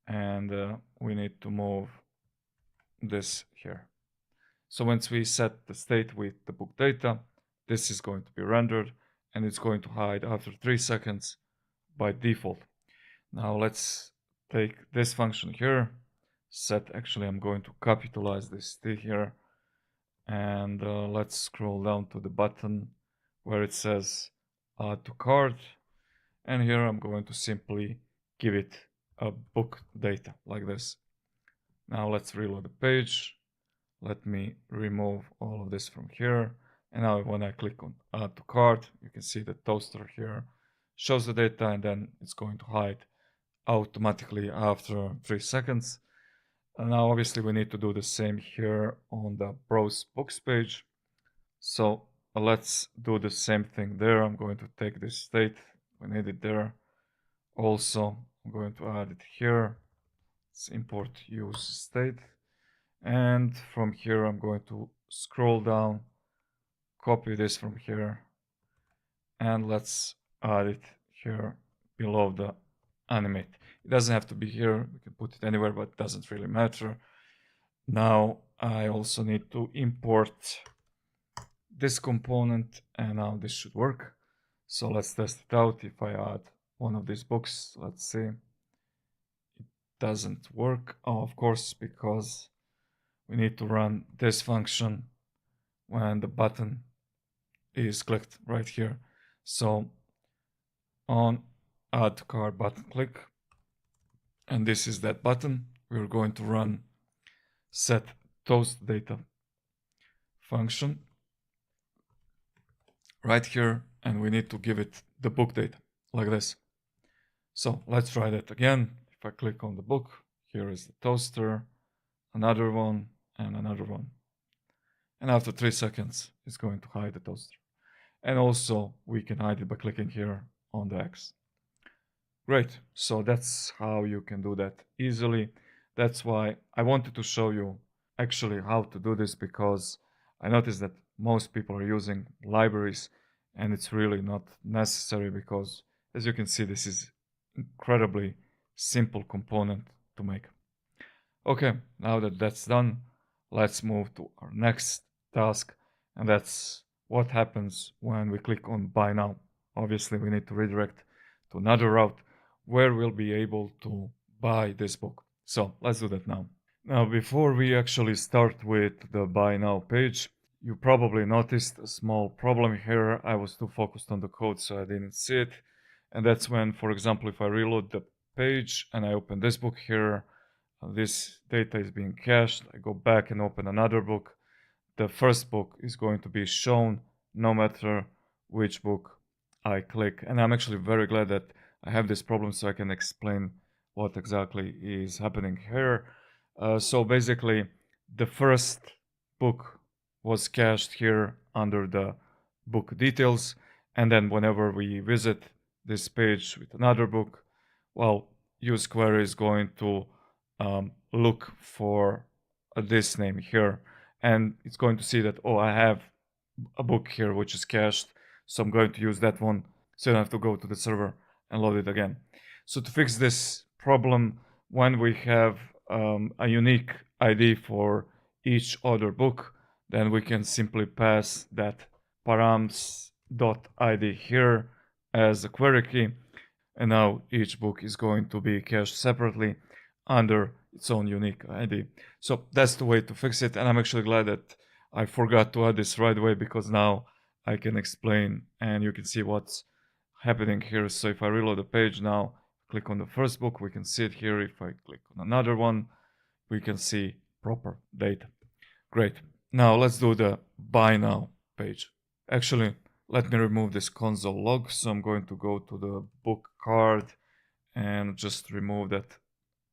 And we need to move this here. So once we set the state with the book data, this is going to be rendered and it's going to hide after 3 seconds by default. Now let's take this function here, set, actually I'm going to capitalize this T here, and let's scroll down to the button where it says add to cart, and here I'm going to simply give it a book data like this. Now let's reload the page. Let me remove all of this from here. And now when I click on add to cart, you can see the toaster here shows the data and then it's going to hide automatically after 3 seconds. And now obviously we need to do the same here on the browse books page. So let's do the same thing there. I'm going to take this state, we need it there. Also, I'm going to add it here. Let's import use state. And from here, I'm going to scroll down, copy this from here, and let's add it here below the animate. It doesn't have to be here. We can put it anywhere, but it doesn't really matter. Now I also need to import this component, and now this should work. So let's test it out. If I add one of these books, let's see. It doesn't work. Oh, of course, because we need to run this function when the button is clicked right here. So on add to cart button click, and this is that button. We're going to run set toast data function right here, and we need to give it the book data like this. So let's try that again. If I click on the book, here is the toaster, another one, and another one. And after 3 seconds, it's going to hide the toaster. And also we can hide it by clicking here on the X. Great, so that's how you can do that easily. That's why I wanted to show you actually how to do this, because I noticed that most people are using libraries and it's really not necessary, because as you can see, this is incredibly simple component to make. Okay, now that that's done, let's move to our next task, and that's what happens when we click on buy now. Obviously, we need to redirect to another route where we'll be able to buy this book. So let's do that now. Now, before we actually start with the buy now page, you probably noticed a small problem here. I was too focused on the code, so I didn't see it. And that's when, for example, if I reload the page and I open this book here, this data is being cached. I go back and open another book. The first book is going to be shown no matter which book I click. And I'm actually very glad that I have this problem, so I can explain what exactly is happening here. So basically, the first book was cached here under the book details. And then whenever we visit this page with another book, well, use query is going to look for this name here, and it's going to see that, oh, I have a book here which is cached, so I'm going to use that one, so I don't have to go to the server and load it again. So to fix this problem, when we have a unique ID for each other book, then we can simply pass that params.id here as a query key, and now each book is going to be cached separately under its own unique ID. So that's the way to fix it, and I'm actually glad that I forgot to add this right away, because now I can explain and you can see what's happening here. So if I reload the page now, click on the first book, we can see it here. If I click on another one, we can see proper data. Great. Now let's do the buy now page. Actually, let me remove this console log. So I'm going to go to the book card and just remove that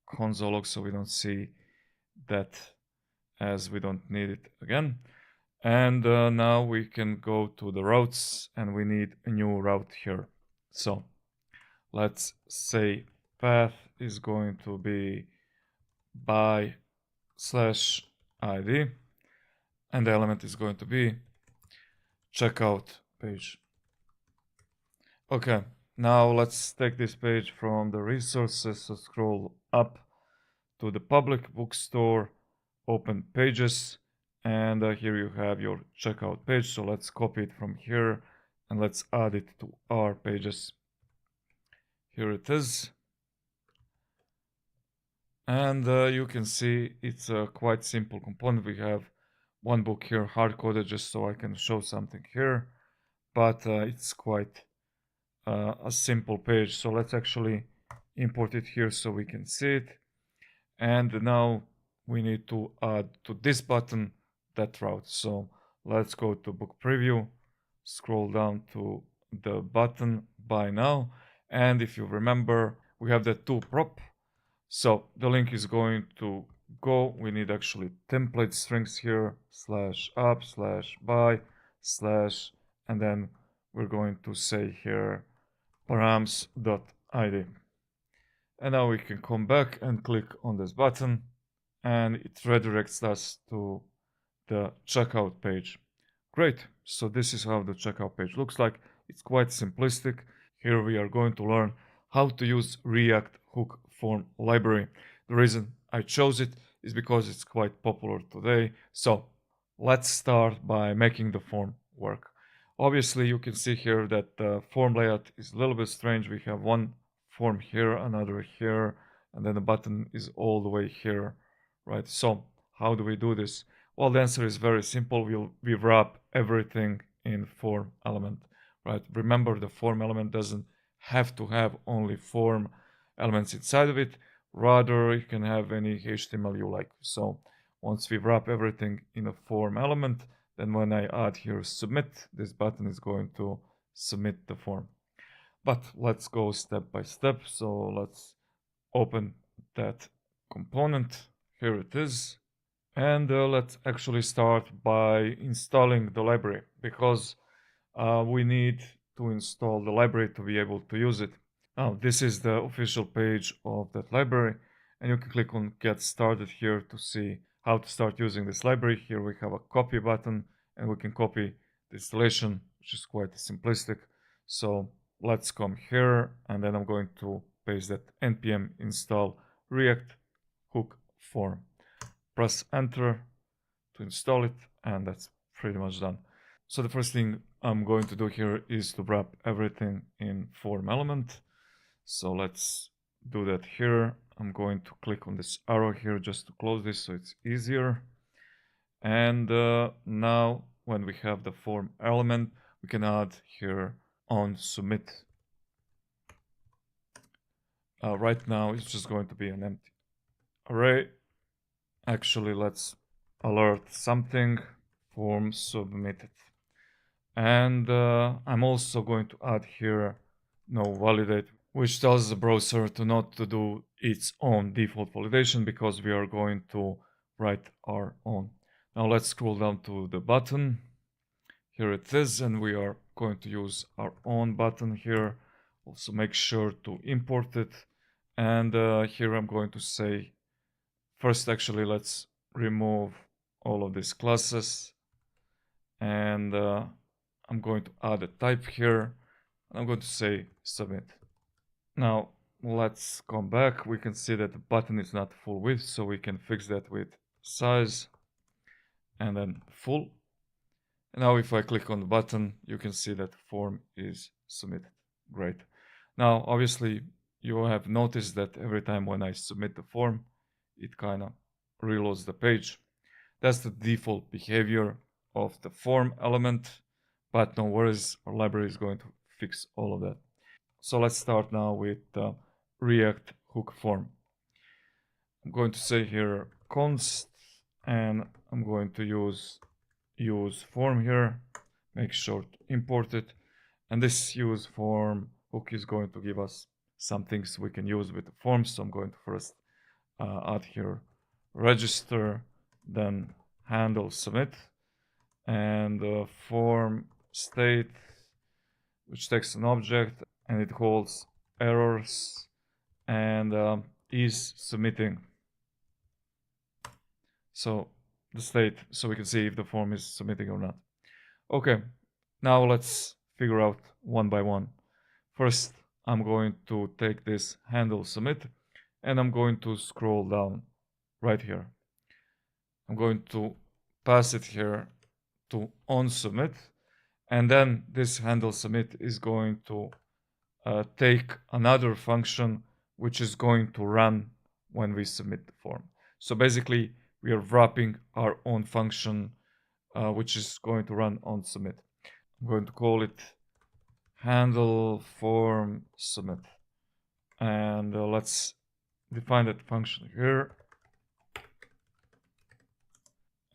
console log so we don't see that, as we don't need it again. And now we can go to the routes, and we need a new route here. So let's say path is going to be buy/id, and the element is going to be checkout page. Okay, now let's take this page from the resources. So scroll up to the public bookstore, open pages, and here you have your checkout page. So let's copy it from here and let's add it to our pages. Here it is. And you can see it's a quite simple component. We have one book here hard-coded just so I can show something here, but it's quite a simple page. So let's actually import it here so we can see it. And now we need to add to this button that route. So let's go to book preview, scroll down to the button buy now. And if you remember, we have the to prop. So the link is going to go, we need actually template strings here, /up/buy/ and then we're going to say here params.id. And now we can come back and click on this button, and it redirects us to the checkout page. Great, so this is how the checkout page looks like. It's quite simplistic. Here we are going to learn how to use React Hook Form library. The reason I chose it is because it's quite popular today. So let's start by making the form work. Obviously, you can see here that the form layout is a little bit strange. We have one form here, another here, and then the button is all the way here, right? So how do we do this? Well, the answer is very simple. We wrap everything in form element, right? Remember, the form element doesn't have to have only form elements inside of it. Rather, you can have any HTML you like. So once we wrap everything in a form element, then when I add here submit, this button is going to submit the form. But let's go step by step. So let's open that component. Here it is. And let's actually start by installing the library, because we need to install the library to be able to use it. Now, this is the official page of that library, and you can click on Get Started here to see how to start using this library. Here we have a copy button, and we can copy the installation, which is quite simplistic. So let's come here, and then I'm going to paste that npm install React Hook Form. Press Enter to install it, and that's pretty much done. So the first thing I'm going to do here is to wrap everything in form element. So let's do that here. I'm going to click on this arrow here just to close this so it's easier. And now when we have the form element, we can add here on submit. Right now it's just going to be an empty array. Actually, let's alert something, form submitted. And I'm also going to add here no validate, which tells the browser to not to do its own default validation, because we are going to write our own. Now let's scroll down to the button. Here it is, and we are going to use our own button here. Also make sure to import it. And here I'm going to say, first actually let's remove all of these classes. And I'm going to add a type here. I'm going to say submit. Now let's come back. We can see that the button is not full width, so we can fix that with size and then full. And now if I click on the button, you can see that the form is submitted. Great. Now obviously you have noticed that every time when I submit the form, it kind of reloads the page. That's the default behavior of the form element, but no worries, our library is going to fix all of that. So let's start now with React Hook Form. I'm going to say here const, and I'm going to use form here. Make sure to import it, and this use form hook is going to give us some things we can use with the form. So I'm going to first add here register, then handle submit, and form state, which takes an object and it holds errors and is submitting. So the state, so we can see if the form is submitting or not. Okay, now let's figure out one by one. First, I'm going to take this handle submit, and I'm going to scroll down right here. I'm going to pass it here to on submit, and then this handle submit is going to take another function which is going to run when we submit the form. So basically we are wrapping our own function which is going to run on submit. I'm going to call it handle form submit, and let's define that function here.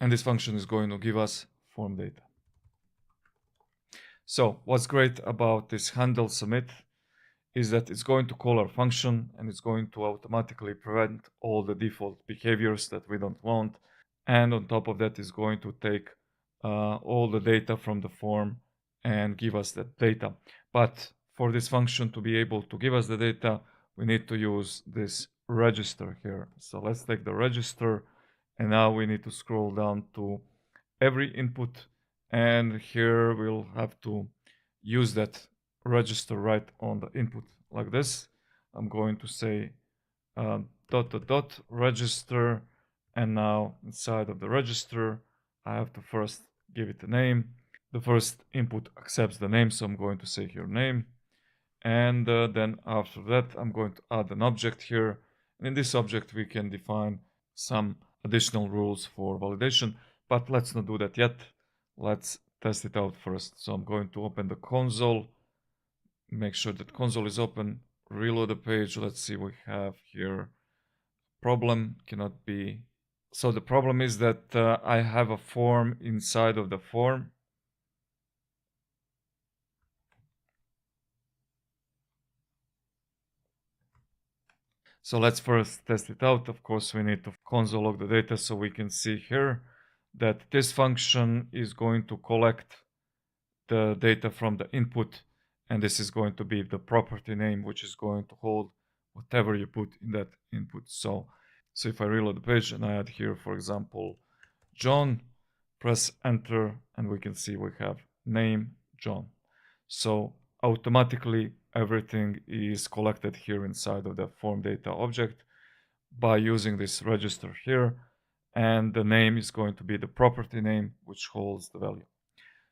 And this function is going to give us form data. So what's great about this handle submit is that it's going to call our function, and it's going to automatically prevent all the default behaviors that we don't want. And on top of that, is going to take all the data from the form and give us that data. But for this function to be able to give us the data, we need to use this register here. So let's take the register, and now we need to scroll down to every input, and here we'll have to use that register right on the input like this. I'm going to say dot dot dot register, and now inside of the register I have to first give it a name. The first input accepts the name, so I'm going to say here name, and then after that I'm going to add an object here, and in this object we can define some additional rules for validation, but let's not do that yet. Let's test it out first. So I'm going to open the console, make sure that console is open, reload the page. Let's see, we have here problem cannot be. So the problem is that I have a form inside of the form. So let's first test it out. Of course, we need to console log the data so we can see here that this function is going to collect the data from the input, and this is going to be the property name, which is going to hold whatever you put in that input. So if I reload the page and I add here, for example, John, press enter, and we can see we have name John. So automatically everything is collected here inside of the form data object by using this register here, and the name is going to be the property name which holds the value.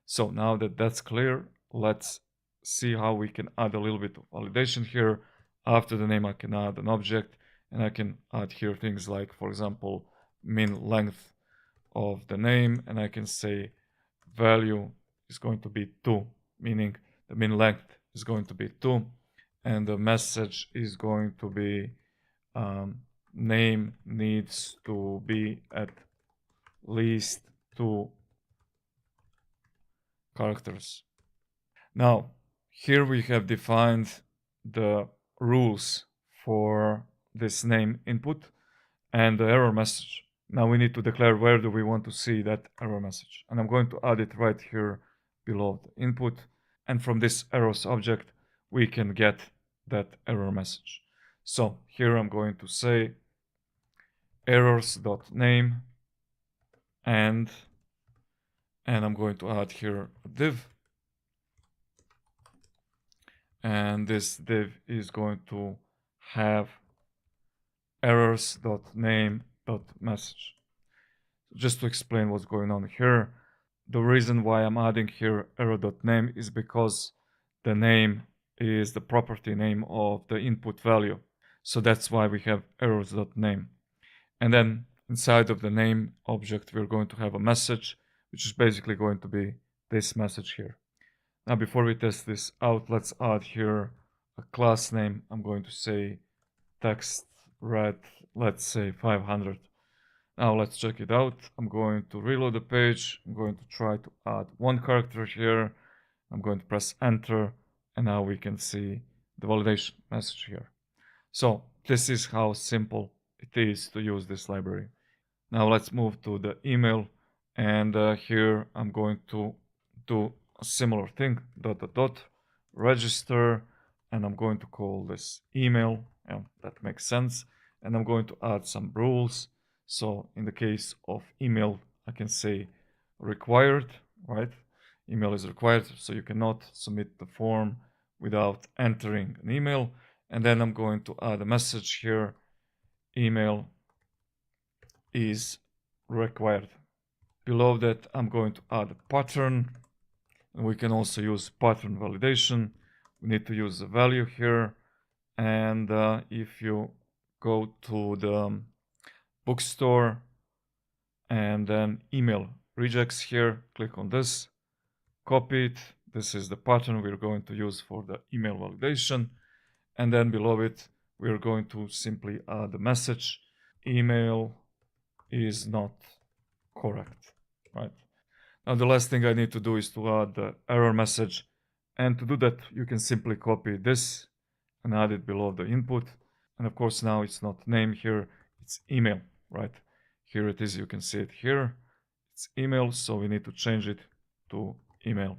So now that that's clear, let's see how we can add a little bit of validation here. After the name I can add an object, and I can add here things like, for example, min length of the name, and I can say value is going to be 2, meaning the min length is going to be 2, and the message is going to be name needs to be at least 2 characters. Now, here we have defined the rules for this name input and the error message. Now we need to declare where do we want to see that error message. And I'm going to add it right here below the input. And from this errors object, we can get that error message. So here I'm going to say errors.name, and I'm going to add here a div. And this div is going to have errors.name.message. Just to explain what's going on here, the reason why I'm adding here error.name is because the name is the property name of the input value. So that's why we have errors.name. And then inside of the name object, we're going to have a message, which is basically going to be this message here. Now, before we test this out, let's add here a class name. I'm going to say text red, let's say 500. Now let's check it out. I'm going to reload the page. I'm going to try to add 1 character here. I'm going to press enter, and now we can see the validation message here. So this is how simple it is to use this library. Now let's move to the email, and here I'm going to do a similar thing, register, and I'm going to call this email. Yeah, that makes sense. And I'm going to add some rules. So in the case of email, I can say required, right? Email is required, so you cannot submit the form without entering an email. And then I'm going to add a message here. Email is required. Below that, I'm going to add a pattern. And we can also use pattern validation. We need to use the value here. And if you go to the bookstore and then email regex here, click on this, copy it. This is the pattern we're going to use for the email validation. And then below it, we're going to simply add the message. Email is not correct, right? Now the last thing I need to do is to add the error message. And to do that, you can simply copy this and add it below the input. And of course, now it's not name here, it's email, right? Here it is, you can see it here. It's email, so we need to change it to email.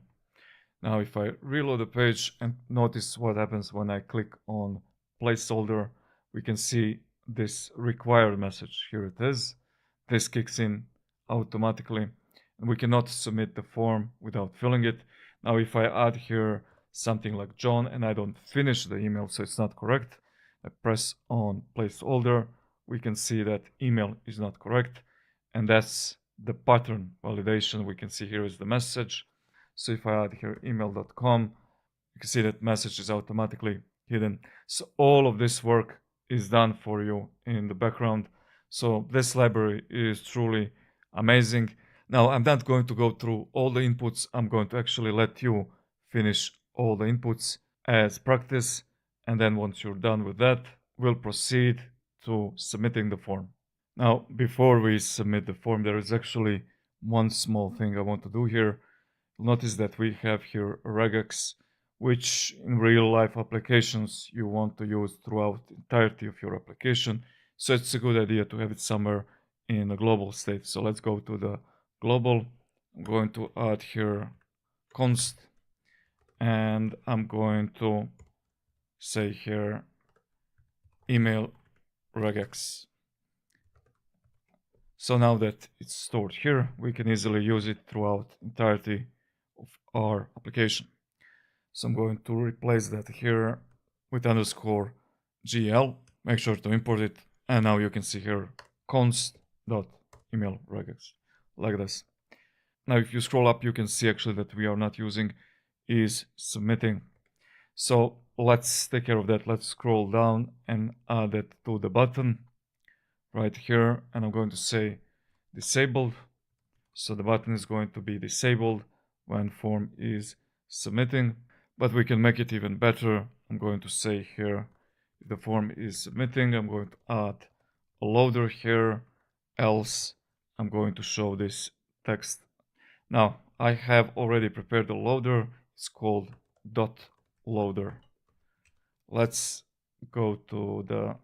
Now if I reload the page and notice what happens when I click on placeholder, we can see this required message. Here it is. This kicks in automatically, and we cannot submit the form without filling it. Now if I add here something like John and I don't finish the email, so it's not correct, I press on placeholder, we can see that email is not correct. And that's the pattern validation. We can see here is the message. So if I add here email.com, you can see that message is automatically hidden. So all of this work is done for you in the background. So this library is truly amazing. Now I'm not going to go through all the inputs. I'm going to actually let you finish all the inputs as practice. And then once you're done with that, we'll proceed to submitting the form. Now, before we submit the form, there is actually one small thing I want to do here. Notice that we have here regex, which in real life applications you want to use throughout the entirety of your application. So it's a good idea to have it somewhere in a global state. So let's go to the global. I'm going to add here const, and I'm going to say here email regex. So now that it's stored here, we can easily use it throughout the entirety of our application. So I'm going to replace that here with underscore GL. Make sure to import it. And now you can see here const.email regex like this. Now, if you scroll up, you can see actually that we are not using is submitting. So let's take care of that. Let's scroll down and add it to the button right here. And I'm going to say disabled. So the button is going to be disabled when form is submitting, but we can make it even better. I'm going to say here, if the form is submitting, I'm going to add a loader here, else I'm going to show this text. Now, I have already prepared a loader. It's called .loader. Let's go to the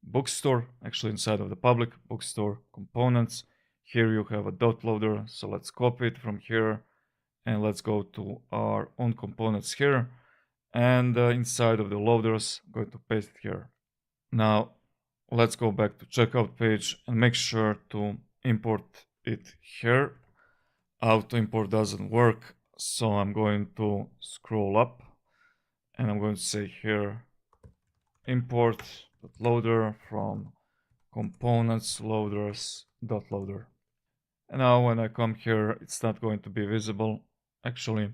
bookstore, actually inside of the public bookstore components. Here you have a .loader, so let's copy it from here and let's go to our own components here, and inside of the loaders I'm going to paste it here. Now let's go back to checkout page and make sure to import it here. Auto import doesn't work, so I'm going to scroll up and I'm going to say here import .loader from components loaders.loader. And now when I come here, it's not going to be visible. Actually,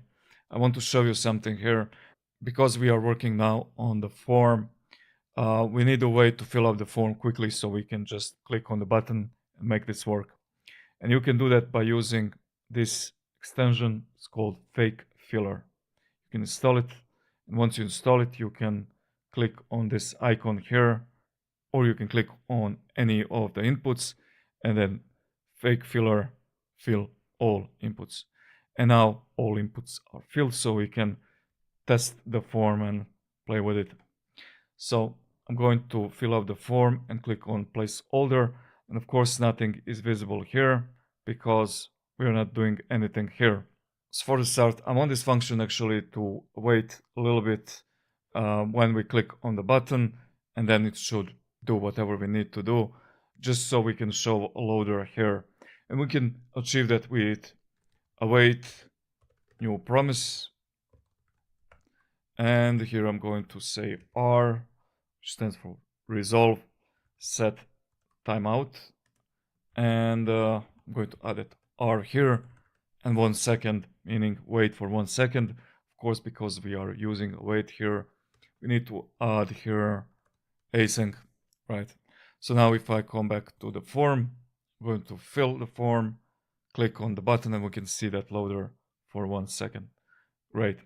I want to show you something here. Because we are working now on the form, we need a way to fill out the form quickly, so we can just click on the button and make this work. And you can do that by using this extension. It's called Fake Filler. You can install it, and once you install it, you can click on this icon here, or you can click on any of the inputs and then Fake Filler fill all inputs. And now all inputs are filled, so we can test the form and play with it. So I'm going to fill out the form and click on placeholder. And of course, nothing is visible here because we're not doing anything here. So for the start, I want this function actually to wait a little bit when we click on the button, and then it should do whatever we need to do, just so we can show a loader here. And we can achieve that with await new promise. And here I'm going to say R, which stands for resolve set timeout. And I'm going to add it R here, and 1 second, meaning wait for 1 second. Of course, because we are using await here, we need to add here async, right? So now if I come back to the form, I'm going to fill the form, click on the button, and we can see that loader for 1 second. Great.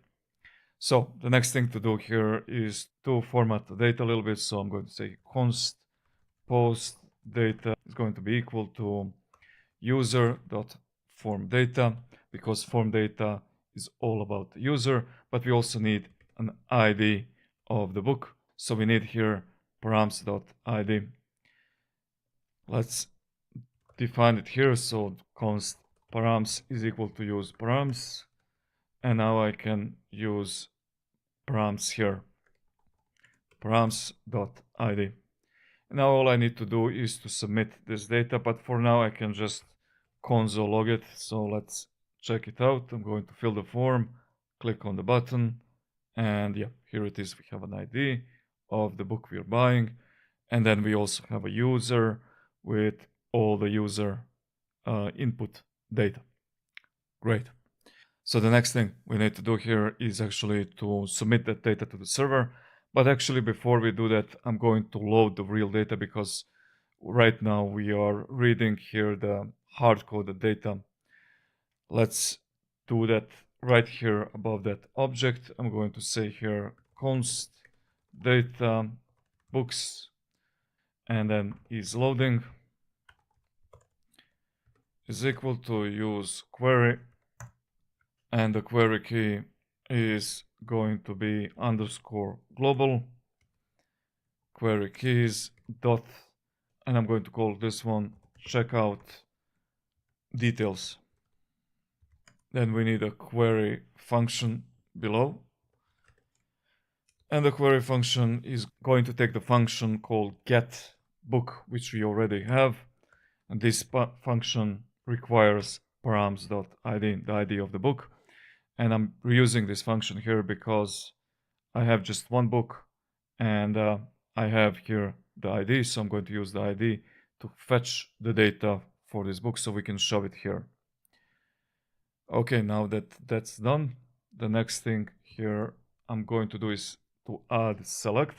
So the next thing to do here is to format the data a little bit. So I'm going to say const post data is going to be equal to user.form data, because form data is all about the user, but we also need an ID of the book. So we need here params.id. Let's define it here. So const params is equal to use params. And now I can use params here, params.id. Now all I need to do is to submit this data, but for now I can just console log it. So let's check it out. I'm going to fill the form, click on the button, and yeah, here it is. We have an ID of the book we're buying. And then we also have a user with all the user input data. Great. So the next thing we need to do here is actually to submit that data to the server. But actually, before we do that, I'm going to load the real data because right now we are reading here the hard-coded data. Let's do that right here above that object. I'm going to say here const data books, and then is loading is equal to use query, and the query key is going to be underscore global query keys dot, and I'm going to call this one checkout details. Then we need a query function below, and the query function is going to take the function called get book, which we already have, and this function requires params.id, the ID of the book. And I'm reusing this function here because I have just one book and I have here the ID. So I'm going to use the ID to fetch the data for this book so we can show it here. Okay, now that that's done, the next thing here I'm going to do is to add select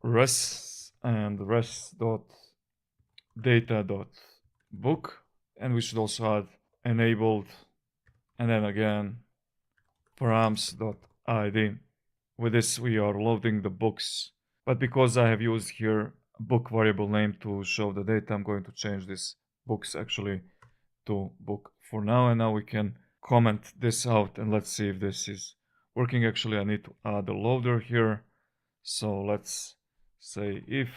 res and res.data.book, and we should also add enabled, and then again params.id. With this we are loading the books, but because I have used here a book variable name to show the data, I'm going to change this books actually to book for now, and now we can comment this out and let's see if this is working. Actually, I need to add a loader here, so let's say if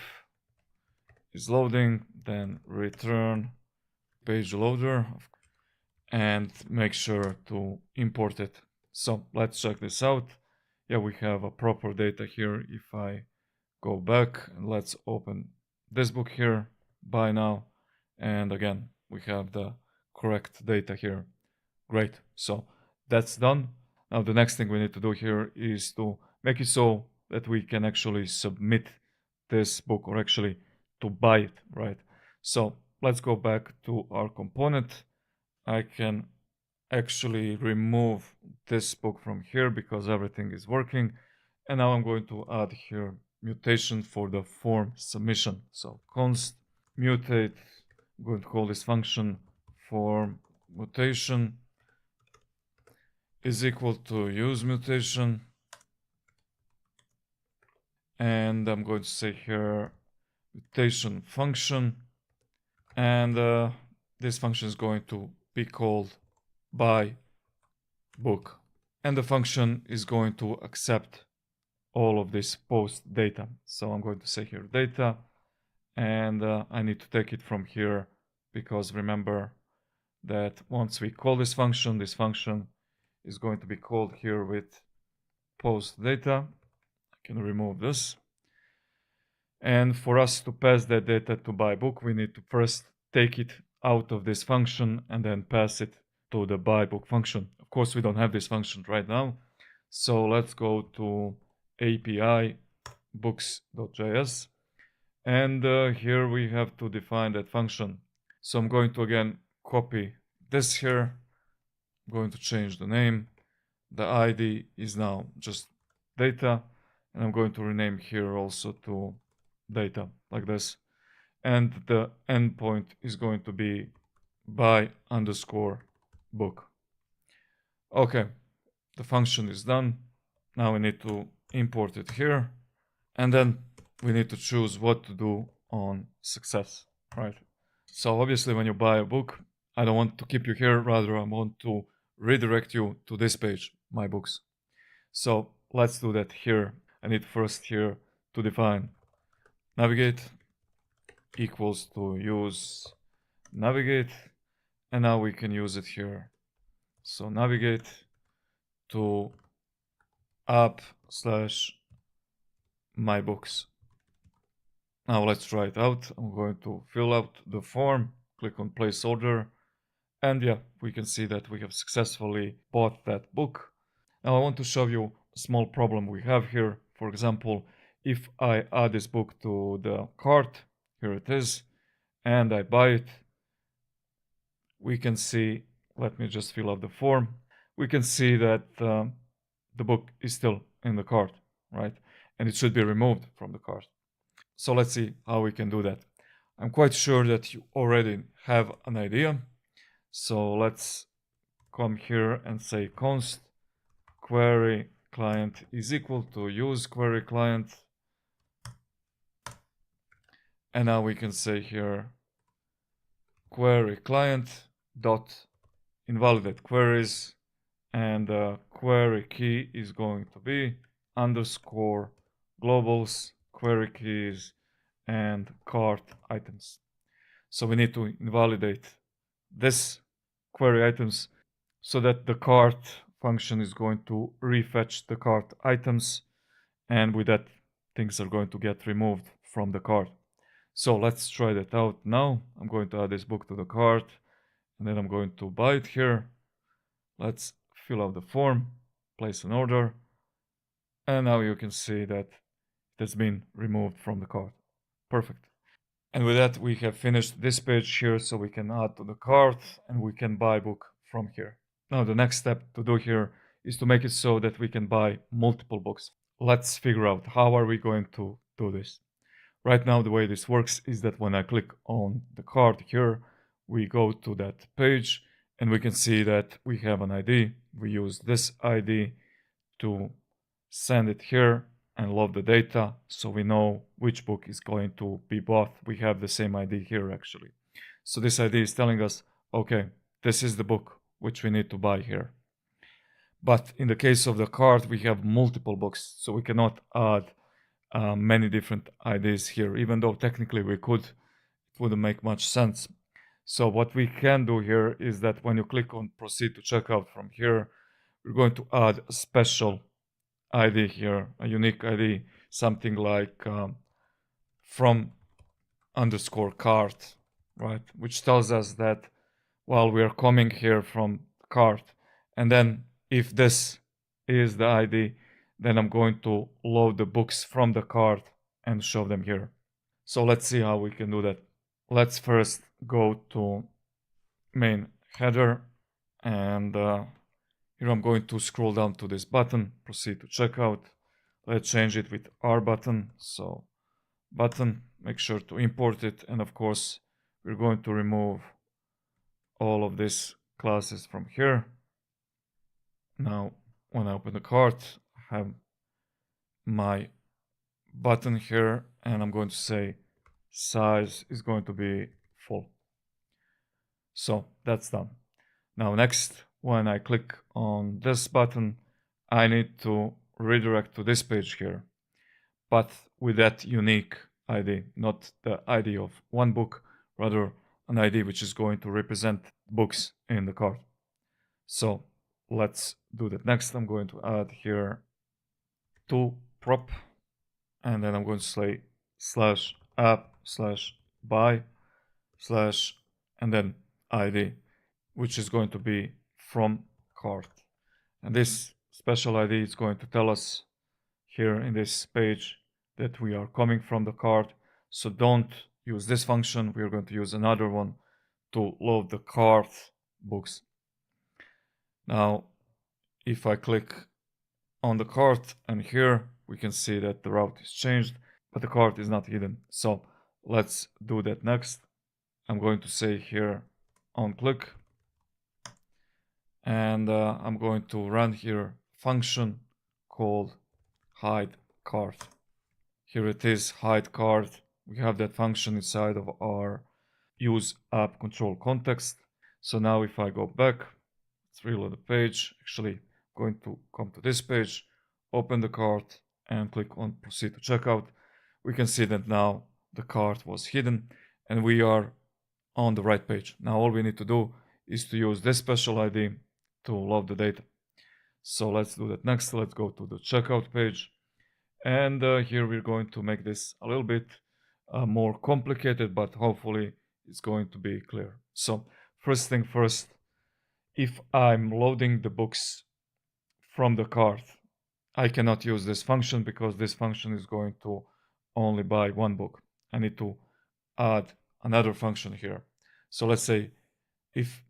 is loading, then return page loader and make sure to import it. So let's check this out. Yeah, we have a proper data here. If I go back, let's open this book here, buy now, and again we have the correct data here. Great, so that's done. Now the next thing we need to do here is to make it so that we can actually submit this book, or actually to buy it, right? So let's go back to our component. I can actually remove this book from here because everything is working. And now I'm going to add here mutation for the form submission. So const mutate, I'm going to call this function form mutation is equal to use mutation. And I'm going to say here mutation function. And this function is going to be called by book. And the function is going to accept all of this post data. So I'm going to say here data, and I need to take it from here because remember that once we call this function is going to be called here with post data. I can remove this. And for us to pass that data to buy book, we need to first take it out of this function and then pass it to the buy book function. Of course, we don't have this function right now. So let's go to API books.js. And here we have to define that function. So I'm going to again copy this here. I'm going to change the name. The ID is now just data. And I'm going to rename here also to data like this. And the endpoint is going to be by underscore book. Okay, the function is done. Now we need to import it here. And then we need to choose what to do on success, right? So obviously when you buy a book, I don't want to keep you here, rather I want to redirect you to this page, my books. So let's do that here. I need first here to define navigate equals to use navigate, and now we can use it here. So navigate to app/my books. Now let's try it out. I'm going to fill out the form, click on place order, and yeah, we can see that we have successfully bought that book. Now I want to show you a small problem we have here. For example, if I add this book to the cart, here it is, and I buy it, we can see, let me just fill out the form. We can see that the book is still in the cart, right? And it should be removed from the cart. So let's see how we can do that. I'm quite sure that you already have an idea. So let's come here and say const query client is equal to use query client. And now we can say here query client dot invalidate queries, and the query key is going to be underscore globals query keys and cart items. So we need to invalidate this query items so that the cart function is going to refetch the cart items, and with that things are going to get removed from the cart. So let's try that out now. I'm going to add this book to the cart, and then I'm going to buy it here. Let's fill out the form, place an order, and now you can see that it has been removed from the cart. Perfect. And with that, we have finished this page here, so we can add to the cart and we can buy book from here. Now, the next step to do here is to make it so that we can buy multiple books. Let's figure out how are we going to do this. Right now, the way this works is that when I click on the card here, we go to that page and we can see that we have an ID. We use this ID to send it here and load the data so we know which book is going to be bought. We have the same ID here actually. So this ID is telling us, okay, this is the book which we need to buy here. But in the case of the card, we have multiple books, so we cannot add many different IDs here, even though technically we could. It wouldn't make much sense. So what we can do here is that when you click on proceed to checkout from here, we're going to add a special ID here, a unique ID, something like from underscore cart, right? Which tells us that while we are coming here from cart, and then if this is the ID, then I'm going to load the books from the cart and show them here. So let's see how we can do that. Let's first go to main header, and here I'm going to scroll down to this button, proceed to checkout. Let's change it with R button. So button, make sure to import it, and of course we're going to remove all of these classes from here. Now when I open the cart, I have my button here, and I'm going to say size is going to be full. So that's done. Now next, when I click on this button, I need to redirect to this page here, but with that unique ID, not the ID of one book, rather an ID which is going to represent books in the cart. So let's do that. Next, I'm going to add here to prop, and then I'm going to say slash app slash buy slash and then ID, which is going to be from cart. And this special ID is going to tell us here in this page that we are coming from the cart. So don't use this function. We are going to use another one to load the cart books. Now, if I click on the cart, and here we can see that the route is changed, but the cart is not hidden. So let's do that next. I'm going to say here on click, and I'm going to run here function called hide cart. Here it is, hide cart. We have that function inside of our use app control context. So now if I go back, let's reload the page. Actually, going to come to this page, open the cart, and click on proceed to checkout. We can see that now the cart was hidden and we are on the right page. Now all we need to do is to use this special ID to load the data. So let's do that next. Let's go to the checkout page. And here we're going to make this a little bit more complicated, but hopefully it's going to be clear. So first thing first, if I'm loading the books from the cart, I cannot use this function because this function is going to only buy one book. I need to add another function here. So let's say if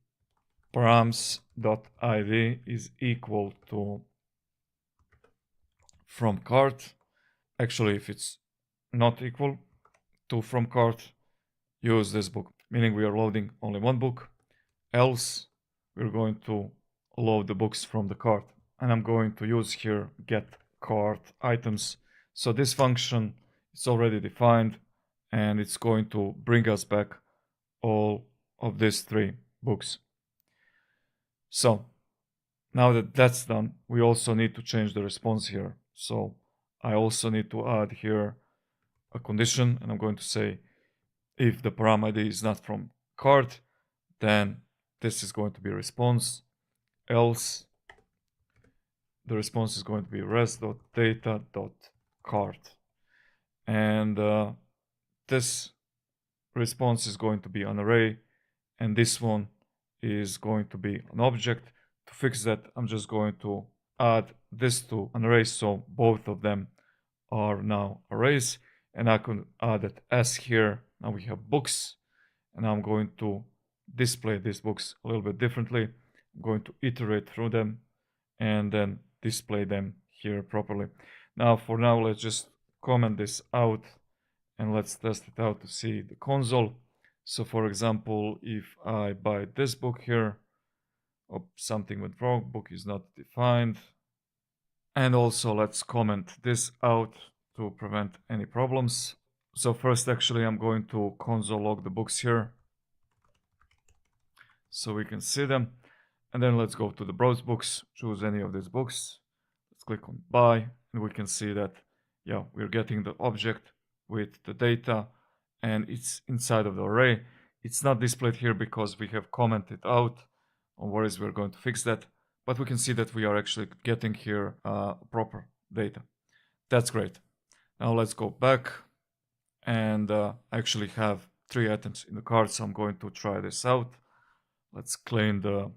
params.id is equal to from cart, actually if it's not equal to from cart, use this book, meaning we are loading only one book, else we're going to load the books from the cart. And I'm going to use here get cart items. So this function is already defined and it's going to bring us back all of these three books. So now that that's done, we also need to change the response here. So I also need to add here a condition, and I'm going to say if the param ID is not from cart, then this is going to be response, else the response is going to be res.data.cart. And this response is going to be an array, and this one is going to be an object. To fix that, I'm just going to add this to an array, so both of them are now arrays, and I can add that s here. Now we have books, and I'm going to display these books a little bit differently. I'm going to iterate through them and then display them here properly. Now for now, let's just comment this out and let's test it out to see the console. So for example, if I buy this book here, oh, something went wrong, book is not defined. And also let's comment this out to prevent any problems. So first, actually, I'm going to console log the books here so we can see them. And then let's go to the browse books, choose any of these books. Let's click on buy, and we can see that, yeah, we're getting the object with the data and it's inside of the array. It's not displayed here because we have commented out. No worries, we're going to fix that. But we can see that we are actually getting here proper data. That's great. Now let's go back and actually have 3 items in the cart. So I'm going to try this out. Let's clean the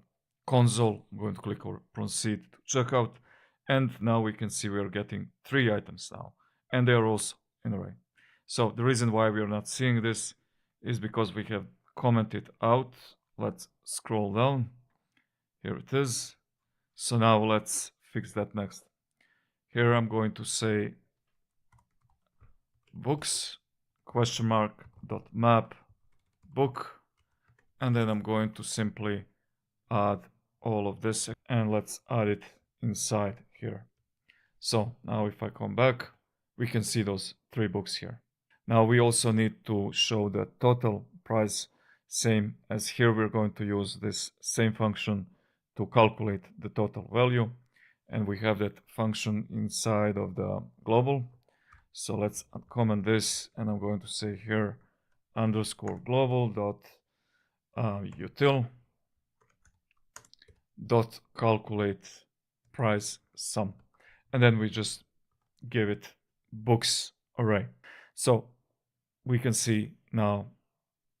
console. I'm going to click on proceed to checkout. And now we can see we are getting 3 items now. And they are also in array. So the reason why we are not seeing this is because we have commented out. Let's scroll down. Here it is. So now let's fix that next. Here I'm going to say books question mark dot map book, and then I'm going to simply add all of this and let's add it inside here. So now if I come back, we can see those 3 books here. Now we also need to show the total price, same as here. We're going to use this same function to calculate the total value, and we have that function inside of the global. So let's uncomment this, and I'm going to say here underscore global dot util dot calculate price sum, and then we just give it books array. So we can see now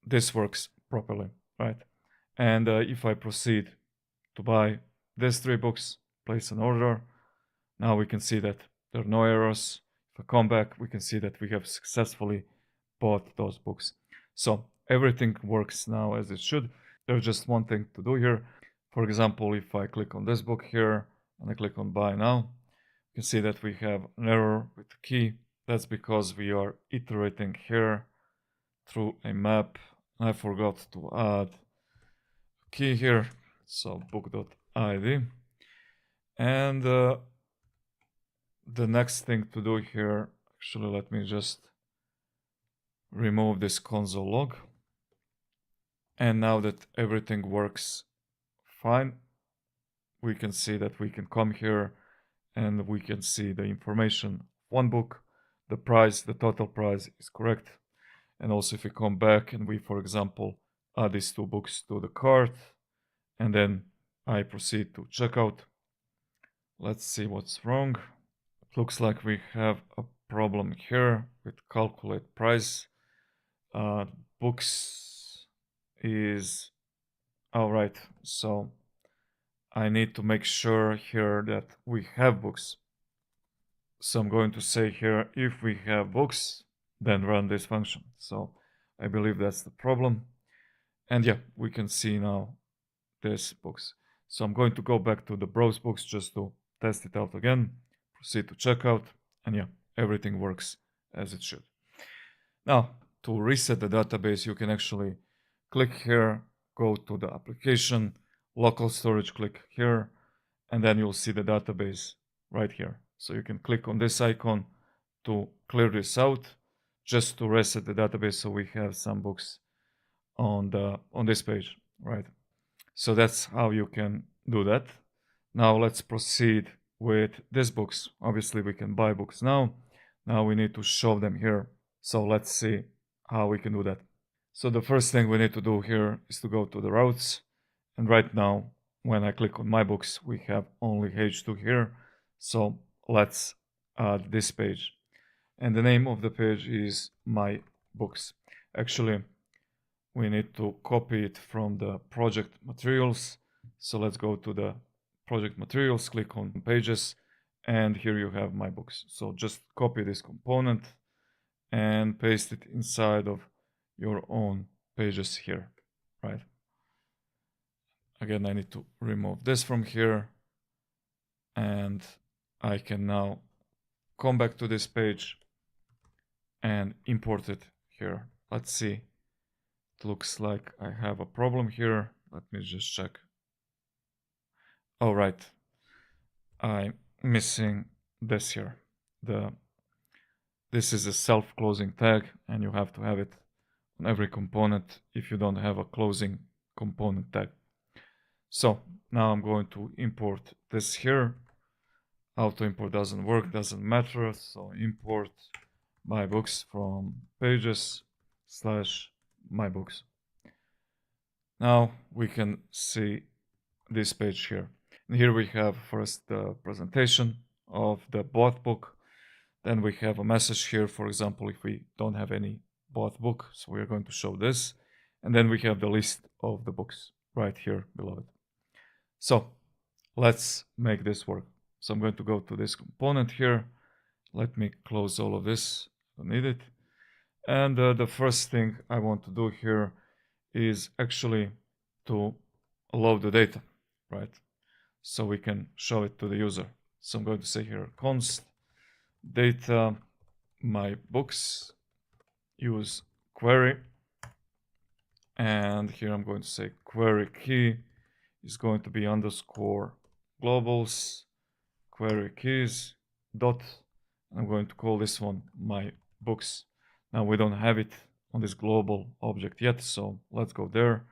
this works properly, right? And if I proceed to buy these 3 books, place an order, now we can see that there are no errors. If I come back, we can see that we have successfully bought those books. So everything works now as it should. There's just one thing to do here. For example, if I click on this book here and I click on buy now, you can see that we have an error with the key. That's because we are iterating here through a map. I forgot to add a key here. So book.id. And the next thing to do here, actually, let me just remove this console log. And now that everything works fine, we can see that we can come here and we can see the information. One book, the price, the total price is correct. And also if we come back and we, for example, add these 2 books to the cart, and then I proceed to checkout. Let's see what's wrong. It looks like we have a problem here with calculate price. Books is all right. So I need to make sure here that we have books. So I'm going to say here, if we have books, then run this function. So I believe that's the problem. And yeah, we can see now this books. So I'm going to go back to the browse books just to test it out again, proceed to checkout, and yeah, everything works as it should. Now, to reset the database, you can actually click here, go to the application, local storage, click here, and then you'll see the database right here. So you can click on this icon to clear this out, just to reset the database so we have some books on this page, right? So that's how you can do that. Now let's proceed with these books. Obviously we can buy books now. Now we need to show them here. So let's see how we can do that. So the first thing we need to do here is to go to the routes. And right now, when I click on my books, we have only H2 here. So let's add this page. And the name of the page is my books. Actually, we need to copy it from the project materials. So let's go to the project materials, click on pages, and here you have my books. So just copy this component and paste it inside of your own pages here, right? Again, I need to remove this from here, and I can now come back to this page and import it here. Let's see. It looks like I have a problem here. Let me just check. All right, I'm missing this here. This is a self-closing tag, and you have to have it on every component if you don't have a closing component tag. So now I'm going to import this here. Auto import doesn't work, doesn't matter. So import my books from pages / my books. Now we can see this page here. And here we have first the presentation of the bought book. Then we have a message here, for example, if we don't have any bought book. So we are going to show this. And then we have the list of the books right here below it. So let's make this work. So I'm going to go to this component here. Let me close all of this. I don't need it. And the first thing I want to do here is actually to load the data, right? So we can show it to the user. So I'm going to say here const data my books use query, and here I'm going to say query key is going to be underscore globals query keys dot. I'm going to call this one my books. Now we don't have it on this global object yet, so let's go there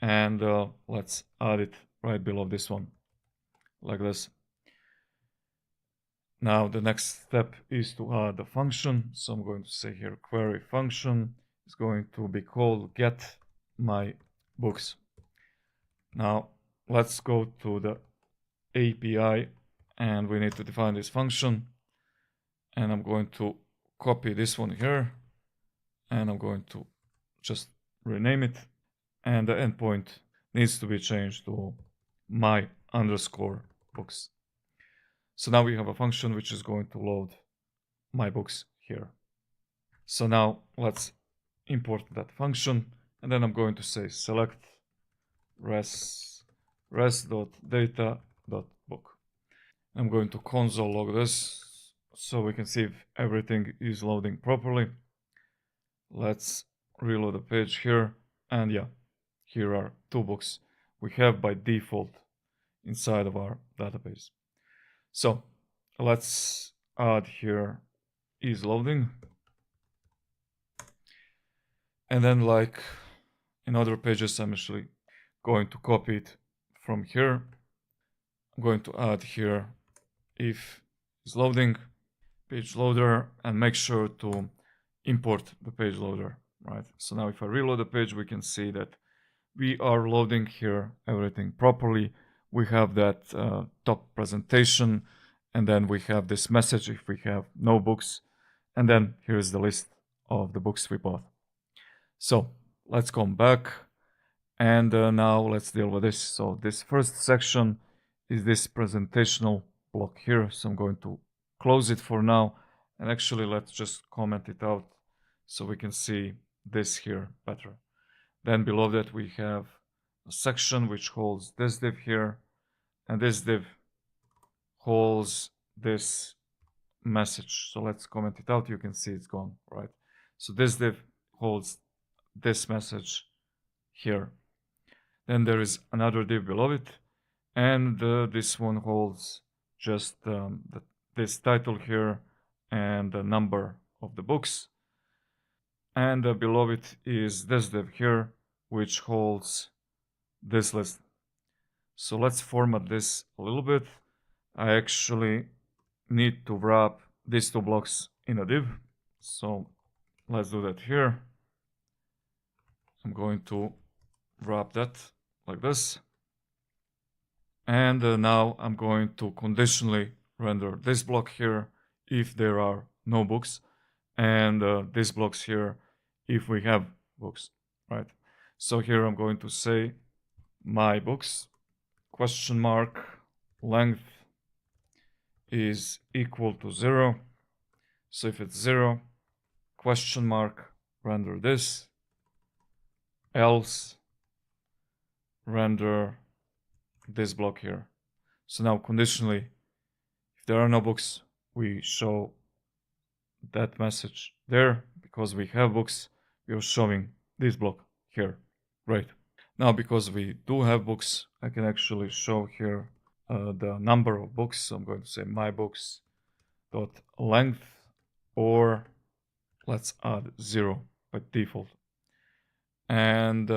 and let's add it right below this one, like this. Now the next step is to add a function. So I'm going to say here query function is going to be called get my books. Now let's go to the API and we need to define this function. And I'm going to copy this one here and I'm going to just rename it. And the endpoint needs to be changed to my underscore books. So now we have a function which is going to load my books here. So now let's import that function, and then I'm going to say select res.data.book. I'm going to console log this so we can see if everything is loading properly. Let's reload the page here, and yeah, here are 2 books we have by default inside of our database. So let's add here is loading. And then like in other pages, I'm actually going to copy it from here. I'm going to add here if is loading page loader and make sure to import the page loader, right? So now if I reload the page, we can see that we are loading here everything properly. We have that top presentation, and then we have this message if we have no books, and then here's the list of the books we bought. So let's come back, and now let's deal with this. So this first section is this presentational block here, so I'm going to close it for now. And actually, let's just comment it out so we can see this here better. Then below that, we have a section which holds this div here, and this div holds this message. So let's comment it out. You can see it's gone, right? So this div holds this message here. Then there is another div below it, and this one holds just this title here and the number of the books. And below it is this div here, which holds this list. So let's format this a little bit. I actually need to wrap these two blocks in a div. So let's do that here. I'm going to wrap that like this. And now I'm going to conditionally render this block here if there are no books, and these blocks here if we have books, right? So here I'm going to say my books question mark length is equal to 0. So if it's 0, question mark, render this, else render this block here. So now conditionally, if there are no books, we show that message there. Because we have books, we are showing this block here. Great. Now because we do have books, I can actually show here the number of books. So I'm going to say my books dot length, or let's add 0 by default. And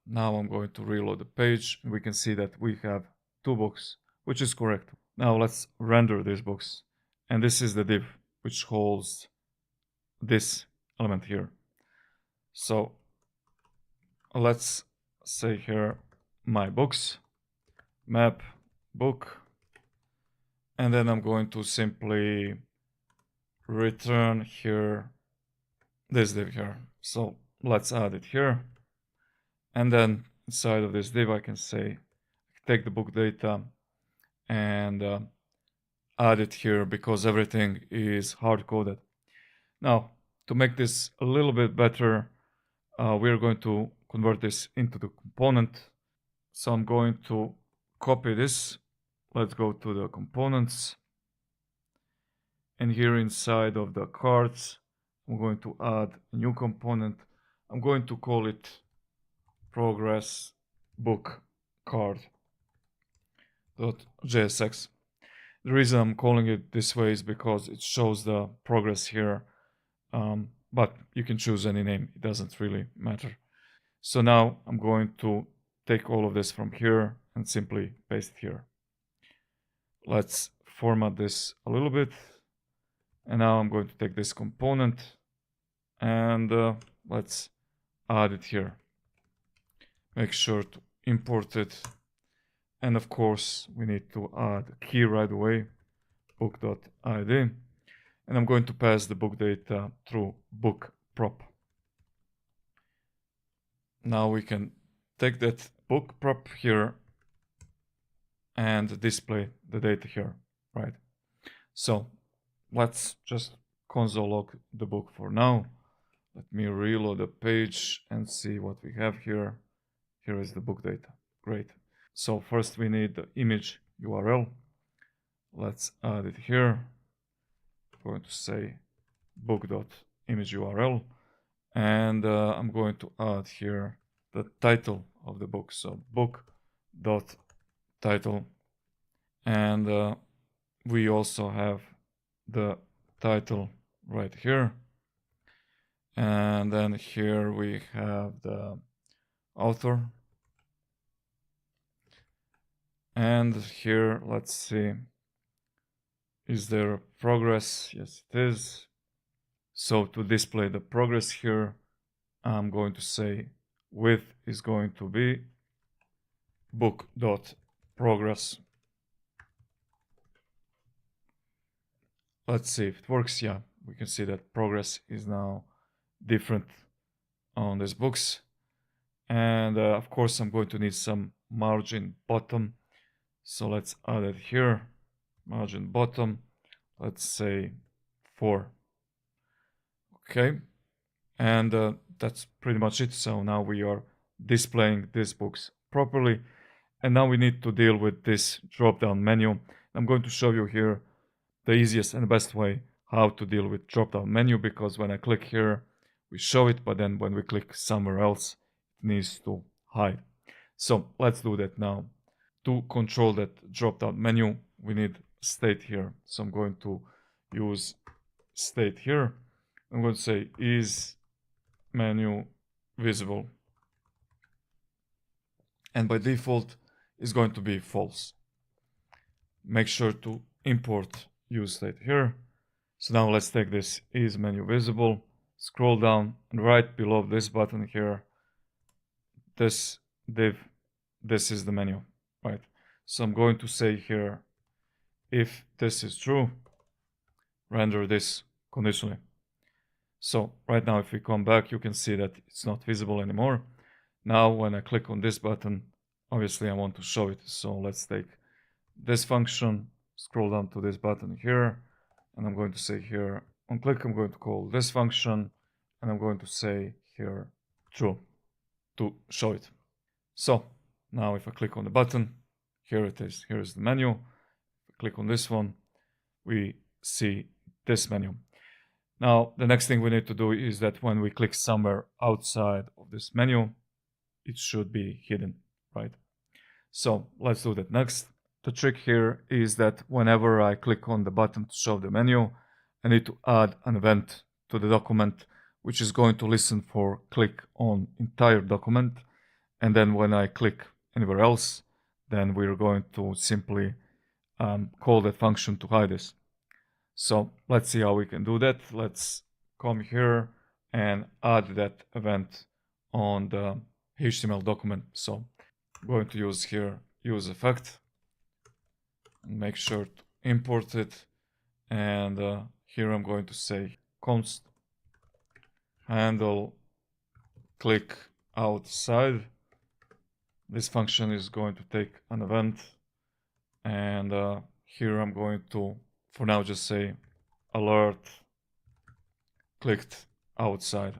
now I'm going to reload the page, and we can see that we have 2 books, which is correct. Now let's render these books, and this is the div which holds this element here. So let's say here my books map book, and then I'm going to simply return here this div here. So let's add it here, and then inside of this div I can say take the book data and add it here, because everything is hard-coded. Now to make this a little bit better, we're going to convert this into the component. So I'm going to copy this. Let's go to the components, and here inside of the cards I'm going to add a new component. I'm going to call it progress book card .jsx. The reason I'm calling it this way is because it shows the progress here, but you can choose any name, it doesn't really matter. So now I'm going to take all of this from here and simply paste it here. Let's format this a little bit, and now I'm going to take this component and let's add it here. Make sure to import it, and of course we need to add a key right away, book.id, and I'm going to pass the book data through book prop. Now we can take that book prop here and display the data here, right? So let's just console log the book for now. Let me reload the page and see what we have here. Here is the book data. Great. So first we need the image URL. Let's add it here. I'm going to say book.image URL, and I'm going to add here the title of the book. So book.title, and we also have the title right here, and then here we have the author, and here let's see, is there progress? Yes, it is. So to display the progress here, I'm going to say width is going to be book.progress. Let's see if it works. Yeah, we can see that progress is now different on these books. And of course I'm going to need some margin bottom. So let's add it here, margin bottom. let's say 4. Okay, and that's pretty much it. So now we are displaying these books properly, and now we need to deal with this drop-down menu. I'm going to show you here the easiest and the best way how to deal with drop-down menu, because when I click here, we show it, but then when we click somewhere else, it needs to hide. So let's do that now. To control that drop-down menu, we need state here. So I'm going to use state here. I'm going to say is menu visible, and by default is going to be false. Make sure to import use state here. So now let's take this is menu visible, scroll down, and right below this button here, this div, this is the menu, right? So I'm going to say here, if this is true, render this conditionally. So right now, if we come back, you can see that it's not visible anymore. Now, when I click on this button, obviously I want to show it. So let's take this function, scroll down to this button here, and I'm going to say here, on click, I'm going to call this function, and I'm going to say here, true, to show it. So now if I click on the button, here it is. Here is the menu. If I click on this one, we see this menu. Now, the next thing we need to do is that when we click somewhere outside of this menu, it should be hidden, right? So let's do that next. The trick here is that whenever I click on the button to show the menu, I need to add an event to the document, which is going to listen for click on entire document. And then when I click anywhere else, then we're going to simply call that function to hide this. So let's see how we can do that. Let's come here and add that event on the HTML document. So I'm going to use here use effect, and make sure to import it. And here I'm going to say const handle click outside. This function is going to take an event, and here I'm going to, for now, just say alert clicked outside.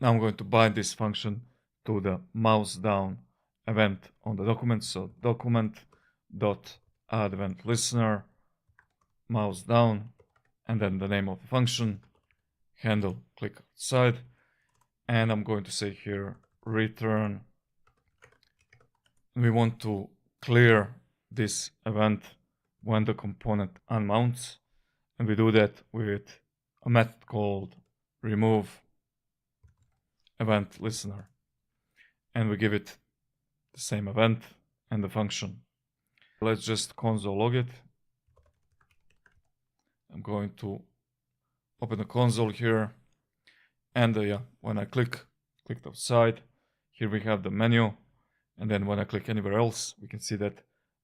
Now I'm going to bind this function to the mouse down event on the document. So document dot add event listener mouse down, and then the name of the function handle click outside, and I'm going to say here return. We want to clear this event when the component unmounts, and we do that with a method called remove event listener, and we give it the same event and the function. Let's just console log it. I'm going to open the console here, and when I clicked outside, here we have the menu, and then when I click anywhere else, we can see that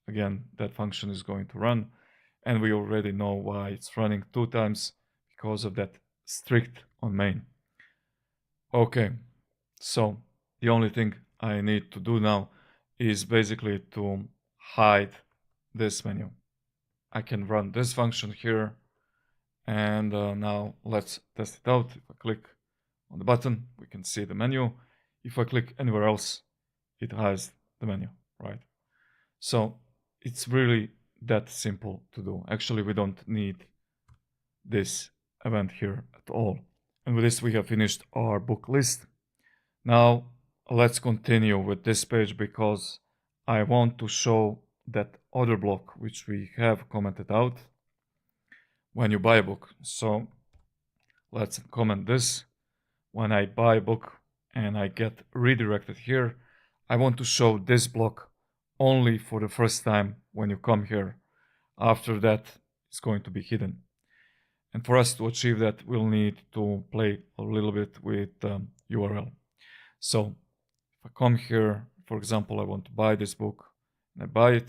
again that function is going to run, and we already know why it's running 2 times, because of that strict on main. Okay, so the only thing I need to do now is basically to hide this menu. I can run this function here, and now let's test it out. If I click on the button, we can see the menu. If I click anywhere else, it hides the menu, right? So it's really that simple to do. Actually, we don't need this event here at all. And with this, we have finished our book list. Now let's continue with this page, because I want to show that other block which we have commented out when you buy a book. So let's comment this. When I buy a book and I get redirected here, I want to show this block only for the first time when you come here. After that, it's going to be hidden. And for us to achieve that, we'll need to play a little bit with URL. So if I come here, for example, I want to buy this book, and I buy it.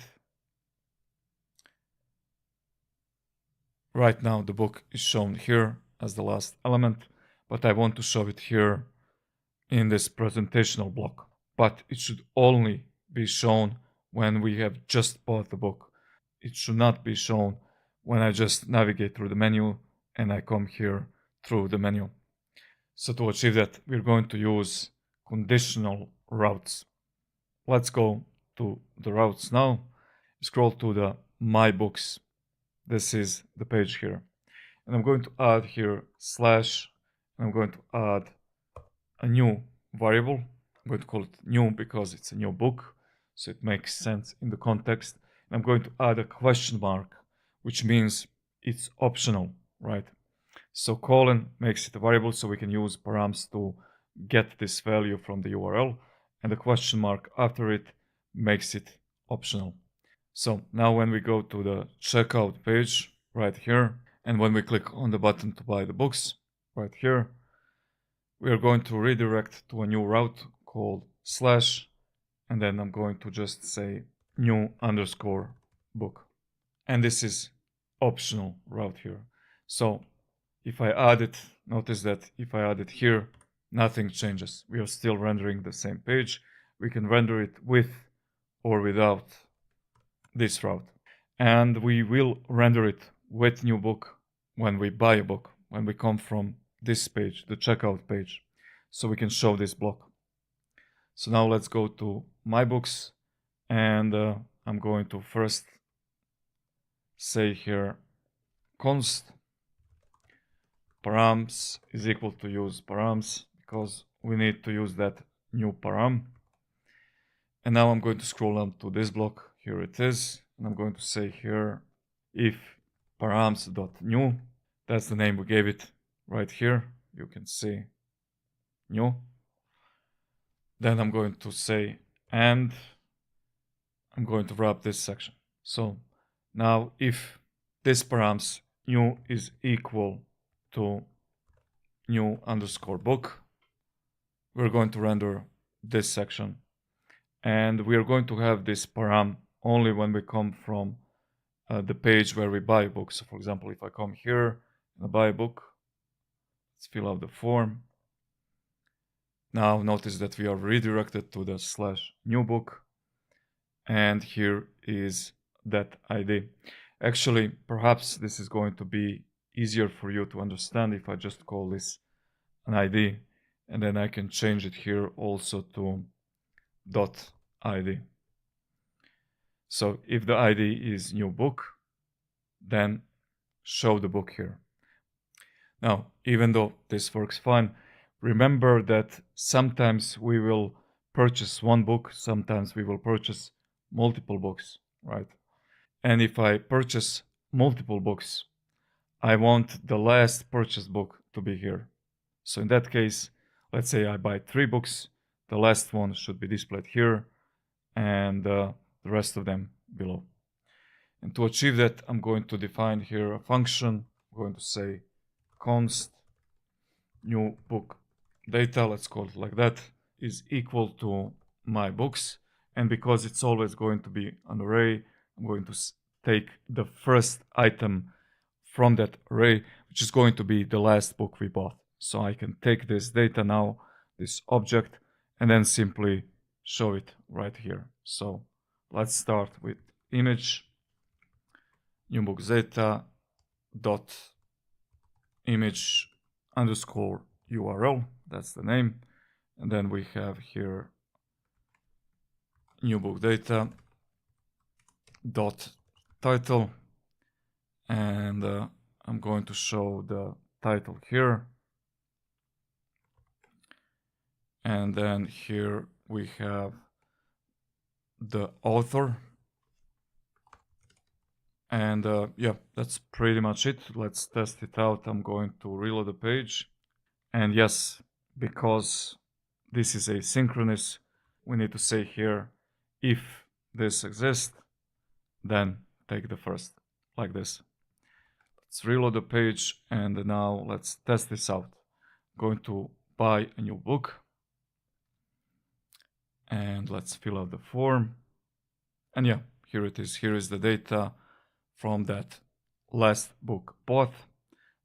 Right now, the book is shown here as the last element, but I want to show it here in this presentational block. But it should only be shown when we have just bought the book. It should not be shown when I just navigate through the menu and I come here through the menu. So to achieve that, we're going to use conditional routes. Let's go to the routes now. Scroll to the My Books. This is the page here. And I'm going to add here slash, and I'm going to add a new variable. I'm going to call it new because it's a new book, so it makes sense in the context. And I'm going to add a question mark, which means it's optional, right? So colon makes it a variable, so we can use params to get this value from the URL, and the question mark after it makes it optional. So now when we go to the checkout page right here, and when we click on the button to buy the books right here, we are going to redirect to a new route called slash, and then I'm going to just say new underscore book. And this is optional route here. So if I add it, notice that if I add it here, nothing changes. We are still rendering the same page. We can render it with or without this route. And we will render it with new book when we buy a book, when we come from this page, the checkout page. So we can show this block. So now let's go to My Books, and I'm going to first say here const params is equal to use params, because we need to use that new param. And now I'm going to scroll down to this block. Here it is. And I'm going to say here if params.new, that's the name we gave it right here. You can see new. Then I'm going to say and I'm going to wrap this section. So now if this params new is equal to new underscore book, we're going to render this section. And we are going to have this param only when we come from the page where we buy books. So for example, if I come here and I buy a book, let's fill out the form. Now notice that we are redirected to the slash new book. And here is that ID. Actually, perhaps this is going to be easier for you to understand if I just call this an ID, and then I can change it here also to .id. So if the ID is new book, then show the book here. Now, even though this works fine, remember that sometimes we will purchase one book, sometimes we will purchase multiple books, right? And if I purchase multiple books, I want the last purchased book to be here. So in that case, let's say I buy 3 books, the last one should be displayed here, and the rest of them below. And to achieve that, I'm going to define here a function. I'm going to say const new book data, let's call it like that, is equal to my books. And because it's always going to be an array, I'm going to take the first item from that array, which is going to be the last book we bought. So I can take this data now, this object, and then simply show it right here. So let's start with image, new book data dot image underscore URL, that's the name. And then we have here new book data dot title, and I'm going to show the title here. And then here we have the author. And yeah, that's pretty much it. Let's test it out. I'm going to reload the page. And yes, because this is asynchronous, we need to say here, if this exists, then take the first, like this. Let's reload the page, and now let's test this out. I'm going to buy a new book. And let's fill out the form. And yeah, here it is. Here is the data from that last book bought.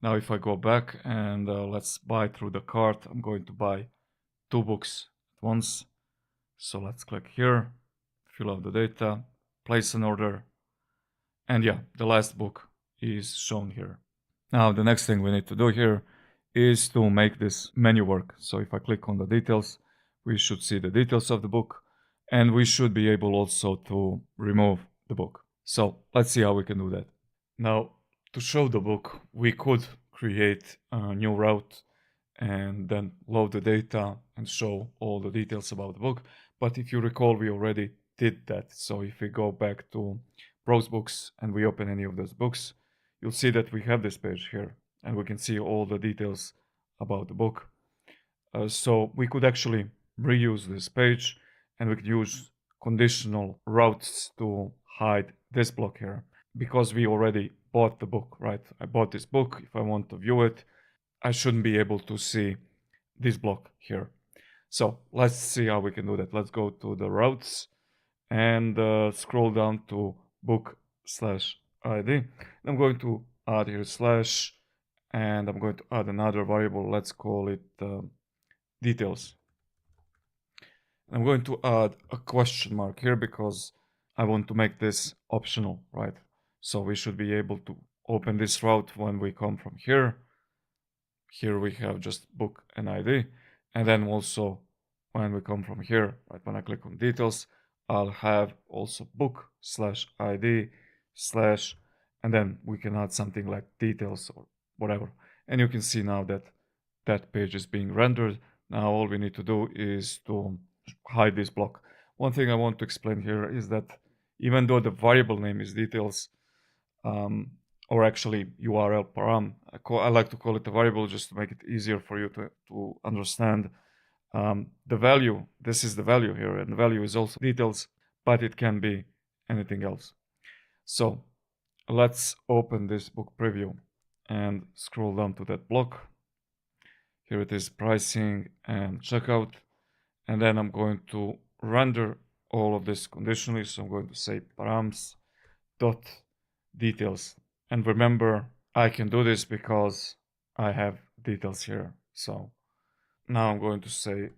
Now if I go back and let's buy through the cart, I'm going to buy 2 books at once. So let's click here, fill out the data, place an order. And yeah, the last book is shown here. Now the next thing we need to do here is to make this menu work. So if I click on the details, we should see the details of the book, and we should be able also to remove the book. So let's see how we can do that. Now, to show the book, we could create a new route and then load the data and show all the details about the book. But if you recall, we already did that. So if we go back to Browse Books and we open any of those books, you'll see that we have this page here and we can see all the details about the book. So we could actually reuse this page and we could use conditional routes to hide this block here, because we already bought the book, right? I bought this book. If I want to view it, I shouldn't be able to see this block here. So let's see how we can do that. Let's go to the routes and scroll down to book/ID. I'm going to add here slash, and I'm going to add another variable. Let's call it details. I'm going to add a question mark here because I want to make this optional, right? So we should be able to open this route when we come from here. Here we have just book and ID. And then also when we come from here, right, when I click on details, I'll have also book/ID/ and then we can add something like details or whatever. And you can see now that that page is being rendered. Now all we need to do is to hide this block. One thing I want to explain here is that even though the variable name is details, or actually URL param, I like to call it a variable just to make it easier for you to understand. The value, this is the value here, and the value is also details, but it can be anything else. So let's open this book preview and scroll down to that block. Here it is, pricing and checkout. And then I'm going to render all of this conditionally. So I'm going to say params dot details. And remember, I can do this because I have details here. So now I'm going to say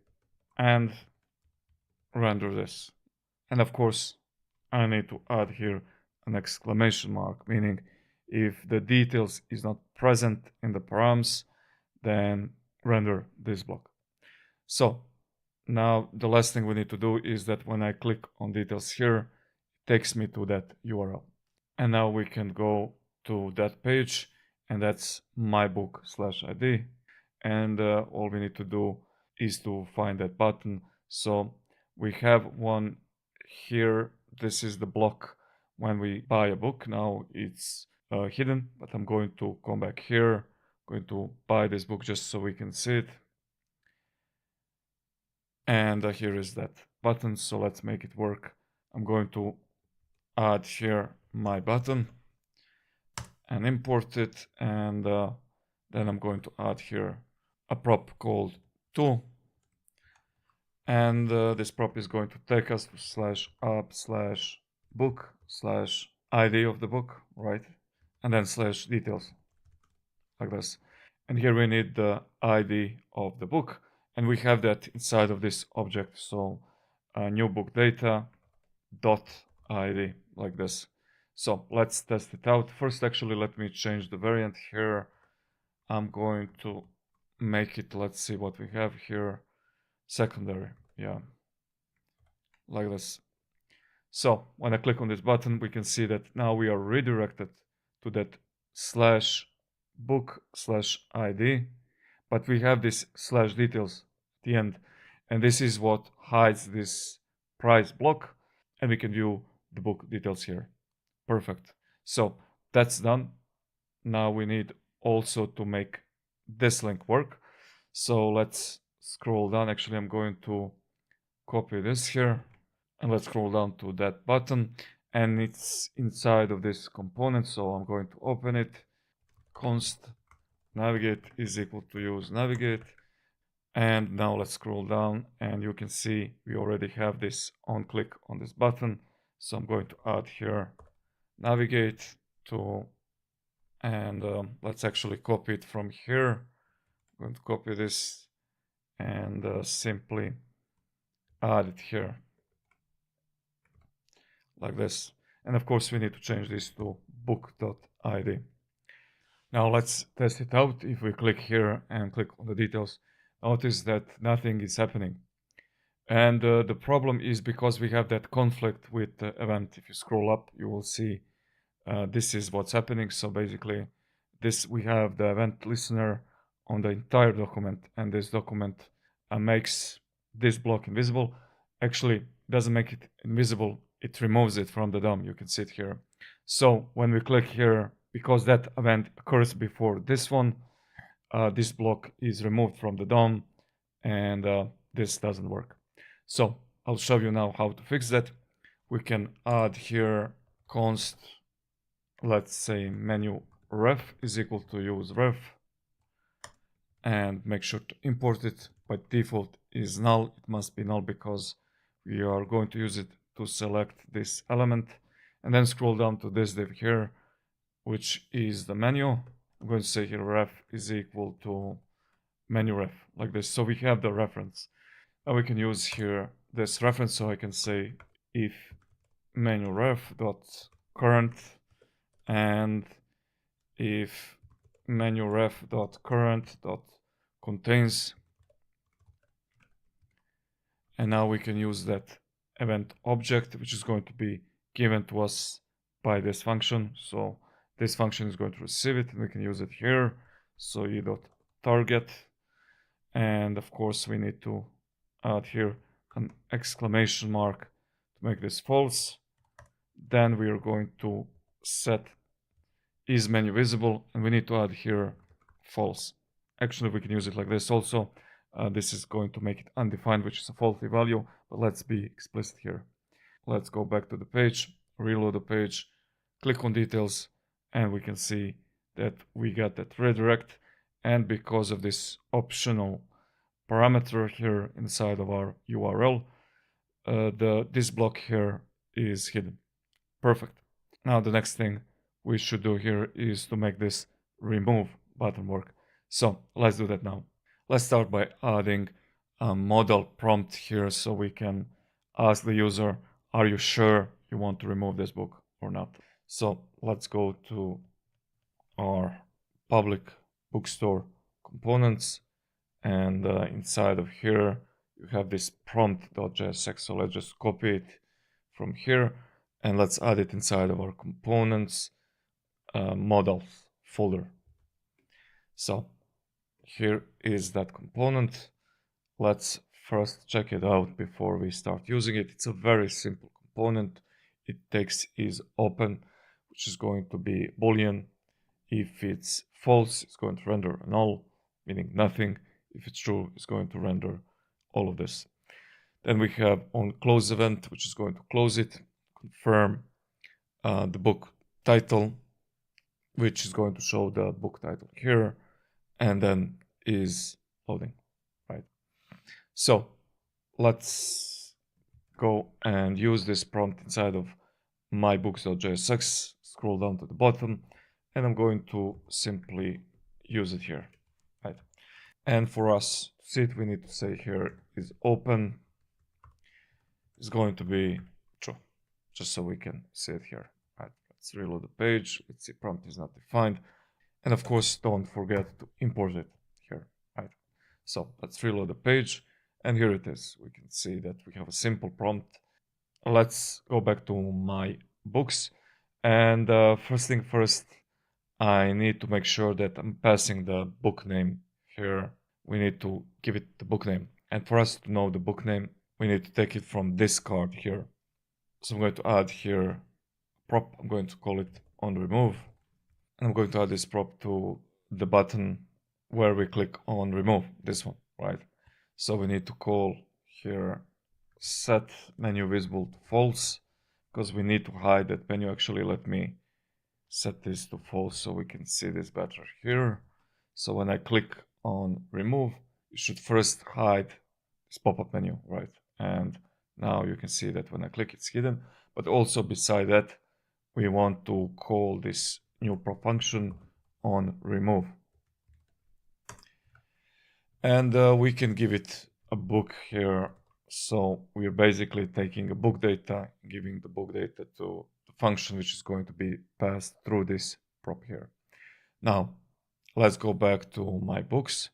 and render this. And of course, I need to add here an exclamation mark, meaning if the details is not present in the params, then render this block. So now the last thing we need to do is that when I click on details here, it takes me to that URL. And now we can go to that page, and that's my book/ID. And all we need to do is to find that button. So we have one here. This is the block when we buy a book. Now it's hidden, but I'm going to come back here, going to buy this book just so we can see it. And here is that button. So let's make it work. I'm going to add here my button and import it. And then I'm going to add here a prop called to. And this prop is going to take us to /app/book/ID of the book, right? And then /details, like this. And here we need the ID of the book. And we have that inside of this object. So new book data dot ID, like this. So let's test it out. First, actually, let me change the variant here. I'm going to make it, let's see what we have here, secondary, yeah, like this. So when I click on this button, we can see that now we are redirected to that /book/ID, but we have this /details at the end, and this is what hides this price block, and we can view the book details here. Perfect. So that's done. Now we need also to make this link work. So let's scroll down. Actually, I'm going to copy this here, and let's scroll down to that button, and it's inside of this component. So I'm going to open it. Const navigate is equal to use navigate. And now let's scroll down, and you can see we already have this on click on this button. So I'm going to add here navigate to, and let's actually copy it from here. I'm going to copy this and simply add it here, like this. And of course we need to change this to book.id. Now let's test it out. If we click here and click on the details, notice that nothing is happening. And the problem is because we have that conflict with the event. If you scroll up, you will see this is what's happening. So basically, this we have the event listener on the entire document, and this document makes this block invisible. Actually, doesn't make it invisible. It removes it from the DOM. You can see it here. So when we click here, because that event occurs before this one, this block is removed from the DOM, and this doesn't work. So I'll show you now how to fix that. We can add here const, let's say menu ref is equal to use ref, and make sure to import it. By default is null. It must be null because we are going to use it to select this element, and then scroll down to this div here, which is the menu. I'm going to say here ref is equal to menu ref, like this. So we have the reference. Now we can use here this reference, so I can say if menu ref dot current, and if menu ref dot current dot contains, and now we can use that event object, which is going to be given to us by this function. So this function is going to receive it, and we can use it here. So e dot target, and of course we need to add here an exclamation mark to make this false. Then we are going to set is menu visible, and we need to add here false. Actually, we can use it like this also. This is going to make it undefined, which is a faulty value, but let's be explicit here. Let's go back to the page, reload the page, click on details, and we can see that we got that redirect. And because of this optional parameter here inside of our URL, this block here is hidden. Perfect. Now the next thing we should do here is to make this remove button work. So let's do that now. Let's start by adding a modal prompt here so we can ask the user, are you sure you want to remove this book or not? So let's go to our public bookstore components, and inside of here you have this prompt.jsx. So let's just copy it from here, and let's add it inside of our components models folder. So here is that component. Let's first check it out before we start using it. It's a very simple component. It takes is open, which is going to be Boolean. If it's false, it's going to render a null, meaning nothing. If it's true, it's going to render all of this. Then we have on close event, which is going to close it, confirm the book title, which is going to show the book title here, and then is loading, right? So let's go and use this prompt inside of mybooks.jsx, scroll down to the bottom, and I'm going to simply use it here, right? And for us to see it, we need to say here is open is going to be true, just so we can see it here, right? Let's reload the page. Let's see, prompt is not defined. And of course, don't forget to import it here, right? So let's reload the page, and here it is. We can see that we have a simple prompt. Let's go back to my books, and first thing first, I need to make sure that I'm passing the book name here. We need to give it the book name, and for us to know the book name, we need to take it from this card here. So I'm going to add here prop. I'm going to call it on remove. And I'm going to add this prop to the button where we click on remove, this one, right? So we need to call here set menu visible to false, because we need to hide that menu. Actually, let me set this to false so we can see this better here. So when I click on remove, it should first hide this pop-up menu, right? And now you can see that when I click, it's hidden. But also beside that, we want to call this new prop function on remove. And we can give it a book here. So we're basically taking a book data, giving the book data to the function which is going to be passed through this prop here. Now, let's go back to my books,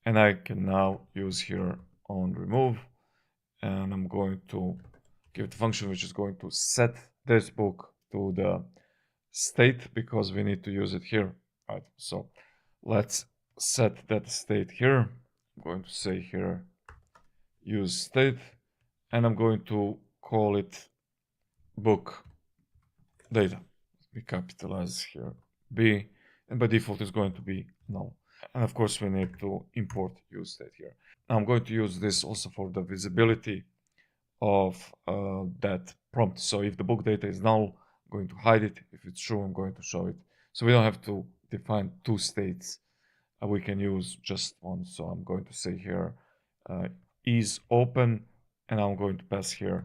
and I can now use here on remove, and I'm going to give the function which is going to set this book to the state because we need to use it here, right? So let's set that state here. I'm going to say here use state, and I'm going to call it book data. We capitalize here B, and by default is going to be null. And of course we need to import use state here. Now I'm going to use this also for the visibility of that prompt. So if the book data is null, I'm going to hide it. If it's true, I'm going to show it. So we don't have to define two states. We can use just one. So I'm going to say here is open, and I'm going to pass here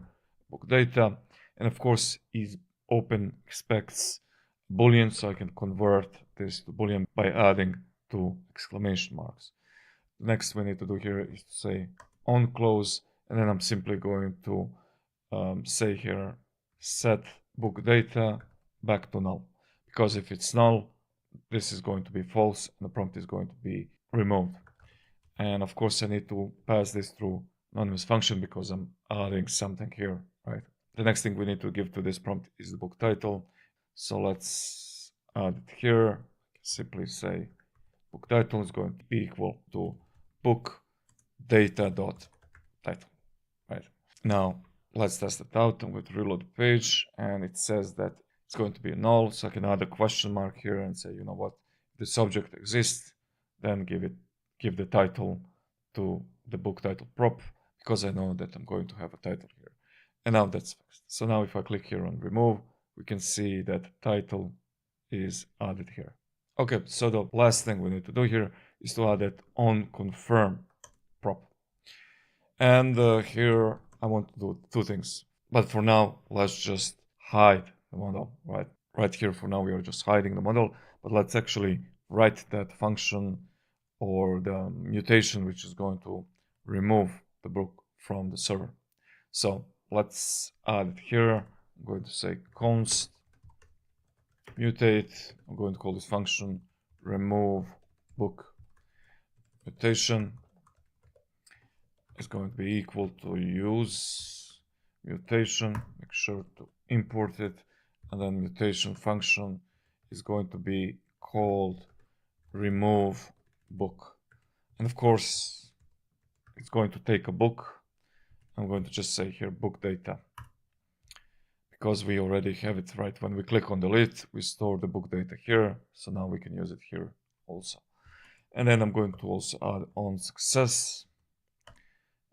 book data. And of course, is open expects Boolean, so I can convert this to Boolean by adding two exclamation marks. The next we need to do here is to say on close, and then I'm simply going to say here set book data back to null, because if it's null, this is going to be false and the prompt is going to be removed. And of course I need to pass this through anonymous function because I'm adding something here, right? The next thing we need to give to this prompt is the book title. So let's add it here. Simply say book title is going to be equal to book data dot title, right? Now let's test it out. I'm going to reload the page, and it says that it's going to be null. So I can add a question mark here and say, you know what, if the subject exists, then give the title to the book title prop, because I know that I'm going to have a title here. And now that's fixed. So now if I click here on remove, we can see that title is added here. Okay, so the last thing we need to do here is to add that on confirm prop. And here I want to do two things. But for now, let's just hide the model, right? Right here for now, we are just hiding the model, but let's actually write that function or the mutation which is going to remove the book from the server. So let's add it here. I'm going to say const mutate. I'm going to call this function remove book mutation. Is going to be equal to use mutation. Make sure to import it, and then mutation function is going to be called remove book. And of course, it's going to take a book. I'm going to just say here book data, because we already have it, right? When we click on delete, we store the book data here. So now we can use it here also. And then I'm going to also add on success.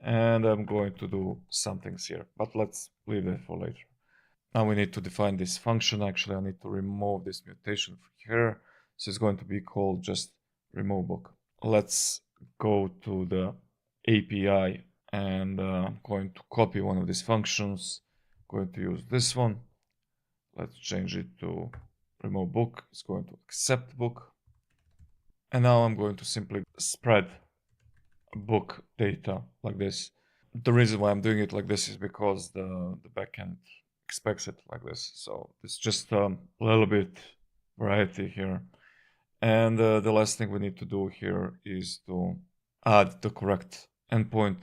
And I'm going to do some things here, but let's leave that for later. Now we need to define this function. Actually, I need to remove this mutation from here. So it's going to be called just remove book. Let's go to the API, and I'm going to copy one of these functions. I'm going to use this one. Let's change it to remove book. It's going to accept book. And now I'm going to simply spread book data like this. The reason why I'm doing it like this is because the backend expects it like this. So it's just a little bit variety here. And the last thing we need to do here is to add the correct endpoint,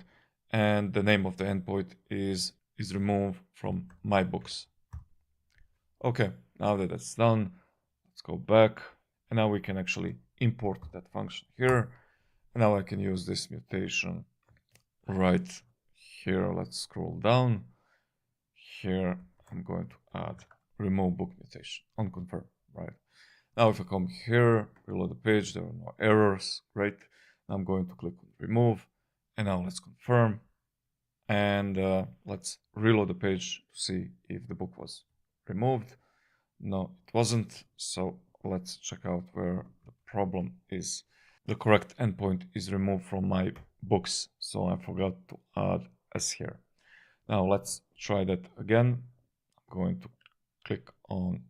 and the name of the endpoint is removed from my books. Okay, now that that's done, let's go back, and now we can actually import that function here. Now I can use this mutation right here. Let's scroll down. Here I'm going to add remove book mutation on confirm, right? Now if I come here, reload the page, there are no errors, great. Now I'm going to click on remove, and now let's confirm. And let's reload the page to see if the book was removed. No, it wasn't. So let's check out where the problem is. The correct endpoint is removed from my books, so I forgot to add s here. Now let's try that again. I'm going to click on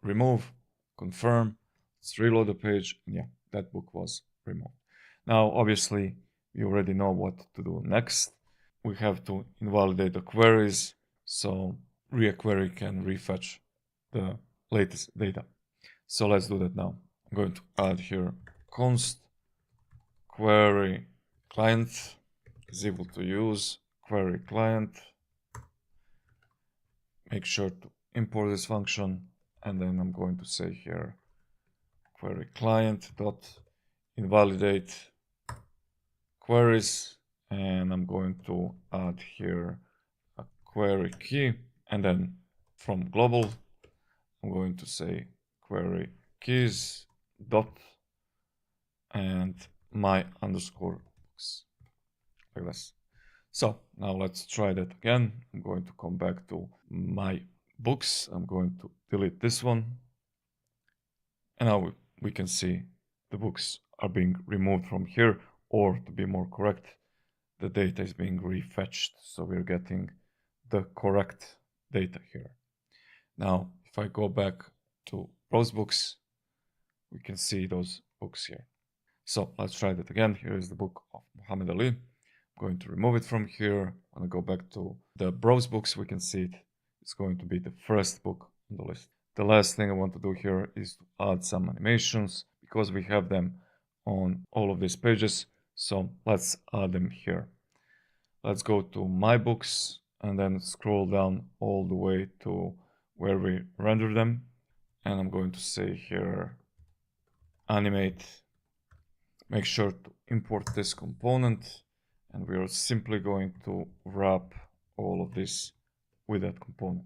remove, confirm, let's reload the page, and yeah, that book was removed. Now obviously we already know what to do next. We have to invalidate the queries, so React query can refetch the latest data. So let's do that now. I'm going to add here const query client is equal to use query client. Make sure to import this function, and then I'm going to say here query client dot invalidate queries, and I'm going to add here a query key, and then from global I'm going to say query keys dot and my underscore books, like this. So now let's try that again. I'm going to come back to my books. I'm going to delete this one, and now we can see the books are being removed from here, or to be more correct, the data is being refetched, so we're getting the correct data here. Now if I go back to browse books, we can see those books here. So let's try that again. Here is the book of Muhammad Ali. I'm going to remove it from here. When I go back to the browse books, we can see it. It's going to be the first book on the list. The last thing I want to do here is to add some animations because we have them on all of these pages. So let's add them here. Let's go to my books and then scroll down all the way to where we render them. And I'm going to say here, animate. Make sure to import this component, and we are simply going to wrap all of this with that component.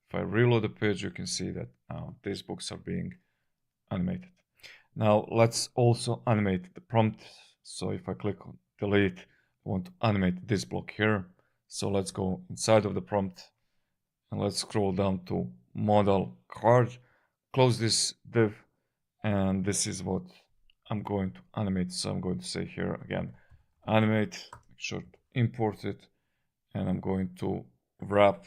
If I reload the page, you can see that now these books are being animated. Now let's also animate the prompt. So if I click on delete, I want to animate this block here. So let's go inside of the prompt and let's scroll down to model card, close this div, and this is what I'm going to animate. So I'm going to say here again, animate, make sure to import it, and I'm going to wrap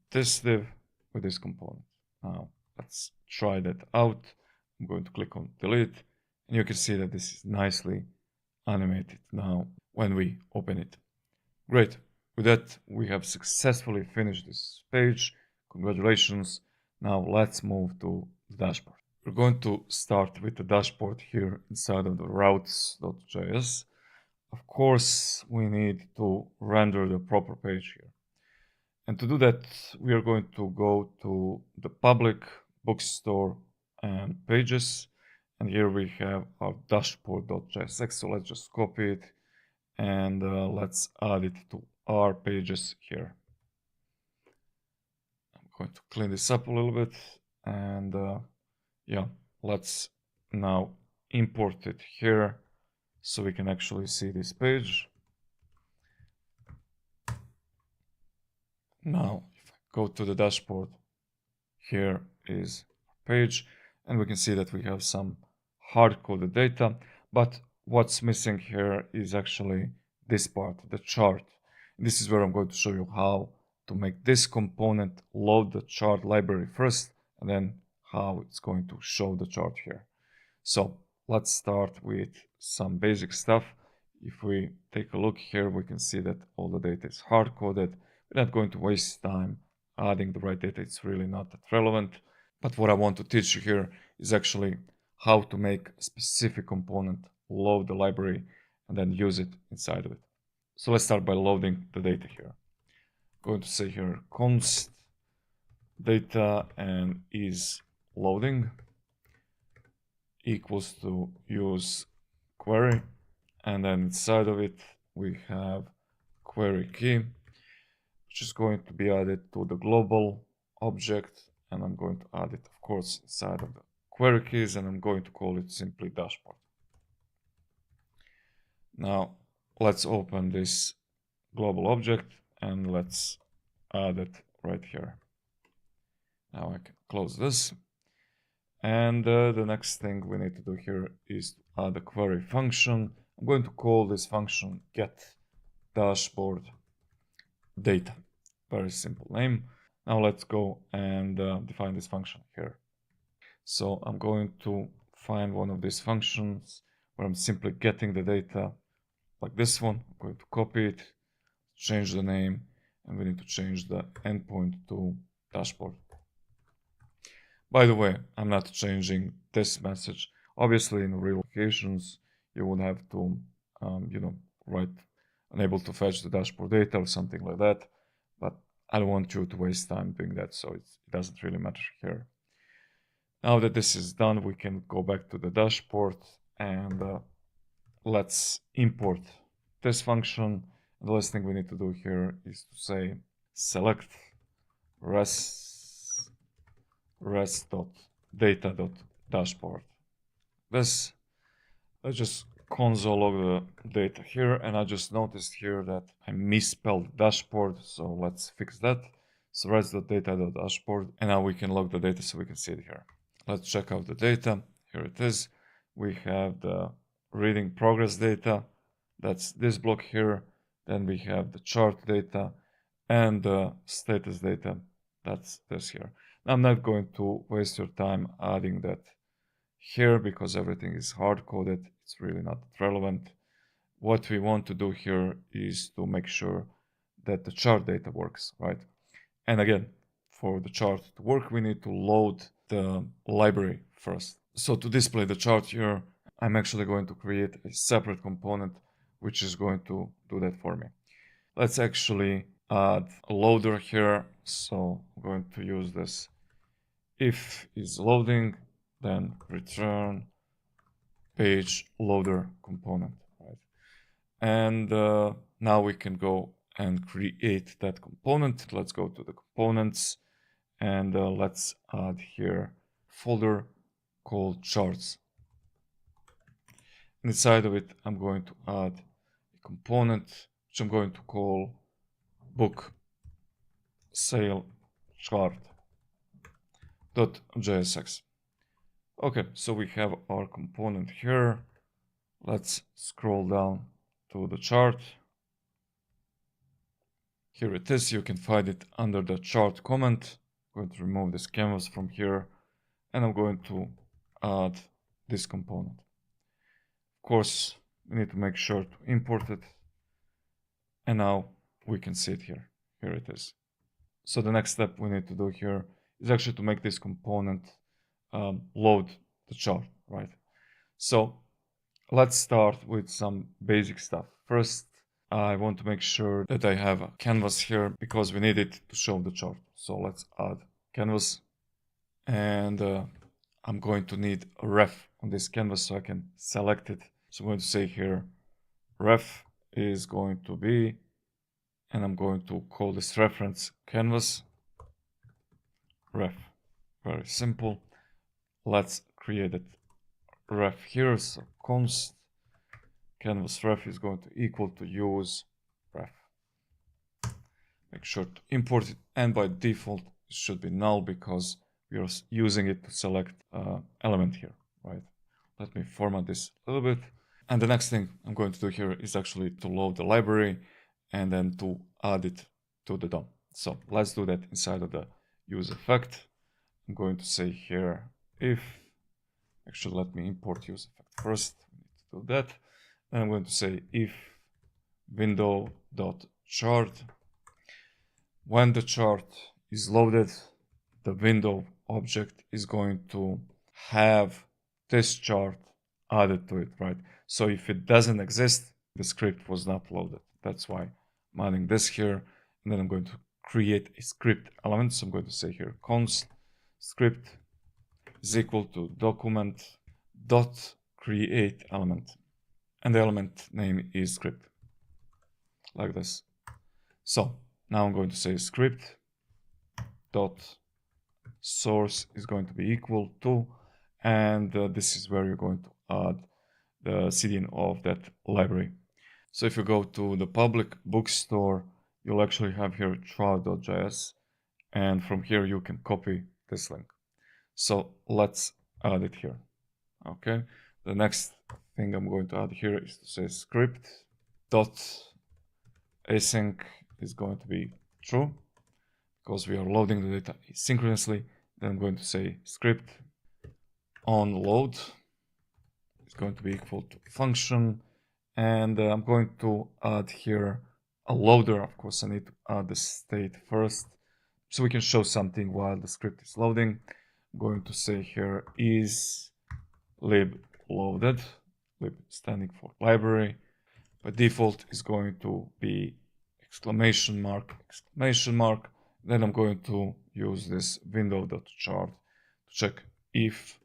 this div with this component. Now let's try that out. I'm going to click on delete, and you can see that this is nicely animated now when we open it. Great. With that, we have successfully finished this page. Congratulations. Now let's move to the dashboard. We're going to start with the dashboard here inside of the routes.js. Of course, we need to render the proper page here. And to do that, we are going to go to the public bookstore and pages. And here we have our dashboard.jsx. So let's just copy it and let's add it to our pages here. I'm going to clean this up a little bit, and yeah, let's now import it here so we can actually see this page. Now, if I go to the dashboard, here is our page, and we can see that we have some hard-coded data, but what's missing here is actually this part, the chart. This is where I'm going to show you how to make this component load the chart library first, and then how it's going to show the chart here. So let's start with some basic stuff. If we take a look here, we can see that all the data is hard-coded. We're not going to waste time adding the right data. It's really not that relevant. But what I want to teach you here is actually how to make a specific component load the library and then use it inside of it. So let's start by loading the data here. I'm going to say here const data and is loading equals to use query, and then inside of it we have query key, which is going to be added to the global object, and I'm going to add it, of course, inside of the query keys, and I'm going to call it simply dashboard. Now let's open this global object and let's add it right here. Now I can close this. And the next thing we need to do here is to add a query function. I'm going to call this function get dashboard data. Very simple name. Now let's go and define this function here. So I'm going to find one of these functions where I'm simply getting the data like this one. I'm going to copy it, change the name, and we need to change the endpoint to dashboard. By the way, I'm not changing this message. Obviously, in real applications, you would have to, write unable to fetch the dashboard data or something like that. But I don't want you to waste time doing that, so it doesn't really matter here. Now that this is done, we can go back to the dashboard and let's import this function. The last thing we need to do here is to say select res.data.dashboard. Let's just console log the data here, and I just noticed here that I misspelled dashboard, so let's fix that. So res.data.dashboard, and now we can log the data so we can see it here. Let's check out the data. Here it is. We have the reading progress data. That's this block here. Then we have the chart data and the status data. That's this here. Now, I'm not going to waste your time adding that here because everything is hard-coded. It's really not relevant. What we want to do here is to make sure that the chart data works, right? And again, for the chart to work, we need to load the library first. So to display the chart here, I'm actually going to create a separate component which is going to do that for me. Let's actually add a loader here. So I'm going to use this if is loading, then return page loader component, right? And now we can go and create that component. Let's go to the components and let's add here folder called charts. Inside of it, I'm going to add a component which I'm going to call book sale chart.jsx. Okay, so we have our component here. Let's scroll down to the chart. Here it is. You can find it under the chart comment. I'm going to remove this canvas from here, and I'm going to add this component. Of course, we need to make sure to import it, and now we can see it here. Here it is. So the next step we need to do here is actually to make this component load the chart, right? So let's start with some basic stuff. First, I want to make sure that I have a canvas here because we need it to show the chart. So let's add canvas, and I'm going to need a ref on this canvas so I can select it. So I'm going to say here ref is going to be, and I'm going to call this reference canvas ref. Very simple. Let's create it ref here. So const canvas ref is going to equal to use ref. Make sure to import it, and by default it should be null because we are using it to select element here, right? Let me format this a little bit. And the next thing I'm going to do here is actually to load the library and then to add it to the DOM. So let's do that inside of the use effect. I'm going to say here if, actually let me import use effect first. We need to do that. And I'm going to say if window.chart. When the chart is loaded, the window object is going to have this chart added to it, right? So if it doesn't exist, the script was not loaded. That's why I'm adding this here. And then I'm going to create a script element. So I'm going to say here const script is equal to document dot create element. And the element name is script, like this. So now I'm going to say script dot source is going to be equal to, and this is where you're going to add the CDN of that library. So if you go to the public bookstore, you'll actually have here trial.js, and from here you can copy this link. So let's add it here. Okay, the next thing I'm going to add here is to say script dot async is going to be true because we are loading the data asynchronously. Then I'm going to say script on load is going to be equal to function, and I'm going to add here a loader. Of course, I need to add the state first so we can show something while the script is loading. I'm going to say here is lib loaded, lib standing for library. By default is going to be exclamation mark, exclamation mark. Then I'm going to use this window.chart to check if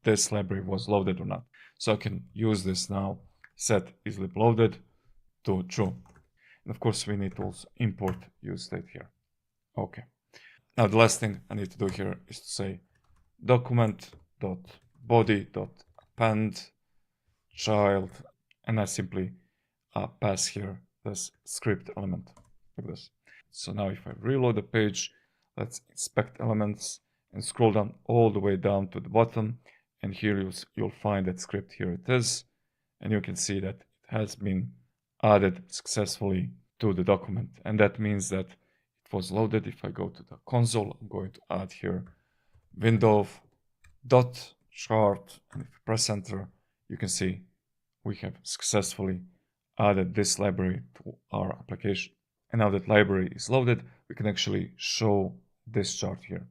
this library was loaded or not. So I can use this now, set isLib loaded to true. And of course we need to also import use state here. Okay. Now the last thing I need to do here is to say document.body.append child, and I simply pass here this script element like this. So now if I reload the page, let's inspect elements and scroll down all the way down to the bottom, and here you'll find that script. Here it is, and you can see that it has been added successfully to the document, and that means that it was loaded. If I go to the console, I'm going to add here window.chart, and if I press enter, you can see we have successfully added this library to our application. And now that library is loaded, we can actually show this chart here.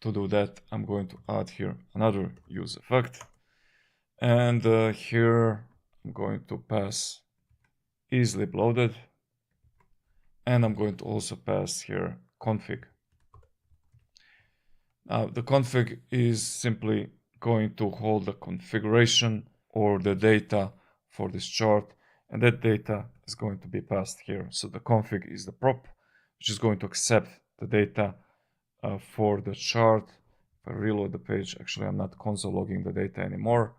To do that, I'm going to add here another use effect. And here I'm going to pass isLib loaded. And I'm going to also pass here config. Now the config is simply going to hold the configuration or the data for this chart, and that data is going to be passed here. So the config is the prop, which is going to accept the data for the chart. If I reload the page, actually I'm not console logging the data anymore,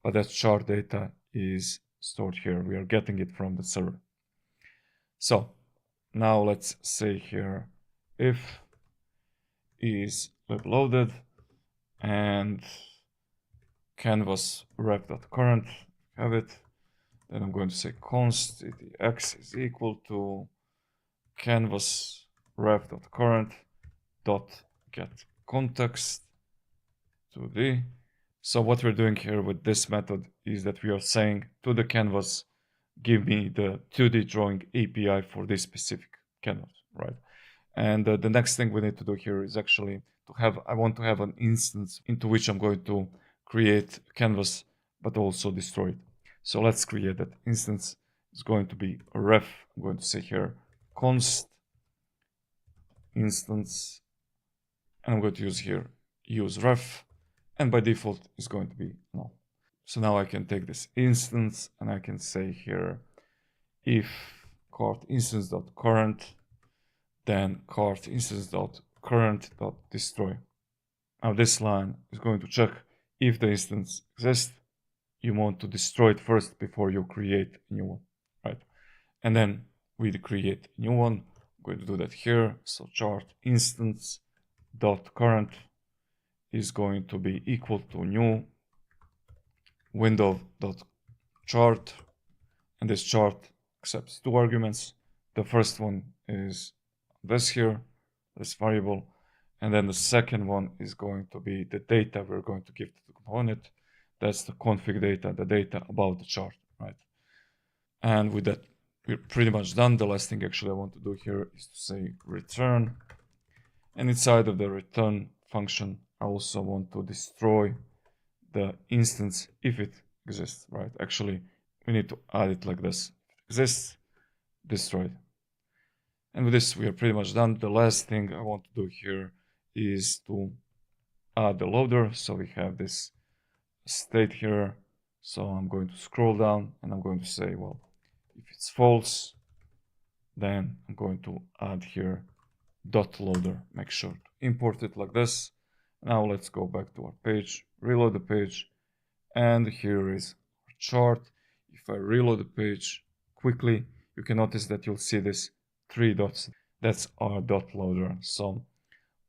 but that chart data is stored here. We are getting it from the server. So now let's say here if is lib loaded and canvas ref.current, have it. Then I'm going to say const x is equal to canvas ref.current dot get context to the. So what we're doing here with this method is that we are saying to the canvas, give me the 2D drawing API for this specific canvas, right? And the next thing we need to do here is actually to have, I want to have an instance into which I'm going to create a canvas, but also destroy it. So let's create that instance. It's going to be a ref. I'm going to say here const instance, and I'm going to use here use ref, and by default is going to be null. So now I can take this instance and I can say here if cart instance.current, then cart instance.current.destroy. Now this line is going to check if the instance exists. You want to destroy it first before you create a new one, right? And then we create a new one. I'm going to do that here. So chart instance.current is going to be equal to new window.chart, and this chart accepts two arguments. The first one is this here, this variable, and then the second one is going to be the data we're going to give to the component. That's the config data, the data about the chart, right? And with that, we're pretty much done. The last thing actually I want to do here is to say return, and inside of the return function, I also want to destroy the instance if it exists, right? Actually, we need to add it like this. If it exists, destroy it. And with this, we are pretty much done. The last thing I want to do here is to add the loader. So we have this state here. So I'm going to scroll down and I'm going to say, well, if it's false, then I'm going to add here dot loader. Make sure to import it like this. Now let's go back to our page, reload the page, and here is our chart. If I reload the page quickly, you can notice that you'll see this 3 dots. That's our dot loader. So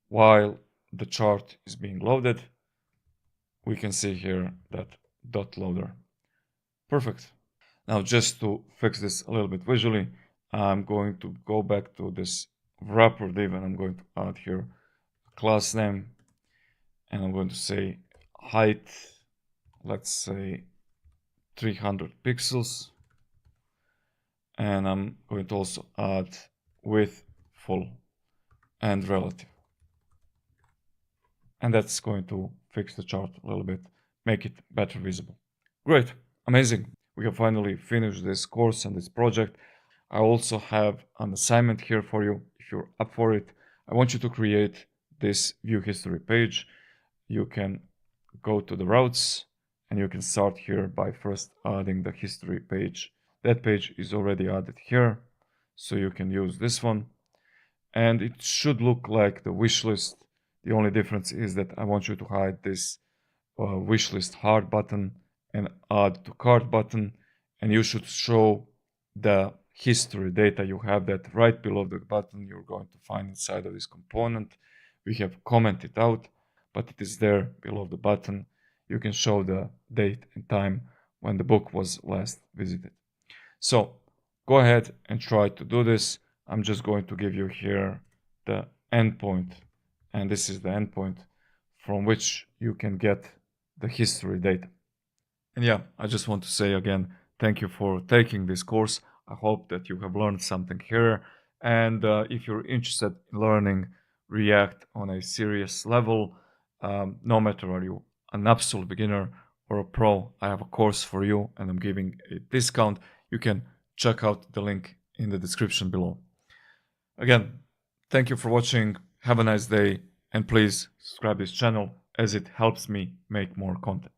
while the chart is being loaded, we can see here that dot loader. Perfect. Now just to fix this a little bit visually, I'm going to go back to this wrapper div and I'm going to add here a class name, and I'm going to say height, let's say 300 pixels, and I'm going to also add width full and relative. and that's going to fix the chart a little bit, make it better visible. Great, amazing. We have finally finished this course and this project. I also have an assignment here for you if you're up for it. I want you to create this view history page. You can go to the routes and you can start here by first adding the history page. That page is already added here, so you can use this one. And it should look like the wish list. The only difference is that I want you to hide this wish list hard button and add to cart button, and you should show the history data. You have that right below the button you're going to find inside of this component. We have commented out, but it is there below the button. You can show the date and time when the book was last visited. So go ahead and try to do this. I'm just going to give you here the endpoint, and this is the endpoint from which you can get the history data. And yeah, I just want to say again, thank you for taking this course. I hope that you have learned something here. And if you're interested in learning React on a serious level, no matter are you an absolute beginner or a pro, I have a course for you and I'm giving a discount. You can check out the link in the description below. Again, thank you for watching. Have a nice day and please subscribe this channel as it helps me make more content.